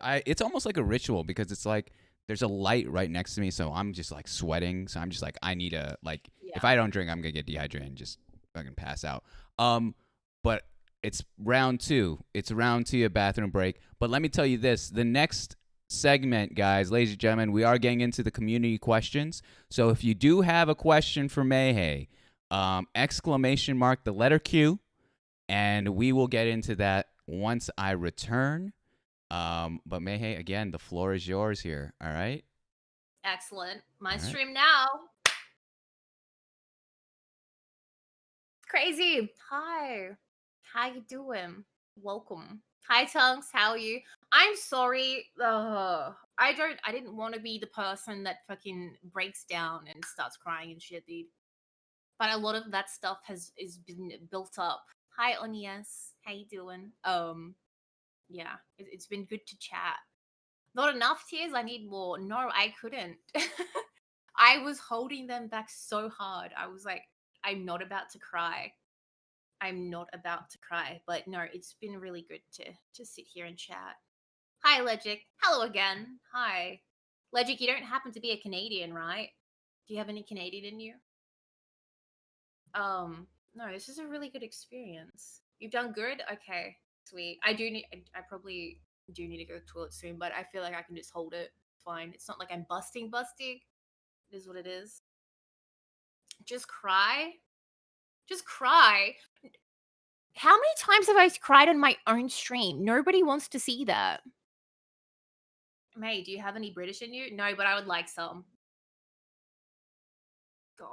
I it's almost like a ritual because it's like there's a light right next to me, so I'm just like sweating. So I'm just like I need a like if yeah. I don't drink, I'm gonna get dehydrated and just fucking pass out. But it's round two. It's round two of bathroom break. But let me tell you this: the next segment, guys, ladies and gentlemen, we are getting into the community questions. So if you do have a question for Mayhay, exclamation mark the letter Q and we will get into that once I return. But Mayhay, again, the floor is yours here. All right. Excellent. My All right. stream now. Crazy. Hi. How you doing? Welcome. Hi Tongues, how are you? I'm sorry. I didn't want to be the person that fucking breaks down and starts crying and shit, dude. But a lot of that stuff is been built up. Hi Onias. How you doing? Yeah, it's been good to chat. Not enough tears, I need more. No, I couldn't. I was holding them back so hard. I was like, I'm not about to cry. I'm not about to cry. But no, it's been really good to sit here and chat. Hi, Legic. Hello again. Hi. Legic, you don't happen to be a Canadian, right? Do you have any Canadian in you? No, this is a really good experience. You've done good? Okay, sweet. I probably do need to go to the toilet soon, but I feel like I can just hold it. Fine. It's not like I'm busting. It is what it is. Just cry. Just cry. How many times have I cried on my own stream? Nobody wants to see that. May, do you have any British in you? No, but I would like some. God.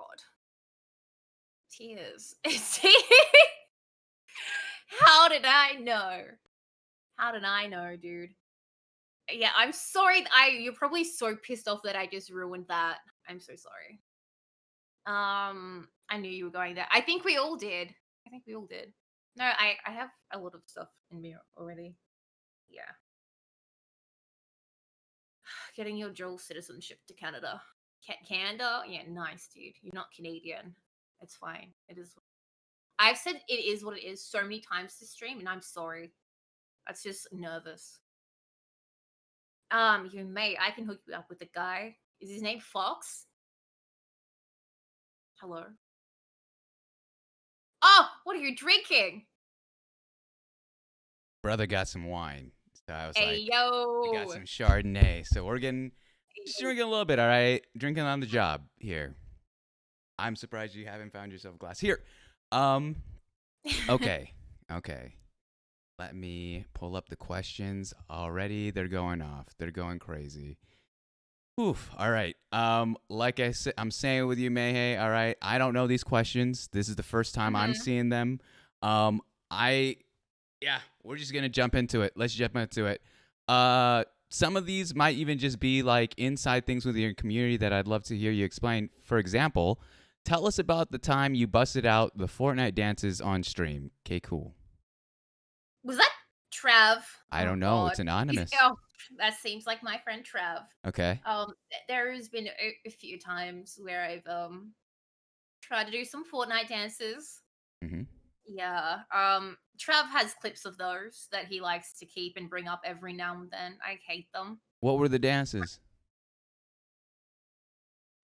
Tears. How did I know? How did I know, dude? Yeah, I'm sorry. You're probably so pissed off that I just ruined that. I'm so sorry. I knew you were going there. I think we all did. I think we all did. No, I have a lot of stuff in me already. Yeah. Getting your dual citizenship to Canada. Canada? Yeah, nice, dude. You're not Canadian. It's fine. It is. I've said it is what it is so many times to stream, and I'm sorry. That's just nervous. You may. I can hook you up with a guy. Is his name Fox? Hello. Oh, what are you drinking? Brother got some wine. So I was Hey like, we got yo. some Chardonnay. So we're getting Hey, just yo. drinking a little bit, all right? Drinking on the job here. I'm surprised you haven't found yourself a glass. Here. Um, okay. Okay. Let me pull up the questions already. They're going off. They're going crazy. Oof. All right. Like I said, I'm saying with you, Mayhay. All right. I don't know these questions. This is the first time I'm Mhm. seeing them. I yeah. We're just gonna jump into it. Let's jump into it. Some of these might even just be like inside things with your community that I'd love to hear you explain. For example, tell us about the time you busted out the Fortnite dances on stream. Okay, cool. Was that Trev? I Oh don't know. God. It's anonymous. Oh, that seems like my friend Trev. Okay. There's been a few times where I've tried to do some Fortnite dances. Mm-hmm. Yeah. Trev has clips of those that he likes to keep and bring up every now and then. I hate them. What were the dances?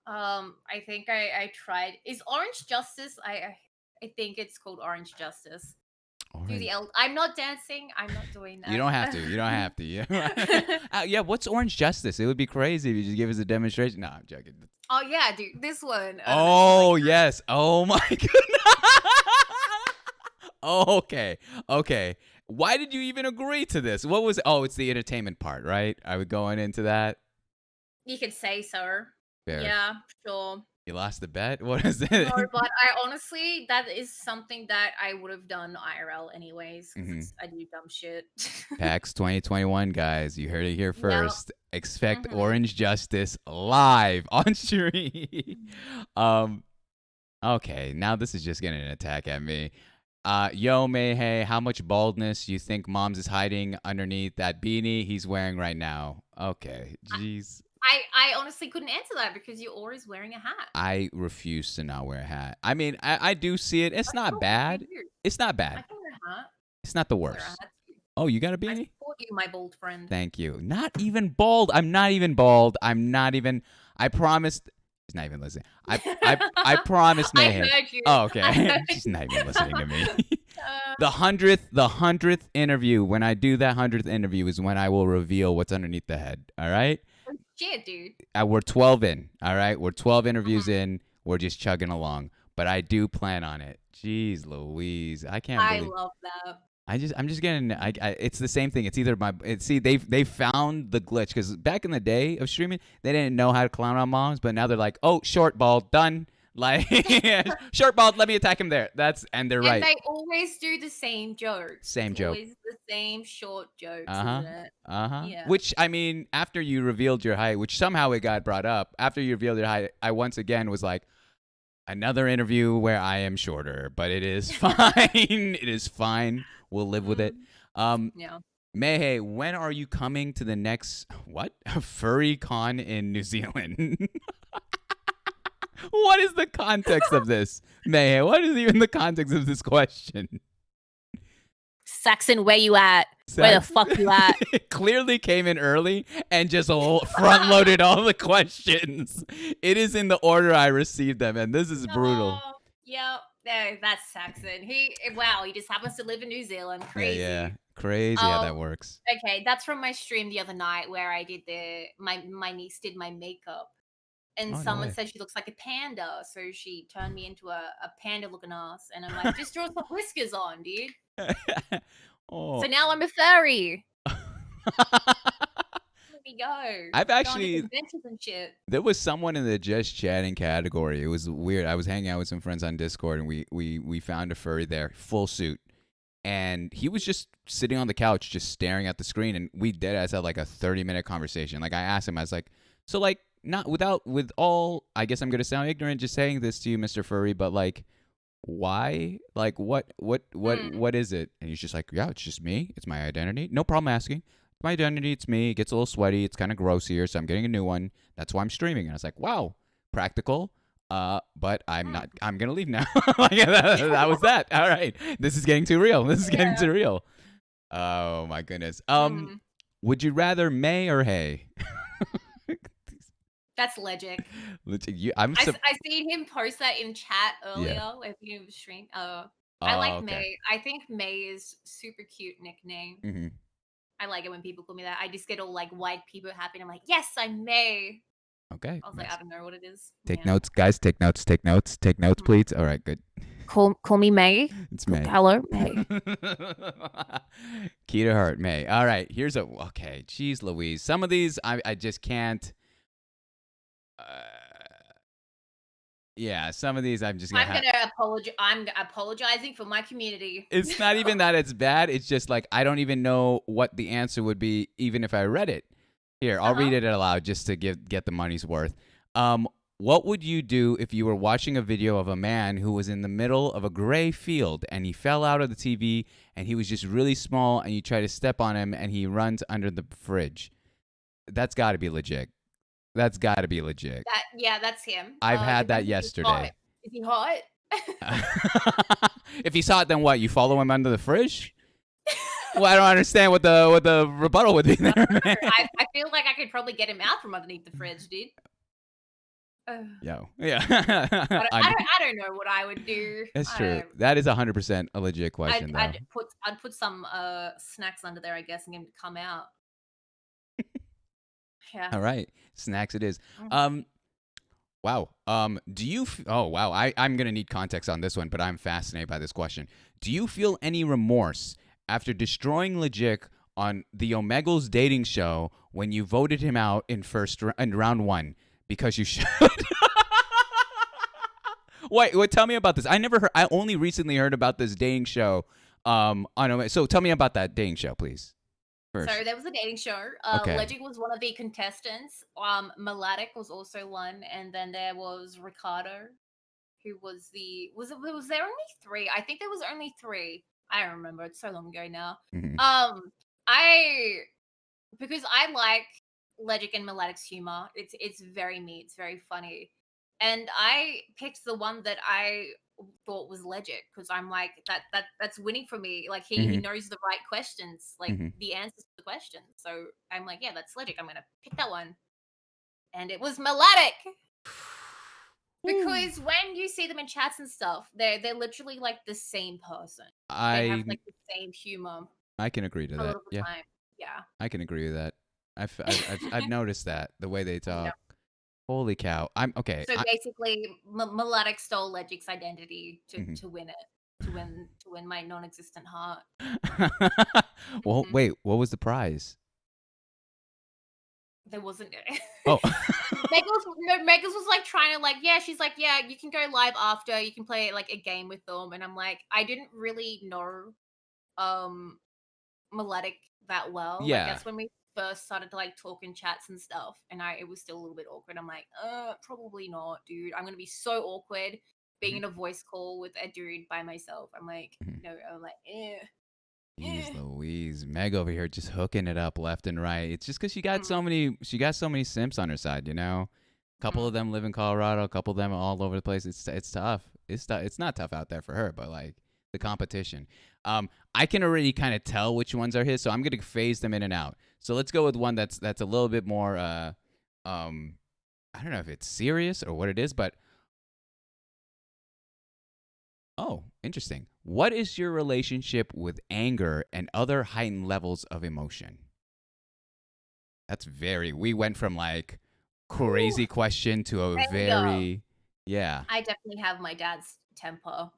I think I tried. Is Orange Justice? I think it's called Orange Justice. Do the Orange. L. I'm not dancing. I'm not doing You that. don't have to. You don't have to. Yeah. Yeah. What's Orange Justice? It would be crazy if you just give us a demonstration. No, I'm joking. Oh yeah, dude, this one. I don't know if you like Oh that. yes. Oh my goodness. Oh, okay. Okay. Why did you even agree to this? What was? Oh, it's the entertainment part, right? I would going into that. You could say so. Fair. Yeah, sure. You lost the bet. What is No, it? but I honestly, that is something that I would have done IRL anyways, because Mm-hmm. it's I do dumb shit. PAX 2021, guys. You heard it here Yeah. first. Expect Mhm. Orange Justice live on stream. um, Okay, now this is just getting an attack at me. Yo, Mayhay, how much baldness you think Moms is hiding underneath that beanie he's wearing right now? Okay, jeez. I honestly couldn't answer that because you're always wearing a hat. I refuse to not wear a hat. I mean, I do see it. It's I not support what you bad. do. It's not I bad. can wear a hat. It's not the I'll wear a worst. hat too. Oh, you got a I beanie? support you, my bald friend. Thank you. Not even bald. I'm not even bald. I'm not even. I promised. He's not even listening. I promised I Mayhem. heard you. Oh, I okay. heard She's you. not even listening to me. Uh, the hundredth interview. When I do that 100th interview is when I will reveal what's underneath the head. All right. oh, shit, dude. We're 12 in. All right. We're 12 interviews Mhm. in. We're just chugging along. But I do plan on it. Jeez Louise. I can't I believe. love that. I'm just getting it's the same thing. It's either see they found the glitch because back in the day of streaming they didn't know how to clown on moms, but now they're like, oh, short bald done, like short bald, let me attack him there. And they're And right. they always do the same jokes. Same It's joke. always the same short jokes, Uh-huh. isn't it? Uh-huh. Yeah. Which I mean, after you revealed your height, which somehow it got brought up, after you revealed your height, I once again was like, another interview where I am shorter, but it is fine. It is fine. We'll live with it. Yeah. Mayhay, when are you coming to the next what furry con in New Zealand? What is the context of this, Mayhay? What is even the context of this question? Saxon, where you at? Where the fuck you at? Clearly came in early and just front loaded all the questions. It is in the order I received them, and this is brutal. Oh, yeah. No, that's Saxon. He just happens to live in New Zealand. Crazy. Yeah. Crazy how that works. Okay, that's from my stream the other night where I did my niece did my makeup. And Oh, no someone way. said she looks like a panda, so she turned me into a panda looking ass. And I'm like, just draw some whiskers on, dude. Oh. So now I'm a furry. Let me go. I've Go on to actually adventures and shit. there was someone in the just chatting category. It was weird. I was hanging out with some friends on Discord and we found a furry there, full suit. And he was just sitting on the couch just staring at the screen and we did as had like a 30-minute conversation. Like I asked him, I was like, so like not with all I guess I'm gonna sound ignorant just saying this to you, Mr. Furry, but like why? Like what is it? And he's just like, yeah, it's just me. It's my identity. No problem asking. My identity, it's me. It gets a little sweaty. It's kind of gross here, so I'm getting a new one. That's why I'm streaming. And I was like, wow, practical. But I'm not. I'm gonna leave now. Like, that was that. All right, this is getting too real. This is getting too real. Oh my goodness. Would you rather May or Hay? That's legit. I seen him post that in chat earlier with you stream. I like okay. May. I think May is super cute nickname. Mm-hmm. I like it when people call me that. I just get all like white people happy. And I'm like, yes, I'm May. Okay. I was like, I don't know what it is. Take notes, guys. Take notes. Take notes. Take notes, please. All right. Good. Call me May. It's May. Hello, May. Key to heart, May. All right. Here's okay. Jeez Louise. Some of these I just can't. Yeah, some of these I'm just gonna. I'm apologizing for my community. It's not even that it's bad. It's just like I don't even know what the answer would be, even if I read it. Here, I'll read it aloud just to get the money's worth. What would you do if you were watching a video of a man who was in the middle of a gray field and he fell out of the TV and he was just really small and you try to step on him and he runs under the fridge? That's got to be legit. That's got to be legit. That's him. I've had that yesterday. Is he hot? If he saw it, then what? You follow him under the fridge? Well, I don't understand what the rebuttal would be there. I feel like I could probably get him out from underneath the fridge, dude. Yeah. I don't know what I would do. That's true. That is 100% a legit question, I'd put some snacks under there, I guess, and get him to come out. Yeah. All right, snacks it is. Wow. Do you? Oh, wow. I'm gonna need context on this one, but I'm fascinated by this question. Do you feel any remorse after destroying Legic on the Omegle's dating show when you voted him out in round 1 because you should? Wait. Tell me about this. I never heard. I only recently heard about this dating show. So tell me about that dating show, please. First. So there was a dating show. Okay. Legic was one of the contestants. Melodic was also one, and then there was Ricardo. who was was there only three? I think there was only three. I don't remember. It's so long ago now. Mhm. I because I like Legic and Melodic's humor. It's very me. It's very funny, and I picked the one that I thought was Legic because I'm like that's winning for me. Like he Mhm. knows the right questions, like Mhm. the answers to the questions. So I'm like, yeah, that's Legic. I'm gonna pick that one, and it was Melodic. Ooh. Because when you see them in chats and stuff, they're literally like the same person. They have I like the same humor I can agree to a lot that. of the Yeah, time. Yeah. I can agree with that. I've noticed that the way they Yeah. talk. Holy cow! I'm okay. So basically, Melodic stole Legic's identity Mhm. to win it, to win my non-existent heart. Well, Mhm. wait. What was the prize? There wasn't. Oh. Megas was like trying to like, yeah, she's like, yeah, you can go live after, you can play like a game with them, and I'm like, I didn't really know um Melodic that well. Like Yeah. that's when we first started to like talk in chats and stuff, and I it was still a little bit awkward. I'm like, probably not, dude. I'm gonna be so awkward being Mhm. in a voice call with a dude by myself. I'm like, Mhm. no, I'm like, Jeez eh. Louise, Meg over here just hooking it up left and right. It's just because Mm, she got so many simps on her side, you know. A couple of mm, them live in Colorado, a couple of them are all over the place. It's tough. It's not tough out there for her, but like the mm. competition. I can already kind of tell which ones are his, so I'm gonna phase them in and out. So let's go with one that's a little bit more I don't know if it's serious or what it is, but oh, interesting. What is your relationship with anger and other heightened levels of emotion? That's very. We went from like Whew. crazy question to a Anger. very, yeah. I definitely have my dad's temper.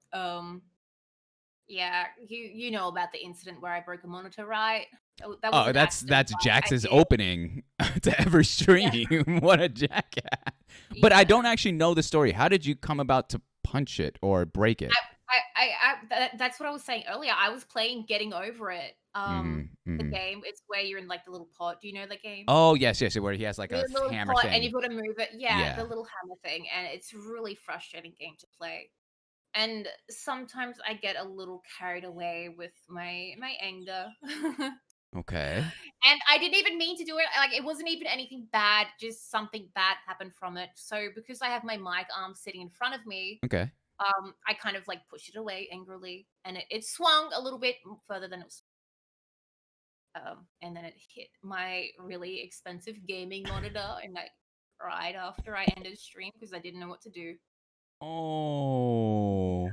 Yeah, you know about the incident where I broke a monitor, right? That was Oh, an accident. that's I Jax's did. opening to every Yeah, stream. What a jackass! But I don't yeah. actually know the story. How did you come about to punch it or break it? That's what I was saying earlier. I was playing Getting Over It. Mm-hmm. The Mm-hmm. game. It's where you're in like the little pot. Do you know the game? Oh yes, yes, where he has like You're a in the little hammer pot and thing. you've got to move it. Yeah, the Yeah. little hammer thing, and it's a really frustrating game to play. And sometimes I get a little carried away with my anger. Okay. And I didn't even mean to do it. Like it wasn't even anything bad, just something bad happened from it. So because I have my mic arm sitting in front of me, Okay. I kind of like pushed it away angrily, and it swung a little bit further than it was. And then it hit my really expensive gaming monitor, and I cried after I ended stream because I didn't know what to do. Oh.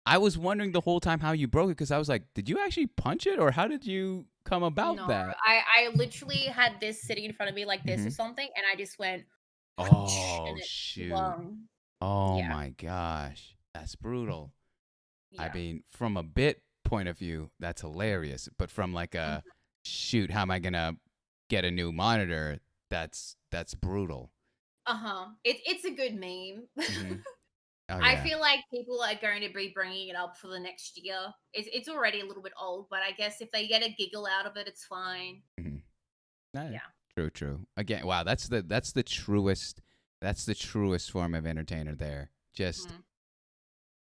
I was wondering the whole time how you broke it because I was like, did you actually punch it or how did you come about No, that? I literally had this sitting in front of me like this or Mm-hmm. something, and I just went, and Oh, it shoot. swung. Oh Yeah, my gosh. That's brutal. I yeah. mean, from a bit point of view, that's hilarious. But from like a shoot, how am I gonna get a new monitor? That's brutal. Uh-huh. It's a good meme. Mm-hmm. Oh I yeah. feel like people are going to be bringing it up for the next year. It's already a little bit old, but I guess if they get a giggle out of it, it's fine. Mm-hmm. No, Yeah. true, true. Again, wow, that's the truest form of entertainer there. Just Mhm.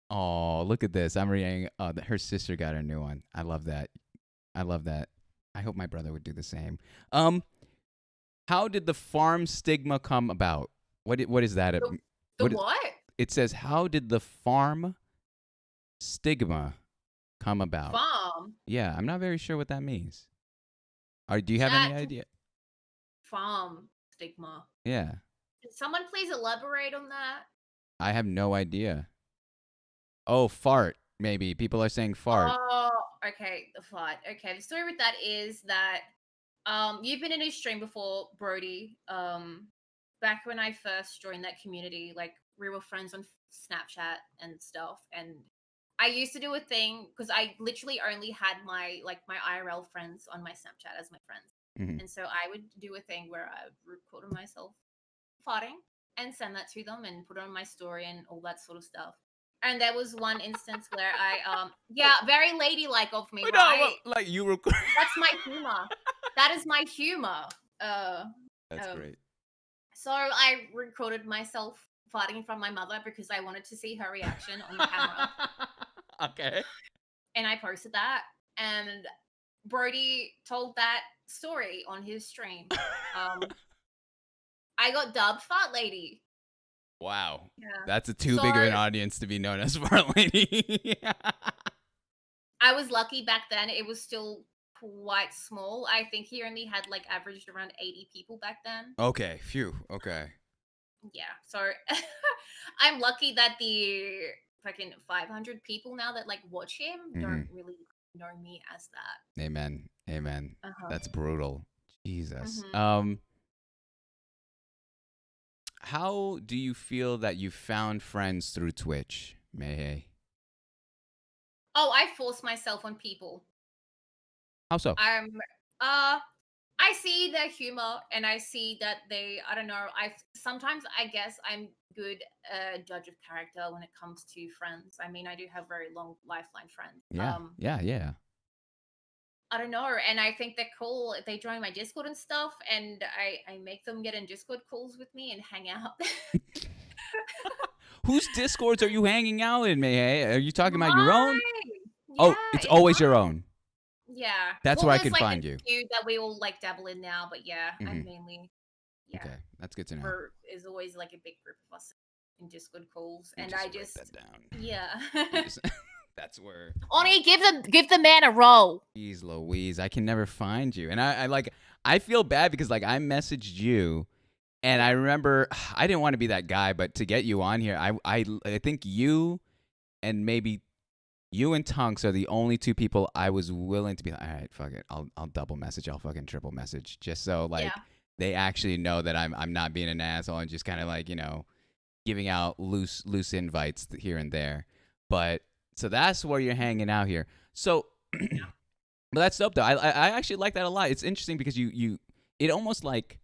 oh, look at this. I'm reading. Oh, her sister got a new one. I love that. I love that. I hope my brother would do the same. Um, how did the farm stigma come about? What is that? The the What is, what? it says? How did the farm stigma come about? Farm. Yeah, I'm not very sure what that means. Do you have any Chat idea? farm stigma. Yeah, Can someone please elaborate on that? I have no idea. Oh, fart. Maybe people are saying fart. Oh, okay, the fight. Okay, the story with that is that you've been in his stream before, Brody. Back when I first joined that community, like we were friends on Snapchat and stuff, and I used to do a thing because I literally only had my IRL friends on my Snapchat as my friends, Hmm. and so I would do a thing where I recorded myself farting and send that to them and put it on my story and all that sort of stuff. And there was one instance where I yeah, very ladylike of me, No, well, right? like you were. That's my humor. That is my humor. Uh That's um great. so I recorded myself farting in front of my mother because I wanted to see her reaction on camera. Okay. And I posted that. And Brody told that story on his stream. I got dubbed Fart Lady. Wow. Yeah. That's a too So big of an audience to be known as Fart Lady. I was lucky back then. It was still quite small. I think he only had like averaged around 80 people back then. Okay. Phew. Okay. Yeah. So I'm lucky that the fucking 500 people now that like watch him don't really know me as that. Amen. Amen. Uh-huh. That's brutal. Jesus. Mm-hmm. How do you feel that you found friends through Twitch, Mayhay? Oh, I force myself on people. How so? I see their humor and I see that I don't know, sometimes I guess I'm good judge of character when it comes to friends. I mean, I do have very long lifeline friends. Yeah. Yeah. I don't know, and I think they're cool. They join my Discord and stuff, and I make them get in Discord calls with me and hang out. Whose Discords are you hanging out in, Mayhay? Are you talking about your own? Mine. Oh, Yeah, it's it's always your mine. own. Yeah. That's Well, where I there's can like find a you. few that we all like dabble in now, but yeah, I'm mainly Okay, that's good to know. Is always like a big group of us in Discord calls, You and just I write just that down. yeah. That's where. Oni, give the man a roll. Jeez Louise, I can never find you, and I feel bad because like I messaged you, and I remember I didn't want to be that guy, but to get you on here, I think you and maybe you and Tunks are the only two people I was willing to be like, all right, fuck it, I'll double message, I'll fucking triple message, just so like they actually know that I'm not being an asshole and just kind of like giving out loose invites here and there, but. So that's where you're hanging out here. So, but that's dope though. I actually like that a lot. It's interesting because it almost like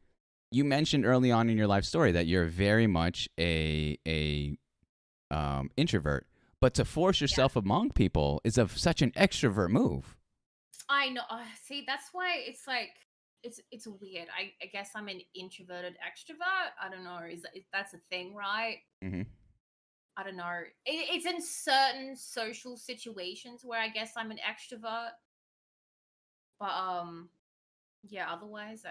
you mentioned early on in your life story that you're very much a introvert, but to force yourself among people is such an extrovert move. I know. See, that's why it's like it's weird. I guess I'm an introverted extrovert. I don't know. Is that's a thing, right? Mm-hmm. I don't know. It's in certain social situations where I guess I'm an extrovert, but yeah. Otherwise,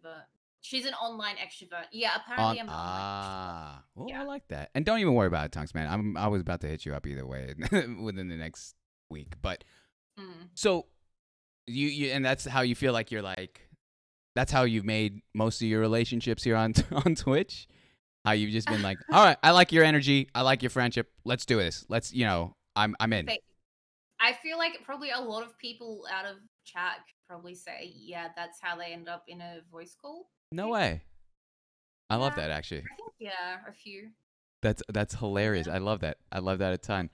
but she's an online extrovert. Yeah, apparently I'm an online extrovert. Well, Yeah. I like that. And don't even worry about it, Tonks, man. I was about to hit you up either way within the next week. But so you and that's how you feel like you're like that's how you've made most of your relationships here on Twitch. How you've just been like, all right, I like your energy, I like your friendship. Let's do this. Let's I'm in. I feel like probably a lot of people out of chat could probably say, yeah, that's how they end up in a voice call. No way. I love that actually. I think yeah, a few. That's hilarious. I love that. I love that a ton.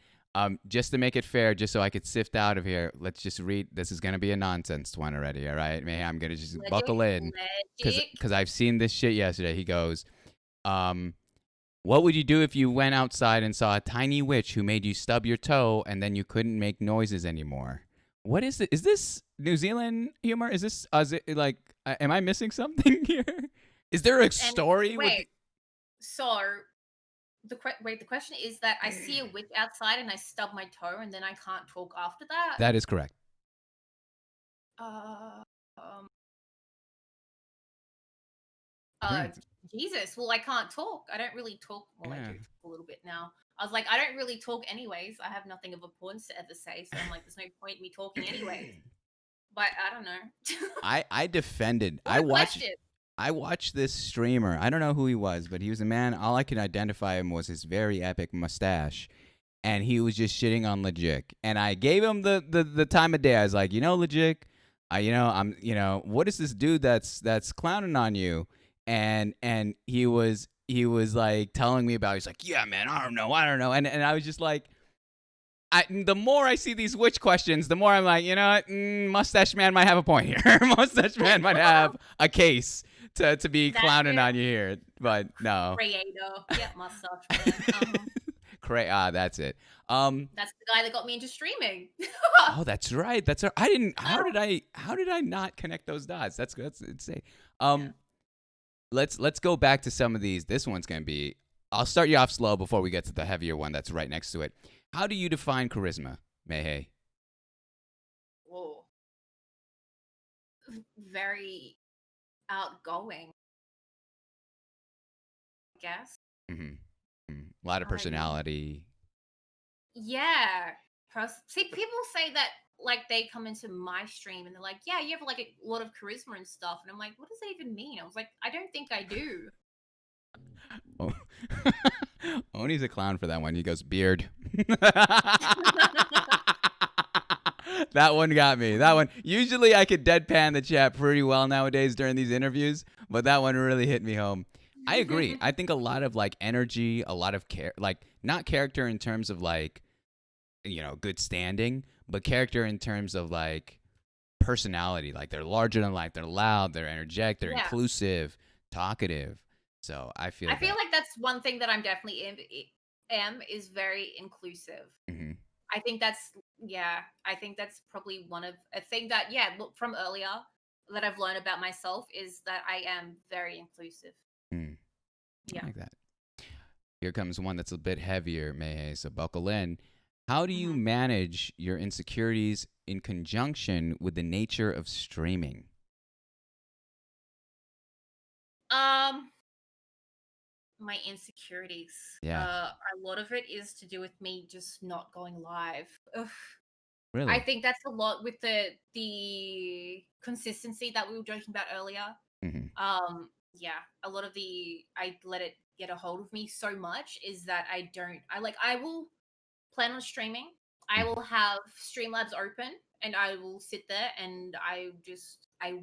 Just to make it fair, just so I could sift out of here, let's just read. This is gonna be a nonsense one already. All right, man. I'm gonna just buckle in because I've seen this shit yesterday. He goes, what would you do if you went outside and saw a tiny witch who made you stub your toe and then you couldn't make noises anymore? What is it? Is this New Zealand humor? Is this like? Am I missing something here? Is there a story? So the question is that I see a witch outside and I stub my toe and then I can't talk after that. That is correct. Jesus. Well, I can't talk. I don't really talk. Well, I do talk a little bit now. I was like, I don't really talk anyways. I have nothing of importance to ever say. So I'm like, there's no point in me talking anyways. But I don't know. I defended. I watched this streamer. I don't know who he was, but he was a man. All I could identify him was his very epic mustache. And he was just shitting on Legit. And I gave him the time of day. I was like, Legit, what is this dude that's clowning on you? And he was like telling me about. He's like, yeah, man, I don't know, and I was just like, the more I see these witch questions, the more I'm like, you know what, Mustache Man might have a point here. Mustache Man might have a case to be clowning on you here, but no. Creator, yeah, Mustache Man. That's it. That's the guy that got me into streaming. Oh, that's right. I didn't. How did I not connect those dots? That's insane. Let's go back to some of these. This one's gonna be I'll start you off slow before we get to the heavier one that's right next to it. How do you define charisma, Mayhay? Oh, very outgoing, I guess. Mm-hmm. Mm. A lot of I don't know. personality. Yeah. See, people say that like they come into my stream and they're like, "Yeah, you have like a lot of charisma and stuff," and I'm like, "What does that even mean?" I was like, "I don't think I do." Oh. Oni's a clown for that one. He goes, beard. That one got me. That one. Usually I could deadpan the chat pretty well nowadays during these interviews, but that one really hit me home. I agree. I think a lot of like energy, a lot of care, like not character in terms of like, good standing, but character in terms of like personality. Like they're larger than life, they're loud, they're energetic, they're Yeah. inclusive, talkative. So I feel I feel that. like that's one thing that I'm definitely am is very inclusive. Hmm. I think that's yeah, I think that's probably one of a thing that yeah, look from earlier that I've learned about myself is that I am very inclusive. Mm, I Yeah. like that. Here comes one that's a bit heavier, Mayhay, so buckle in. How do you hmm manage your insecurities in conjunction with the nature of streaming? Um my insecurities. Yeah, A lot of it is to do with me just not going live. Ugh. I really? think that's a lot with the consistency that we were joking about earlier. Hmm. Yeah, a lot of the I let it get a hold of me so much is that I will plan on streaming. I Hmm. will have Streamlabs open and I will sit there and I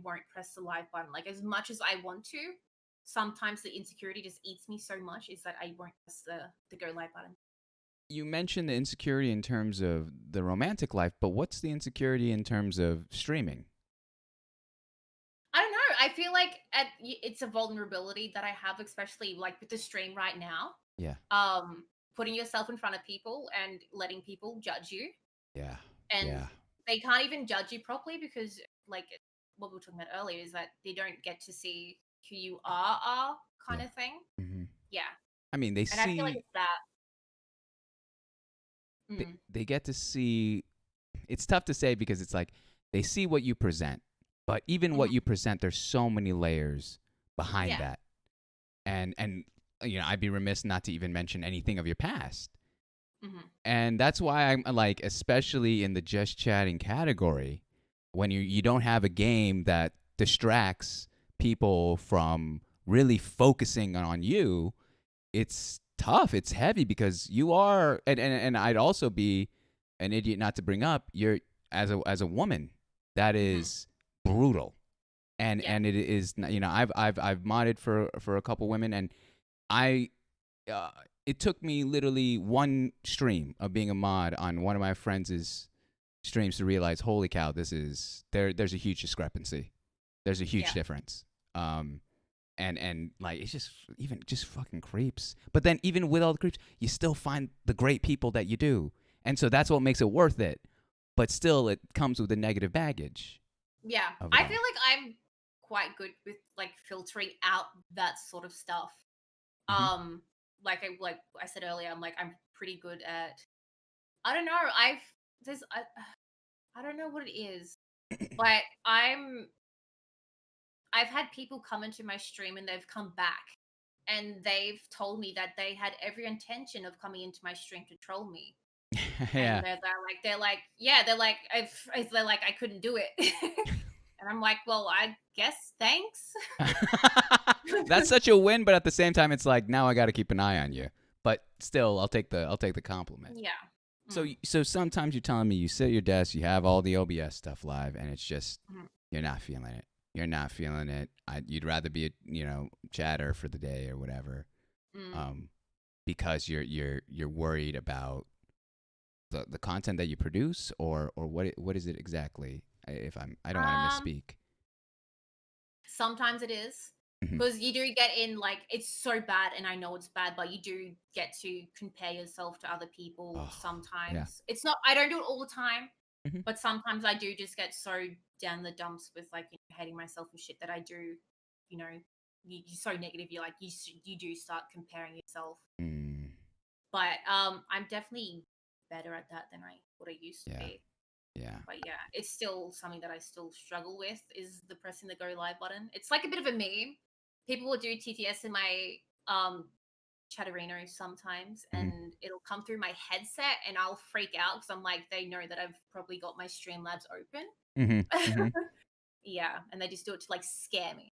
won't press the live button. Like as much as I want to, sometimes the insecurity just eats me so much is that I won't press the go live button. You mentioned the insecurity in terms of the romantic life, but what's the insecurity in terms of streaming? I don't know. I feel like it's a vulnerability that I have, especially like with the stream right now. Yeah, Um, Putting yourself in front of people and letting people judge you, yeah, and yeah, they can't even judge you properly because, like what we were talking about earlier, is that they don't get to see who you are kind yeah. of thing. Hmm. Yeah, I mean, they and I feel like see, it's that. they, Mm, they get to see. It's tough to say because it's like they see what you present, but even what mhm, you present, there's so many layers behind yeah, that. And I'd be remiss not to even mention anything of your past. mhm, And that's why I'm like, especially in the just chatting category, when you don't have a game that distracts people from really focusing on you, it's tough. It's heavy because you are, and I'd also be an idiot not to bring up you're as a woman. That mhm, is brutal, and yeah, and it is I've modded for a couple women, and I uh, it took me literally one stream of being a mod on one of my friends' streams to realize, holy cow, there's a huge discrepancy. There's a huge yeah, difference. And like it's just even just fucking creeps. But then even with all the creeps, you still find the great people that you do. And so that's what makes it worth it. But still it comes with the negative baggage yeah. of it I feel all. like I'm quite good with like filtering out that sort of stuff. Hmm. Um, like I said earlier, I'm pretty good at. I don't know. There's I don't know what it is, but I've had people come into my stream and they've come back and they've told me that they had every intention of coming into my stream to troll me. And Yeah. they're like, they're like, I couldn't do it. And I'm like, well, I guess thanks. That's such a win, but at the same time it's like now I got to keep an eye on you. But still I'll take the compliment. Yeah. So Mm, so sometimes you're telling me you sit at your desk, you have all the OBS stuff live, and it's just mhm, you're not feeling it. You're not feeling it. You'd rather be a chatter for the day or whatever, mm. um, because you're worried about the content that you produce, or what is it exactly? If I don't want to Um, misspeak. Sometimes it is. Hmm. Because you do get in, like, it's so bad, and I know it's bad, but you do get to compare yourself to other people Oh, yeah. sometimes. It's not, I don't do it all the time, Hmm. but sometimes I do just get so down the dumps with, like, hating myself and shit that I do, you know. you're so negative. You're like you do start comparing yourself. Mm, But I'm definitely better at that than what I used to yeah. be. Yeah. But yeah, it's still something that I still struggle with is the pressing the go live button. It's like a bit of a meme. People will do TTS in my chatterino sometimes, Mm-hmm. and it'll come through my headset, and I'll freak out because I'm like, they know that I've probably got my Streamlabs Mm-hmm. open. Mm-hmm. Yeah, and they just do it to like scare me.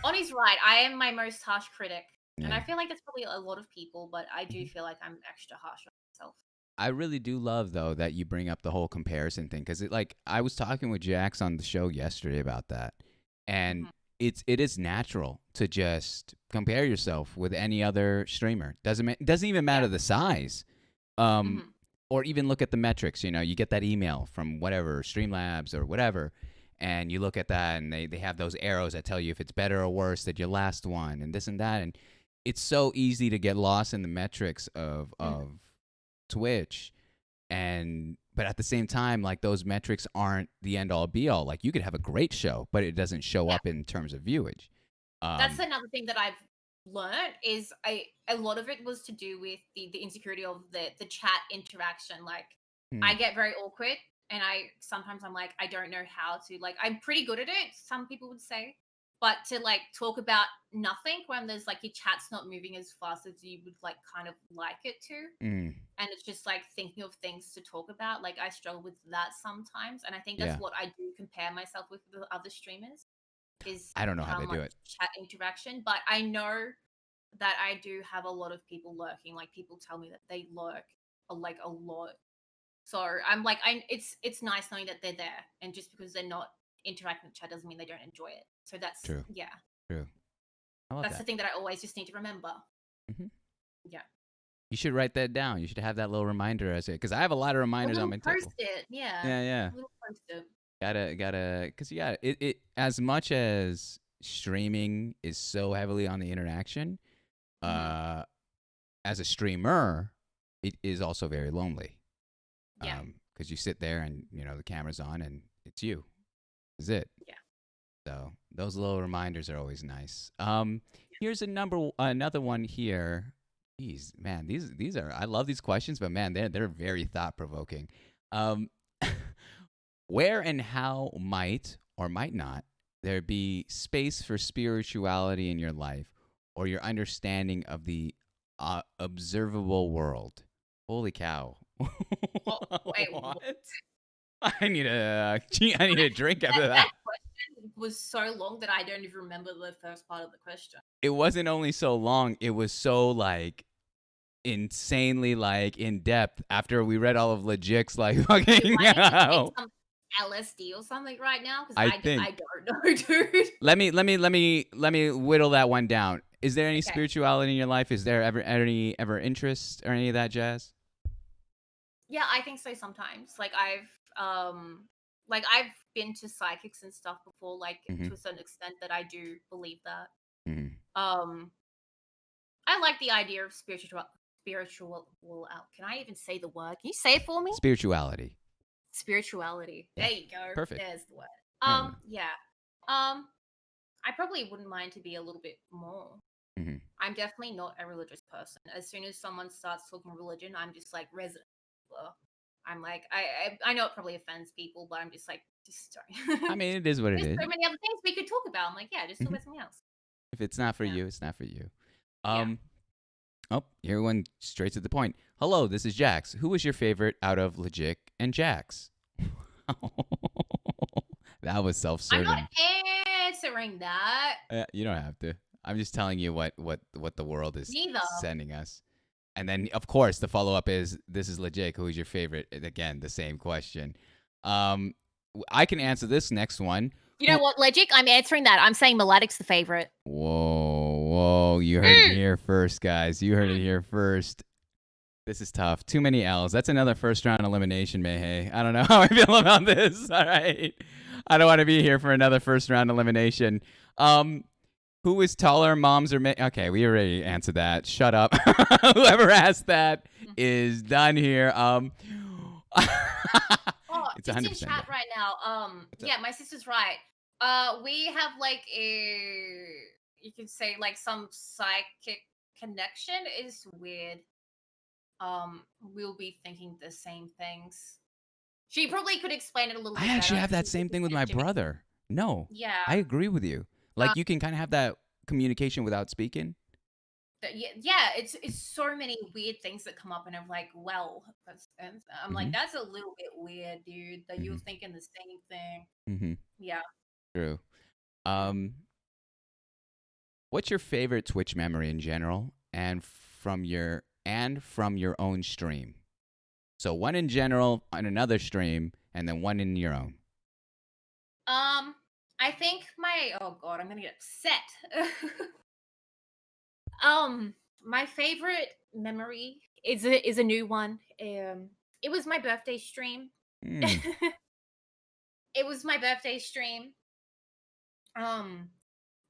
Oni's right. I am my most harsh critic, and I Yeah. feel like that's probably a lot of people, but I do Mhm. feel like I'm extra harsh on myself. I really do love though that you bring up the whole comparison thing because it like I was talking with Jax on the show yesterday about that, and Hmm. it is natural to just compare yourself with any other streamer. Doesn't even Yeah. matter the size, um, Hmm. or even look at the metrics. You know, you get that email from whatever Streamlabs or whatever, and you look at that, and they have those arrows that tell you if it's better or worse than your last one, and this and that, and it's so easy to get lost in the metrics Hmm. of Twitch, and but at the same time, like those metrics aren't the end all be all. Like you could have a great show, but it doesn't show Yeah. up in terms of viewage. That's um another thing that I've learned is a lot of it was to do with the insecurity of the chat interaction. Like hmm, I get very awkward, and sometimes I'm like I don't know how to, like, I'm pretty good at it, some people would say, but to like talk about nothing when there's like your chat's not moving as fast as you would like kind of like it to, mm, and it's just like thinking of things to talk about, like I struggle with that sometimes, and I think that's yeah, what I do compare myself with the other streamers is I don't know how how they much do it. chat interaction. But I know that I do have a lot of people lurking. Like people tell me that they lurk like a lot. So I'm like, it's nice knowing that they're there, and just because they're not interacting with chat doesn't mean they don't enjoy it. So that's, True, yeah, true. I love that's the that. thing that I always just need to remember. Hmm. Yeah, You should write that down. You should have that little reminder as it because I have a lot of a reminders on little my post table. it. Yeah, Yeah, yeah. a little post it. Gotta because you got it. As much as streaming is so heavily on the interaction, Hmm. uh, as a streamer, it is also very lonely. Yeah, Because you sit there and you know the camera's on and it's you. Is it? yeah. So those little reminders are always nice. Here's another one here. Jeez, man, these are I love these questions, but man, they're very thought provoking. Um, where and how might or might not there be space for spirituality in your life or your understanding of the observable world? Holy cow! Oh, wait, What? I need I need a drink after that that. question was so long that I don't even remember the first part of the question. It wasn't only so long, it was so like insanely like in depth after we read all of Legit's like Do fucking I need to take some LSD or something right now? Because I I think don't know, dude. let me whittle that one down. Is there any Okay. spirituality in your life? Is there ever interest or any of that jazz? Yeah, I think so sometimes. I've been to psychics and stuff before, like Mm-hmm. to a certain extent that I do believe that. Mm-hmm. Um I like the idea of well, can I even say the word? Can you say it for me? Spirituality. Spirituality. Yeah. There you go. Perfect. There's the word. Yeah. Yeah. Um I probably wouldn't mind to be a little bit more. Mm-hmm. I'm definitely not a religious person. As soon as someone starts talking religion, I'm just like resident. Well, I'm like, I know it probably offends people, but I'm just like, just sorry. I mean, it is what it There's is. so many other things we could talk about. I'm like, yeah, just talk Mm-hmm. about something else. If it's not for Yeah, you, it's not for you. yeah. Um, Oh, here one straight to the point. Hello, this is Jax. Who was your favorite out of Legit and Jax? That was I'm not self-serving. answering that. You don't have to. I'm just telling you what the world is Neither. sending us. And then of course the follow-up is this is Legit. Who is your favorite? And again, the same question. Um I can answer this next one. You know Who what, Legic? I'm answering that. I'm saying Melodic's the favorite. Whoa, you heard it Mm. here first, guys. You heard it here first. This is tough. Too many L's. That's another first round elimination, Mayhay. I don't know how I feel about this. All right. I don't want to be here for another first round elimination. Um, who is taller, moms or men? Okay, we already answered that. Shut up. Whoever asked that is done here. Oh, It's just in 100% chat done. right now. What's up? Yeah, my sister's right. We have like a you could say like some psychic connection is weird. We'll be thinking the same things. She probably could explain it a little I bit better actually have because that she's the same thing with my Jimmy. brother. No, I Yeah. agree with you. Like you can kind of have that communication without speaking. Yeah, it's so many weird things that come up, and I'm like, well, and I'm like, Mm-hmm. that's a little bit weird, dude. That you're Mm-hmm. thinking the same thing. Mm-hmm. Yeah. True. Mm. Um, what's your favorite Twitch memory in general, and from your own stream? So one in general on another stream, and then one in your own. I think my oh god, I'm gonna get upset. My favorite memory is a new one. It was my birthday stream. Mm. It was my birthday stream. Um,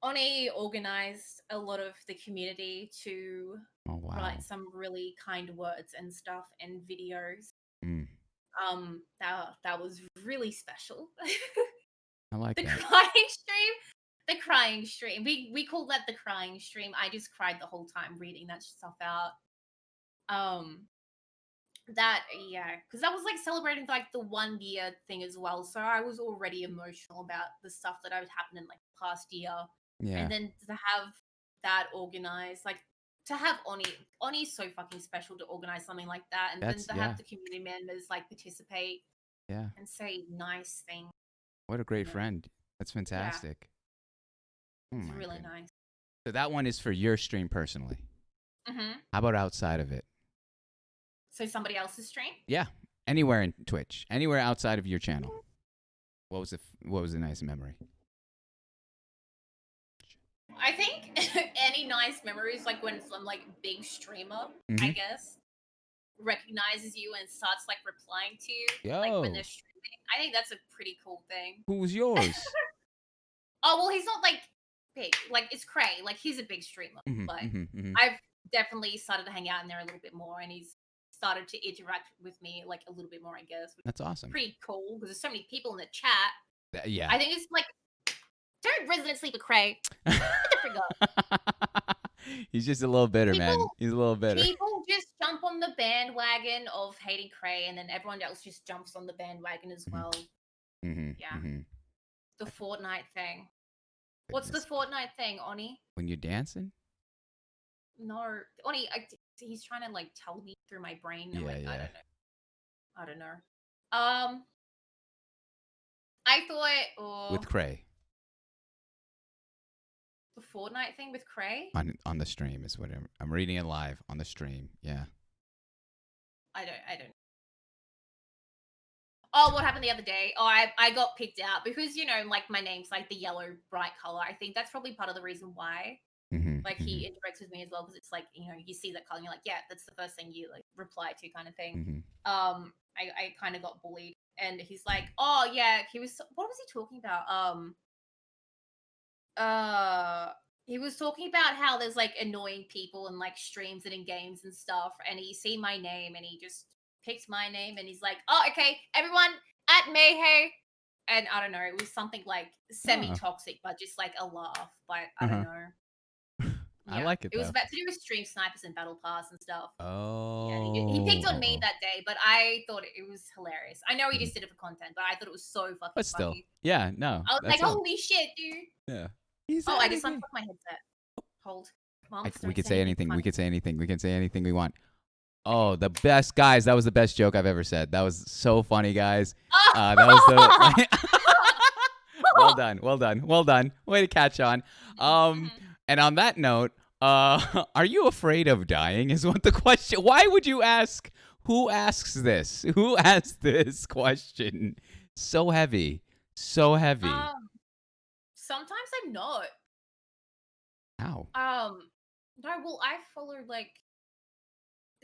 Oni organized a lot of the community to Oh write wow. some really kind words and stuff and videos. Mm. That was really special. I like The that. crying stream, the crying stream. We call that the crying stream. I just cried the whole time reading that stuff out. Um, That yeah, because that was like celebrating like the 1 year thing as well. So I was already emotional about the stuff that had happened in like the past year, and Yeah. then to have that organized, like to have Oni's so fucking special to organize something like that, and then That's to have yeah. the community members like participate Yeah. and say nice things. What a great And then friend. That's yeah, fantastic. Oh it's my really goodness. nice. So that one is for your stream personally. Hmm. How about outside of it? So somebody else's stream. Yeah. Anywhere in Twitch, anywhere outside of your channel. What was a nice memory? I think any nice memories like when some like big streamer, I Mm-hmm. guess, recognizes you and starts like replying to you like when they're Yo, streaming. I think that's a pretty cool thing. who was yours? Oh well, he's not like big. Like it's Cray. Like he's a big streamer, Mm-hmm. but Mm-hmm. Mm-hmm. I've definitely started to hang out in there a little bit more, and he's started to interact with me like a little bit more, I guess, which is That's awesome. pretty cool because there's so many people in the chat. Yeah. I think it's like third resident sleeper Cray. What the frig up? He's just a little bitter, man. People He's a little bitter. people just jump on the bandwagon of hating Cray, and then everyone else just jumps on the bandwagon as Mm-hmm. well. Mm-hmm. Yeah, Mm-hmm. the Fortnite thing. What's the Goodness. Fortnite thing, Oni? When you're dancing? No, Oni. He's trying to like tell me through my brain. I'm Yeah, like, I yeah. don't know. I don't know. Um, I thought, With oh, Cray the Fortnite thing with Cray. on the stream is what I'm reading it live on the stream. Yeah. I don't. Oh, what happened the other day? Oh, I got picked out because like my name's like the yellow bright color. I think that's probably part of the reason why. Mm-hmm. Like Mm-hmm. he interacts with me as well because it's like you see that color and you're like, yeah, that's the first thing you like reply to kind of thing. Mm-hmm. I kind of got bullied, and he's like, oh yeah, what was he talking about? He was talking about how there's like annoying people in like streams and in games and stuff, and he see my name and he just picked my name and he's like, oh okay, everyone at Mayhay, and I don't know, it was something like semi Oh. toxic, but just like a laugh, but I don't Uh-huh. know. I Yeah, like it it was though. about to do with stream snipers and battle pass and stuff. Yeah, and he Oh. picked on Oh. me Oh. that day, but I thought it was hilarious. I know he Mhm. just did it for content, but I thought it was so But fucking still, funny. yeah. No, I was like, that's it. holy shit, dude. Yeah. He's Oh, I adding just me. unplugged my headset. Hold. Moms, We don't could say say anything anything. We funny. could say anything. We can say anything we want. Oh, Okay. the best guys. That was the best joke I've ever said. That was so funny, guys. That was Oh! the. Well done. Well done. Well done. Way to catch on. Mhm. And on that note, are you afraid of dying? Is what the question. Why would you ask? Who asks this? Who asked this question? So heavy. So heavy. Um, Sometimes I'm not. How? No, well, I follow like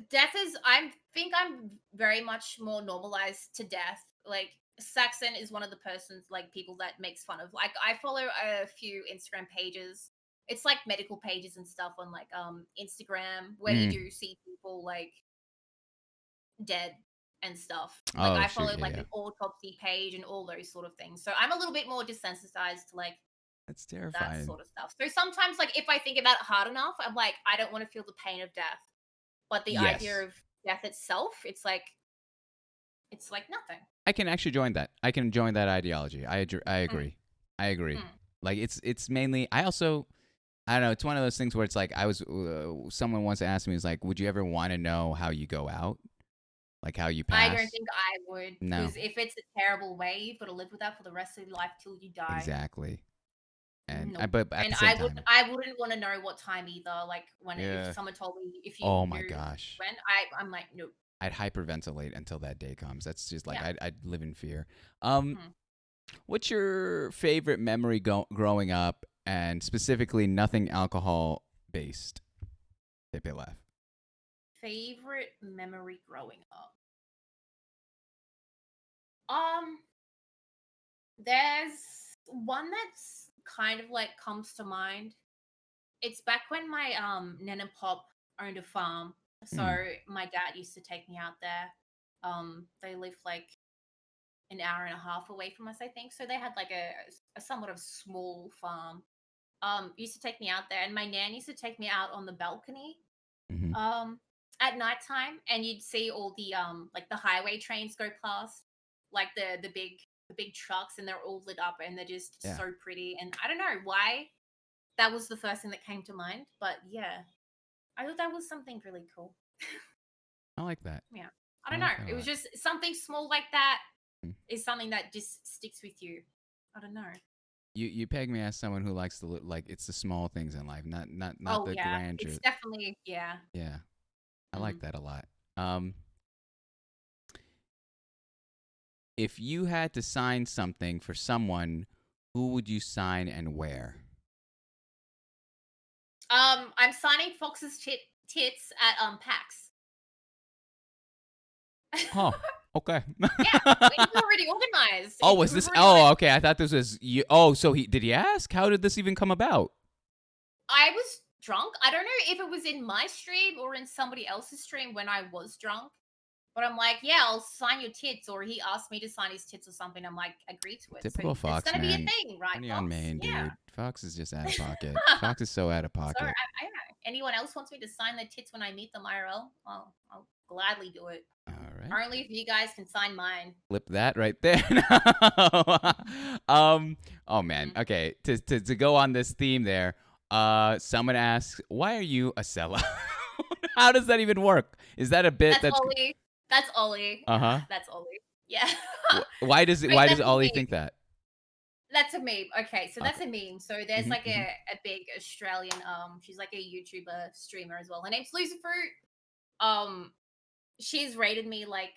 death is. I think I'm very much more normalized to death. Like Saxon is one of the persons like people that makes fun of. Like I follow a few Instagram pages. It's like medical pages and stuff on like Instagram where you Mm. do see people like dead and stuff. Like Oh I shoot. followed Yeah. like Yeah. an autopsy page and all those sort of things. So I'm a little bit more desensitized to like That's that terrifying. sort of stuff. So sometimes, like, if I think about it hard enough, I'm like, I don't want to feel the pain of death. But the idea Yes. of death itself, it's like nothing. I can actually join that. I can join that ideology. I Mm, agree. I agree. mm. Like it's mainly. I don't know. It's one of those things where it's like someone once asked me, "Is like, would you ever want to know how you go out, like how you I don't pass?" think I would, No, because if it's a terrible way, you've got to live with that for the rest of your life till you die. exactly. And No. but at And the same time, I wouldn't want to know what time either. Like when if yeah. someone told me if you Oh my knew gosh, when, I'm like, no. I'd hyperventilate until that day comes. That's just like Yeah. I'd live in fear. Um, Mhm. what's your favorite memory growing up, and specifically nothing alcohol based? They laugh. Favorite memory growing up. Um, there's one that's kind of like comes to mind. It's back when my nan and pop owned a farm. So Hmm. my dad used to take me out there. They lived like an hour and a half away from us, I think. So they had like a somewhat of small farm. Used to take me out there, and my nan used to take me out on the balcony Hmm. um at nighttime, and you'd see all the like the highway trains go past, like the big trucks, and they're all lit up and they're just Yeah, so pretty. And I don't know why that was the first thing that came to mind, but yeah, I thought that was something really cool. I like that. Yeah. I I don't know. like that a It was lot. just something small like that Mm. is something that just sticks with you. I don't know. You peg me as someone who likes to like it's the small things in life, not Oh the yeah, it's grandeur. definitely yeah. Yeah, I like Mm. that a lot. Um, if you had to sign something for someone, who would you sign and where? I'm signing Fox's tits at PAX. Oh, okay. Yeah, it's already organized. Oh, It was we've this? already got it. Oh, okay. I thought this was you. Oh, so he did he ask? How did this even come about? I was drunk. I don't know if it was in my stream or in somebody else's stream when I was drunk. But I'm like, yeah, I'll sign your tits. Or he asked me to sign his tits or something. I'm like, agree to it. So Typical it's Fox, gonna be a man. thing, right, Money on Fox? main, Yeah. dude. Fox is just out of pocket. Fox is so out of So pocket. I anyone else wants me to sign their tits when I meet them IRL, I'll gladly do it. All right. Only if you guys can sign mine. Flip that right there. Oh man. Mhm. Okay. To go on this theme there. Someone asks, "Why are you a sellout?" How does that even work? Is that a bit That's that's Ollie. That's Ollie. uh huh? That's Ollie. Yeah. Why does it? Wait, Why does that's a Ollie think meme. that? That's a meme. Okay, so that's Okay. a meme. So there's like Hmm. a big Australian she's like a YouTuber streamer as well. Her name's Lucy Fruit. Um she's rated me like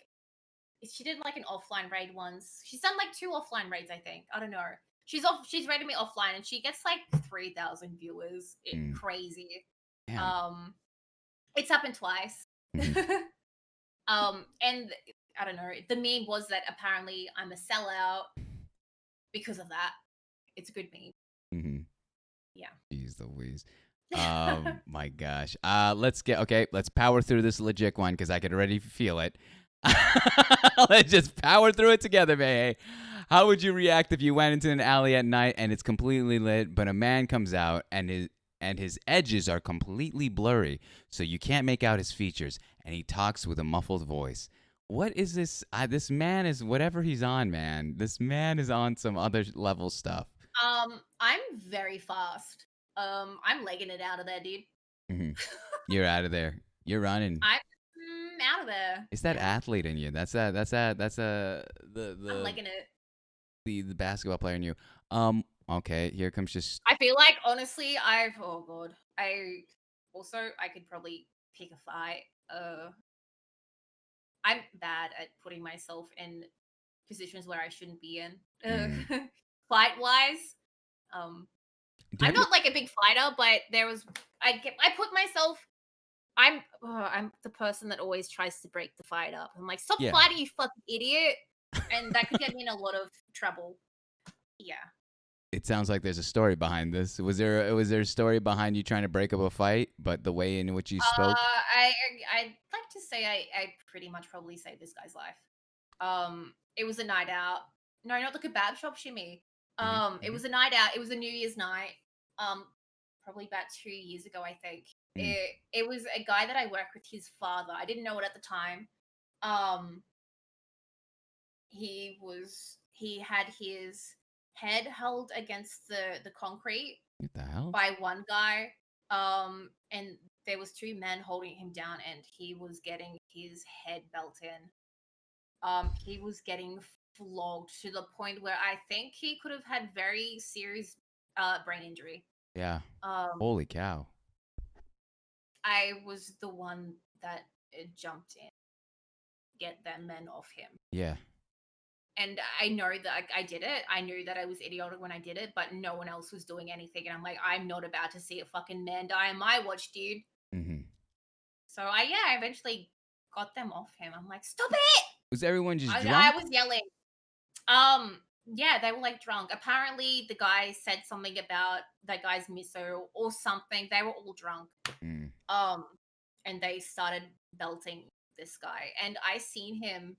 she did like an offline raid once. She's done like two offline raids, I think. I don't know. She's rated me offline and she gets like 3,000 viewers. Mm, Crazy. damn. Um it's happened twice. Hmm. And I don't know. The meme was that apparently I'm a sellout because of that. It's a good meme. Hmm. Yeah. Jeez Louise. My gosh. Let's power through this legit one because I can already feel it. Let's just power through it together, May. How would you react if you went into an alley at night and it's completely lit, but a man comes out and his edges are completely blurry, so you can't make out his features, and he talks with a muffled voice? What is this? This man is whatever he's on, man. This man is on some other level stuff. I'm very fast. I'm legging it out of there, dude. Hmm. You're out of there. You're running. I'm out of there. It's that Yeah, athlete in you. That's the I'm the legging it. the basketball player in you. Okay, here comes just I feel like honestly, oh god, I could probably pick a fight. I'm bad at putting myself in positions where I shouldn't be in. mm. Fight wise, um, I'm Have you not like a big fighter, but I put myself. I'm the person that always tries to break the fight up. I'm like, stop yeah. fighting, you fucking idiot, and that could get me in a lot of trouble. Yeah. It sounds like there's a story behind this. Was there a story behind you trying to break up a fight, but the way in which you spoke? I'd like to say I pretty much probably saved this guy's life. It was a night out. No, not the kebab shop, shimmy. It was a night out. It was a New Year's night. Probably about 2 years ago, I think. Mm. It was a guy that I work with. His father. I didn't know it at the time. Um, he had his head held against the concrete What the hell? by one guy. And there was two men holding him down, and he was getting his head belt in. He was getting flogged to the point where I think he could have had very serious brain injury. Yeah. Um, Holy cow. I was the one that jumped in, get them men off him. Yeah. And I know that I did it. I knew that I was idiotic when I did it, but no one else was doing anything. And I'm like, I'm not about to see a fucking man die on my watch, dude. Mm-hmm. So I eventually got them off him. I'm like, stop it! Was everyone just I drunk? was yelling. Um, yeah, they were like drunk. Apparently, the guy said something about that guy's miso or something. They were all drunk. Mm. Um, and they started belting this guy, and I seen him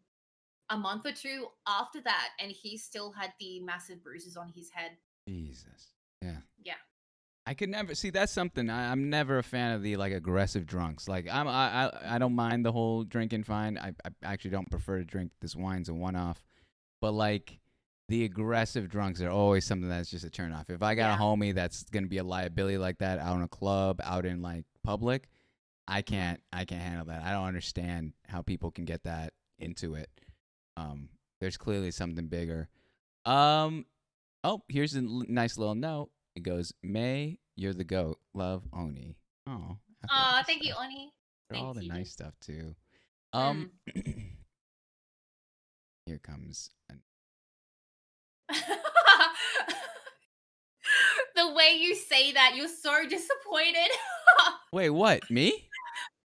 a month or two after that, and he still had the massive bruises on his head. Jesus. Yeah. Yeah. I could never see that's something I'm never a fan of the like aggressive drunks. Like I don't mind the whole drinking fine. I actually don't prefer to drink. This wine's a one off. But like the aggressive drunks are always something that's just a turn off. If I got a homie that's gonna be a liability like that out in a club, out in like public, I can't handle that. I don't understand how people can get that into it. There's clearly something bigger. Oh, here's a nice little note. It goes, May, you're the goat. Love, Oni. Oh, Thank you, Oni. Thank all the you. nice stuff too. Hmm. Here comes. The way you say that, you're so disappointed. Wait, what? Me?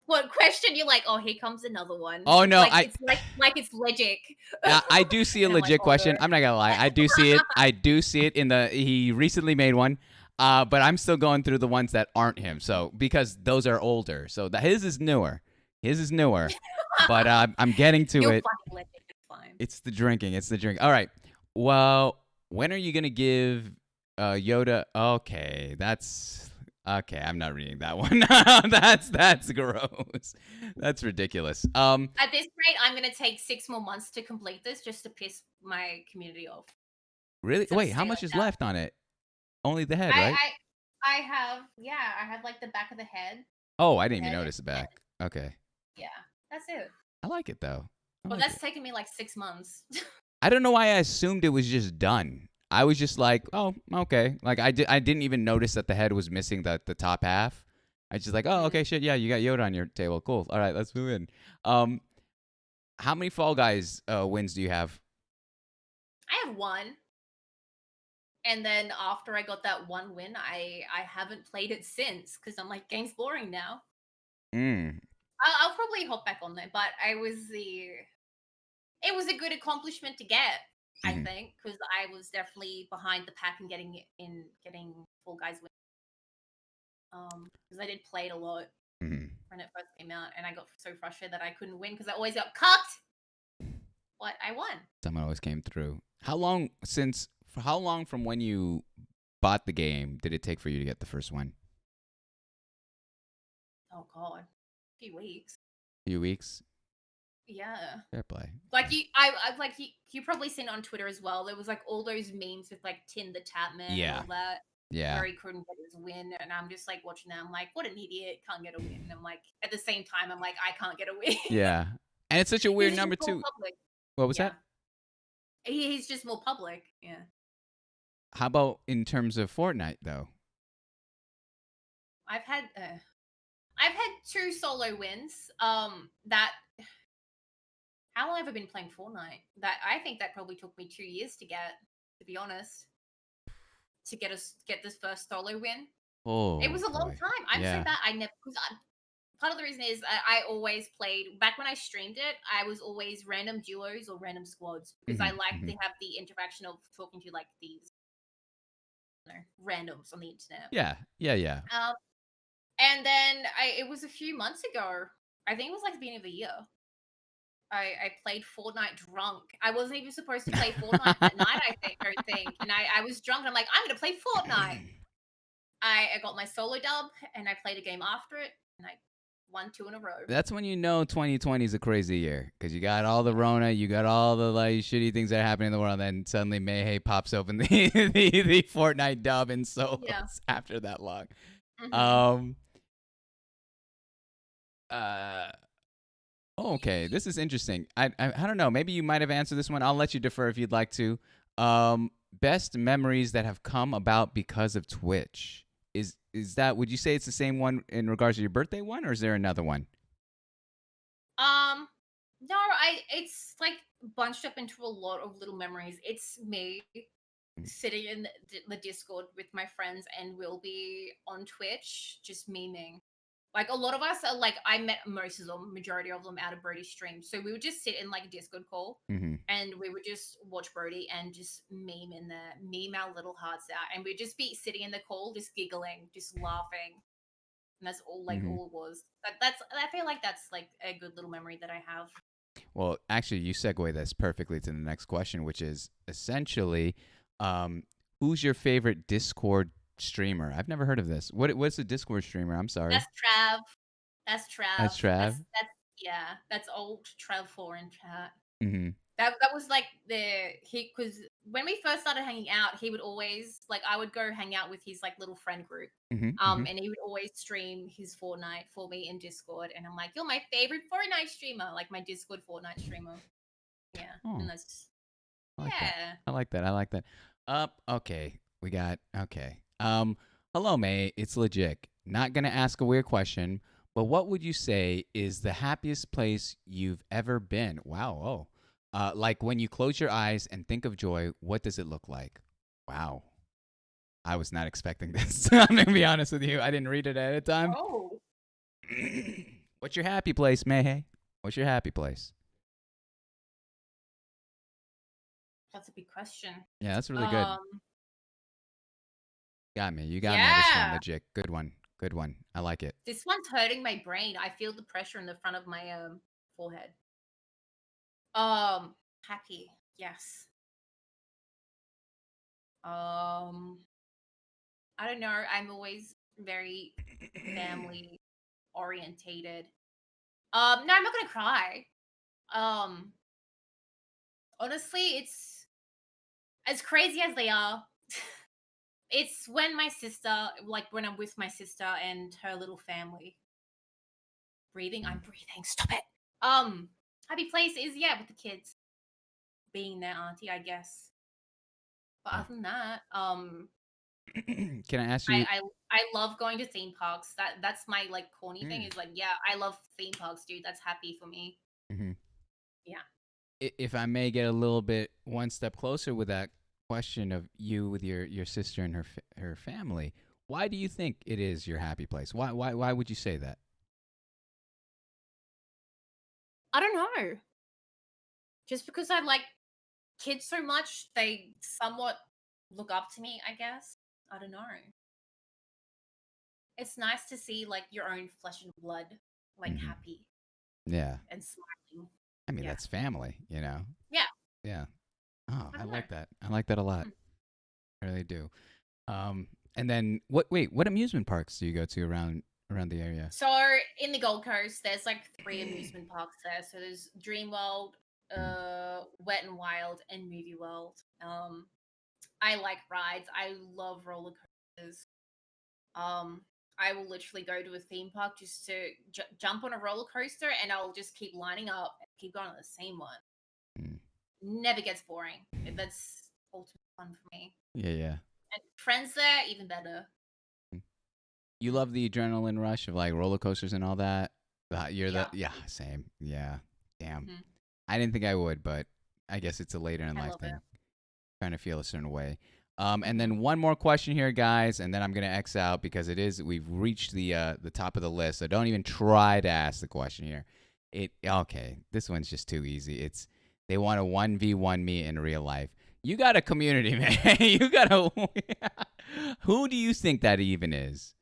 What question? You're like, oh, here comes another one. Oh It's no, like it's like it's legit. I do see a And I'm like, legit oh no. question. I'm not gonna lie. I do see it. I do see it in the. He recently made one. But I'm still going through the ones that aren't him. So because those are older. So his is newer. His is newer. But I'm getting to You're it. funny, legit. It's fine. It's the drinking. It's the drink. All right. Well, when are you gonna give Yoda? Okay, that's okay. I'm not reading that one. That's gross. That's ridiculous. At this rate, I'm gonna take 6 more months to complete this just to piss my community off. Really? It's gonna Wait, how stay much like is that. left on it? Only the head, I right? I I have I have like the back of the head. Oh, I didn't even Head notice the back. Okay. Yeah, that's it. I like it though. I Well, like that's it. taken me like 6 months. I don't know why I assumed it was just done. I was just like, oh, okay. Like I didn't even notice that the head was missing the top half. I just like, oh, Mm. okay, shit, yeah, you got Yoda on your table. Cool. All right, let's move in. How many Fall Guys wins do you have? I have one, and then after I got that one win, I haven't played it since because I'm like, game's boring now. Mm. I'll probably hop back on there, but it was a good accomplishment to get, I Hmm. think, because I was definitely behind the pack in getting Fall Guys win. Because I did play it a lot Hmm. when it first came out, and I got so frustrated that I couldn't win because I always got cucked. But I won. Someone always came through. How long from when you bought the game did it take for you to get the first one? Oh God, a few weeks. Few weeks. Yeah. Fair play. Like I like you probably seen it on Twitter as well. There was like all those memes with like Tin the Tapman and Yeah. all that. Yeah. Where he couldn't get his win, and I'm just like watching that. I'm like, what an idiot, can't get a win. And I'm like, at the same time, I'm like, I can't get a win. Yeah. And it's such a weird He's just number more too. public. What was Yeah, that? he's just more public. Yeah, How about in terms of Fortnite though? I've had uh, I've had two solo wins. That how long have I been playing Fortnite? That I think that probably took me 2 years to get. To be honest, to get this first solo win. It Oh was a long boy. time. I'm so Yeah. bad. I never because part of the reason is I always played back when I streamed it. I was always random duos or random squads because I Hmm. like Hmm. to have the interaction of talking to like these randoms on the internet. Yeah. Yeah. Yeah. Um, and then it was a few months ago. I think it was like the beginning of the year. I played Fortnite drunk. I wasn't even supposed to play Fortnite that night, I don't think. And I was drunk and I'm like, I'm gonna play Fortnite. I got my solo dub and I played a game after it and I won 2 in a row. That's when you know 2020 is a crazy year because you got all the Yeah. Rona, you got all the like shitty things that are happening in the world, and then suddenly Mayhay pops open the Fortnite dub in Yeah. solos after that long. Mhm. Um. Uh. Okay, this is interesting. I don't know. Maybe you might have answered this one. I'll let you defer if you'd like to. Best memories that have come about because of Twitch. Is that? Would you say it's the same one in regards to your birthday one, or is there another one? Um, no, I it's like bunched up into a lot of little memories. It's me sitting in the Discord with my friends, and we'll be on Twitch just memeing. Like a lot of us are like I met most of them, majority of them out of Brody's stream. So we would just sit in like a Discord call, Mm-hmm. and we would just watch Brody and just meme in there, meme our little hearts out, and we'd just be sitting in the call, just giggling, just laughing, and that's all like Mm-hmm. all it was. That's I feel like that's like a good little memory that I have. Well, actually, you segue this perfectly to the next question, which is essentially, um, who's your favorite Discord streamer? I've never heard of this. What's a Discord streamer? I'm sorry. That's Trav. That's That's Trav. Trav. That's yeah. That's old Trav four in chat. Mm-hmm. That was like he because when we first started hanging out, he would always like I would go hang out with his like little friend group. Mm-hmm. Mm-hmm. And he would always stream his Fortnite for me in Discord, and I'm like, "You're my favorite Fortnite streamer, like my Discord Fortnite streamer." Yeah, Oh, and that's I like that. yeah. I like that. I like that. Okay. We got okay. Hello, May. It's legit. Not gonna ask a weird question, but what would you say is the happiest place you've ever been? Wow. Oh. Like when you close your eyes and think of joy, what does it look like? Wow. I was not expecting this. I'm gonna be honest with you. I didn't read it ahead of time. Oh, What's your happy place, Mayhay? What's your happy place? that's a big question. Yeah, that's really good. Um, Got me. You got me on this one, yeah, legit. Good one. Good one. I like it. this one's hurting my brain. I feel the pressure in the front of my forehead. Happy. Yes. Um, I don't know. I'm always very family orientated. No, I'm not gonna cry. Um, honestly, it's as crazy as they are. It's when my sister, like when I'm with my sister and her little family. Breathing, I'm breathing. Stop it. Happy place is yeah with the kids being their auntie, I guess. But Yeah. other than that, Can I ask you? I I love going to theme parks. That's my like corny thing Mm, is like yeah, I love theme parks, dude. That's happy for me. mhm. Yeah. If I may get a little bit one step closer with that question of you with your sister and her family, why do you think it is your happy place? Why would you say that? I don't know. Just because I like kids so much, they somewhat look up to me, I guess. I don't know. It's nice to see like your own flesh and blood like Hmm. happy Yeah. and smiling. I mean, Yeah. that's family, you know? Yeah. Yeah. Oh, I I don't know. like that. I like that a lot. Hmm. I really do. Um, and then what amusement parks do you go to around the area? So in the Gold Coast, there's like 3 amusement parks there. So there's Dreamworld, Mm, Wet and Wild, and Movie World. I like rides. I love roller coasters. Um, I will literally go to a theme park just to jump on a roller coaster, and I'll just keep lining up and keep going on the same one. mm. Never gets boring. That's ultimate fun for me. Yeah, yeah. And friends there, even better. Mm. You Mm. love the adrenaline rush of like roller coasters and all that. You're the Yeah. yeah, same. Yeah. Damn. Hmm. I didn't think I would, but I guess it's a later in I life love it. thing. Trying to feel a certain way. And Hmm. then one more question here, guys, and then I'm gonna X out because we've reached the top of the list. So don't even try to ask the question here. Okay, this one's just too easy. It's they want to 1v1 me in real life. You got a community, man. You got a who do you think that even is?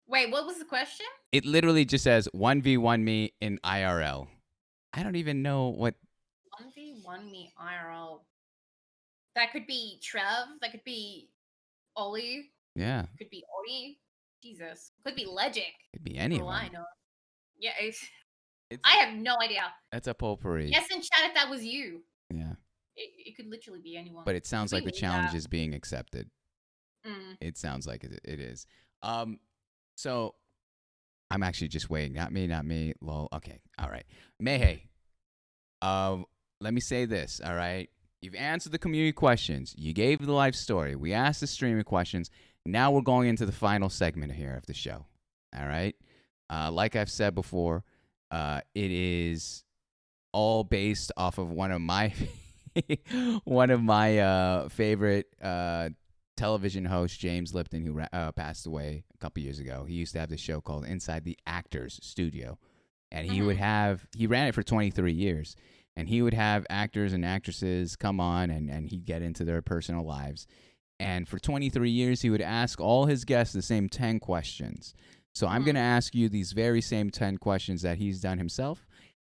Wait, what was the question? It literally just says 1v1 me in IRL. I don't even know what. 1v1 me IRL. That could be Trev. That could be Ollie. Yeah, Could be Odie. Jesus. Could be Legic. it'd be any For of all I them. know. Yeah, It's I have no idea. That's a potpourri. Yes, in chat if that was you. Yeah, It could literally be anyone. but it Because sounds we like the need challenge that. is being accepted. Mm. It sounds like it is. Um, so I'm actually just waiting. Not me, not me. Lol. Okay, all right. Mayhay. Uh, Let me say this. All right. You've answered the community questions. You gave the life story. We asked the streaming questions. Now we're going into the final segment here of the show. All right. Like I've said before, it is all based off of one of my favorite television hosts, James Lipton, who passed away a couple years ago. He used to have this show called Inside the Actors Studio, and Mm-hmm. he ran it for 23 years, and he would have actors and actresses come on, and he'd get into their personal lives. And for 23 years, he would ask all his guests the same 10 questions. So I'm going Mm-hmm. to ask you these very same 10 questions that he's done himself.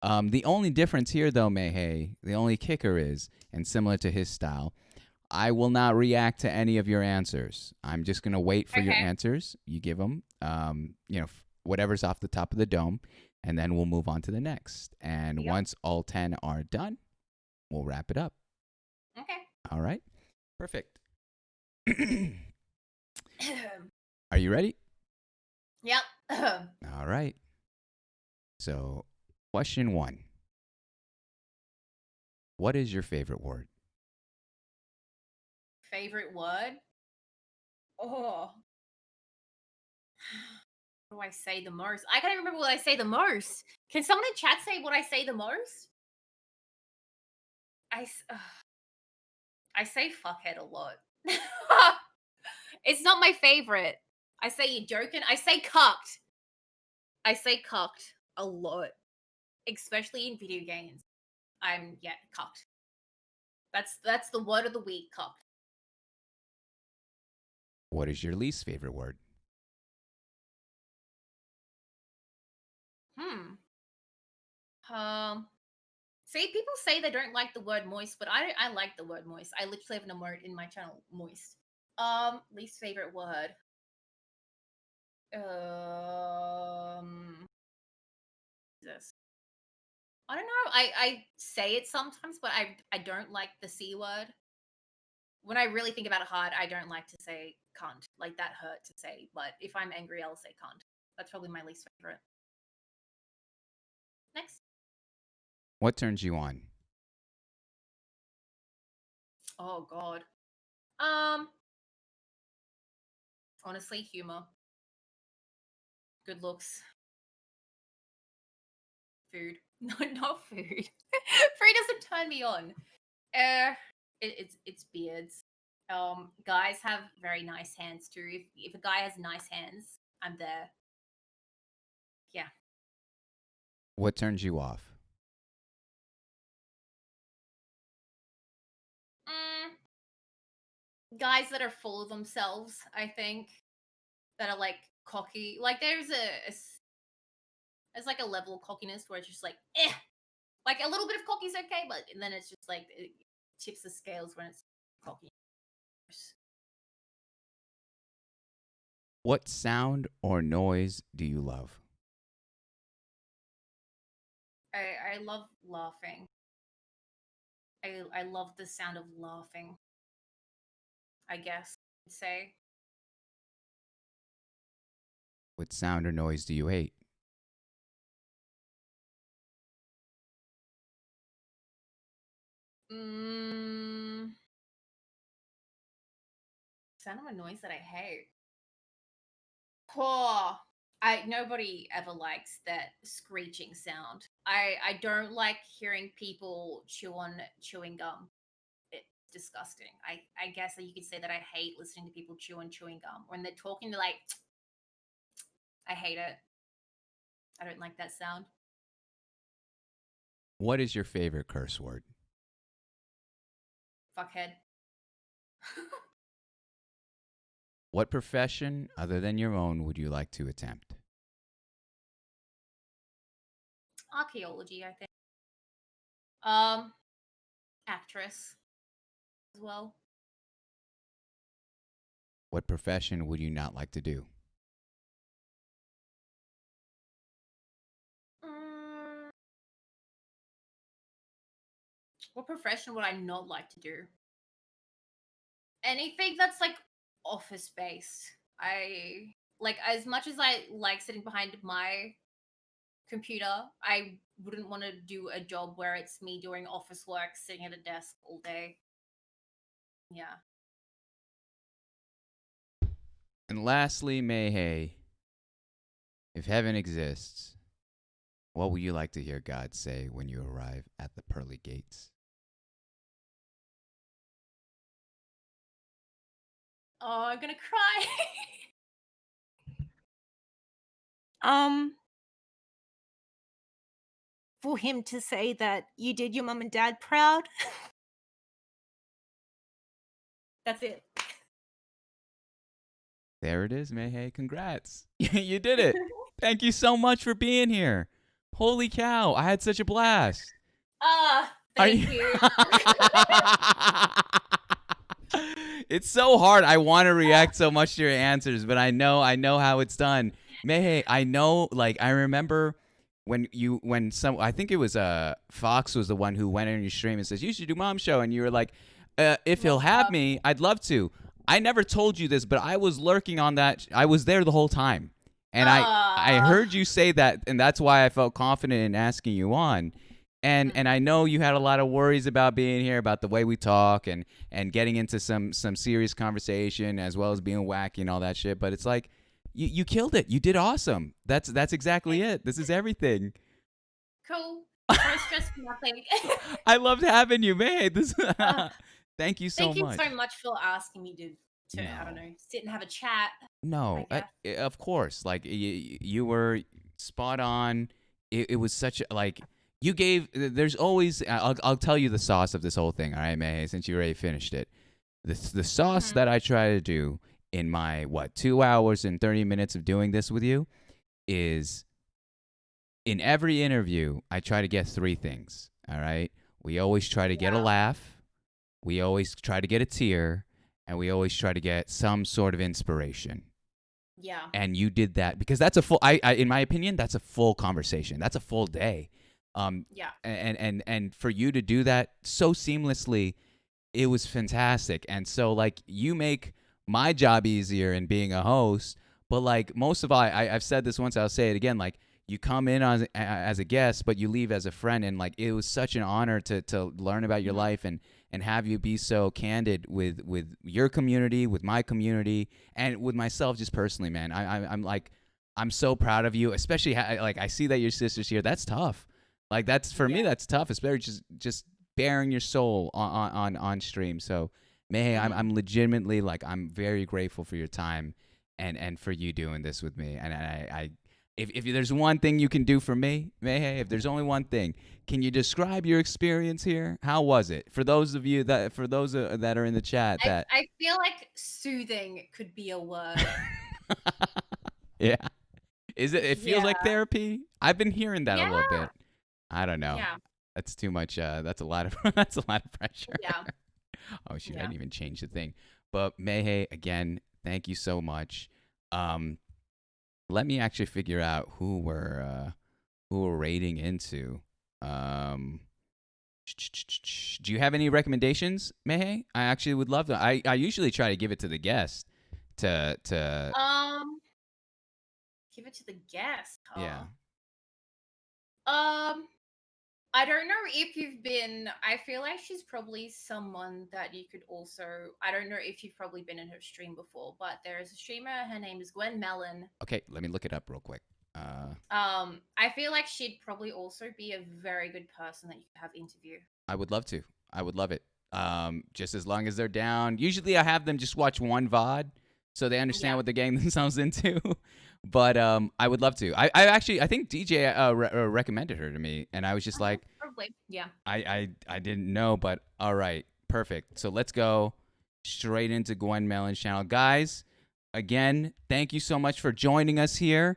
The only difference here, though, Mayhay, the only kicker is, and similar to his style, I will not react to any of your answers. I'm just gonna wait for your Okay. answers. You give them, whatever's off the top of the dome, and then we'll move on to the next. And Yep. once all 10 are done, we'll wrap it up. Okay. All right, perfect. Are you ready? Yep. All right. So, question one: what is your favorite word? Favorite word? Oh. What do I say the most? I can't remember what I say the most. Can someone in chat say what I say the most? I say fuckhead a lot. It's not my favorite. I say you joking. I say cucked. I say cucked a lot, especially in video games. I'm yeah cucked. That's the word of the week. Cucked. What is your least favorite word? Hmm. Um. See, people say they don't like the word moist, but I like the word moist. I literally have an emote in my channel, moist. Least favorite word. Jesus. I don't know. I say it sometimes, but I don't like the c word. When I really think about it hard, I don't like to say cunt. Like that hurt to say, but if I'm angry, I'll say cunt. That's probably my least favorite. Next. What turns you on? Oh God. Um. Honestly, humor, good looks, food. No, not food. Food doesn't turn me on. Uh, it's beards. Guys have very nice hands too. If a guy has nice hands, I'm there. Yeah. What turns you off? Mm, guys that are full of themselves, I think, that are like cocky. Like there's like a level of cockiness where it's just like like a little bit of cocky is okay, but then it's just like it tips the scales when it's cocky. What sound or noise do you love? I love laughing. I love the sound of laughing. I guess I'd say. What sound or noise do you hate? Mm, sound of a noise that I hate. Oh, I nobody ever likes that screeching sound. I don't like hearing people chew on chewing gum. It's disgusting. I guess that you could say that I hate listening to people chew on chewing gum when they're talking. They're like, I hate it. I don't like that sound. What is your favorite curse word? Fuckhead. What profession other than your own would you like to attempt? Archaeology, I think. Um, actress as well. What profession would you not like to do? Mm, what profession would I not like to do? Anything that's like office based. I like as much as I like sitting behind my computer, I wouldn't want to do a job where it's me doing office work, sitting at a desk all day. Yeah. And lastly, Mayhay, if heaven exists, what would you like to hear God say when you arrive at the pearly gates? Oh, I'm gonna cry. um, for him to say that you did your mum and dad proud. That's it. There it is, Mayhay. Congrats. You did it. Thank you so much for being here. Holy cow. I had such a blast. Are Thank you? you. It's so hard. I want to react so much to your answers, but I know how it's done. Mayhay, I know, like, I remember when some, I think it was Fox was the one who went on your stream and says you should do Mom Show, and you were like, if he'll have me, I'd love to. I never told you this, but I was lurking on that. I was there the whole time, and I heard you say that, and that's why I felt confident in asking you on. And I know you had a lot of worries about being here, about the way we talk, and getting into some serious conversation, as well as being wacky and all that shit. But it's like you killed it. You did awesome. That's exactly it. This is everything. Cool. No stress, nothing. I loved having you, man. Uh, Thank you so Thank you much. so much for asking me to I don't No. know, sit and have a chat. No, I guess. of course. Like you were spot on. It was such a, like you gave. There's always. I'll tell you the sauce of this whole thing. All right, May. Since you already finished it, the sauce Mhm. that I try to do in my 2 hours and 30 minutes of doing this with you is in every interview I try to get three things. All right, we always try to get a Yeah. laugh. We always try to get a tear, and we always try to get some sort of inspiration. Yeah. And you did that because that's a full. In my opinion, that's a full conversation. That's a full day. Yeah. And for you to do that so seamlessly, it was fantastic. And so like you make my job easier in being a host, but like most of all, I've said this once, I'll say it again. Like you come in as a guest, but you leave as a friend, and like it was such an honor to learn about your Mhm. life and have you be so candid with your community, with my community, and with myself just personally, man. I'm like I'm so proud of you, especially like I see that your sister's here. That's tough. Like that's for me, Yeah. that's tough. Especially just bearing your soul on stream. So, May, Mhm. I'm legitimately like I'm very grateful for your time and for you doing this with me. And I if there's one thing you can do for me, May, if there's only one thing, can you describe your experience here? How was it for those of you that are in the chat that I feel like soothing could be a word. yeah. Is it? It feels Yeah. like therapy. I've been hearing that a Yeah. little bit. I don't know. Yeah. That's too much. That's a lot of that's a lot of pressure. Yeah. Oh shoot, I Yeah. didn't even change the thing. But Mayhay, again, thank you so much. Um, let me actually figure out who we're rating into. Um, do you have any recommendations, Mayhay? I actually would love to. I usually try to give it to the guest. To Um, give it to the guest, yeah. huh? Um, I don't know if you've been. I feel like she's probably someone that you could also. I don't know if you've probably been in her stream before, but there is a streamer. Her name is Gwen Mellon. Okay, let me look it up real quick. I feel like she'd probably also be a very good person that you could have interview. I would love to. I would love it. Just as long as they're down. Usually, I have them just watch one VOD, so they understand Yeah. what they're getting themselves into. But I would love to. I think DJ recommended her to me, and I was just like, Probably. Yeah. I didn't know, but all right, perfect. So let's go straight into Gwen Mellon's channel, guys. Again, thank you so much for joining us here.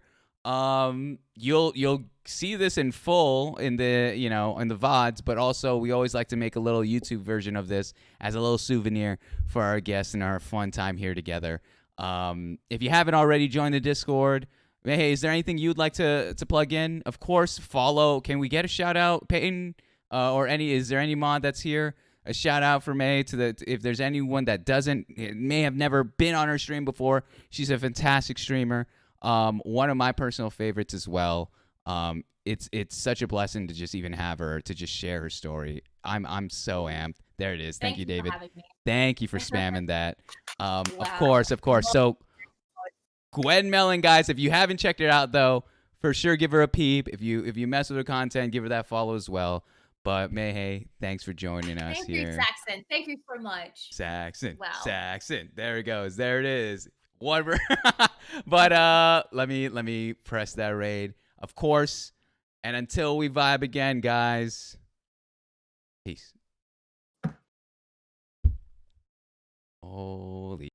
You'll see this in full in the in the VODs, but also we always like to make a little YouTube version of this as a little souvenir for our guests and our fun time here together. If you haven't already joined the Discord, hey, is there anything you'd like to plug in? Of course, follow. Can we get a shout out, Peyton? Or is there any mod that's here? A shout out for May if there's anyone that may have never been on her stream before. She's a fantastic streamer. One of my personal favorites as well. It's such a blessing to just even have her to just share her story. I'm so amped. There it is. Thank you, David. For having me. Thank you for spamming that. Of Wow. course. So Gwen Mellon, guys, if you haven't checked it out though, for sure give her a peep. If you mess with her content, give her that follow as well. But Mayhay, thanks for joining us Thank here. you, Saxon. Thank you so much. Saxon. Wow. Saxon. There it goes. There it is. Whatever. But let me press that raid. Of course. And until we vibe again, guys. Peace. Holy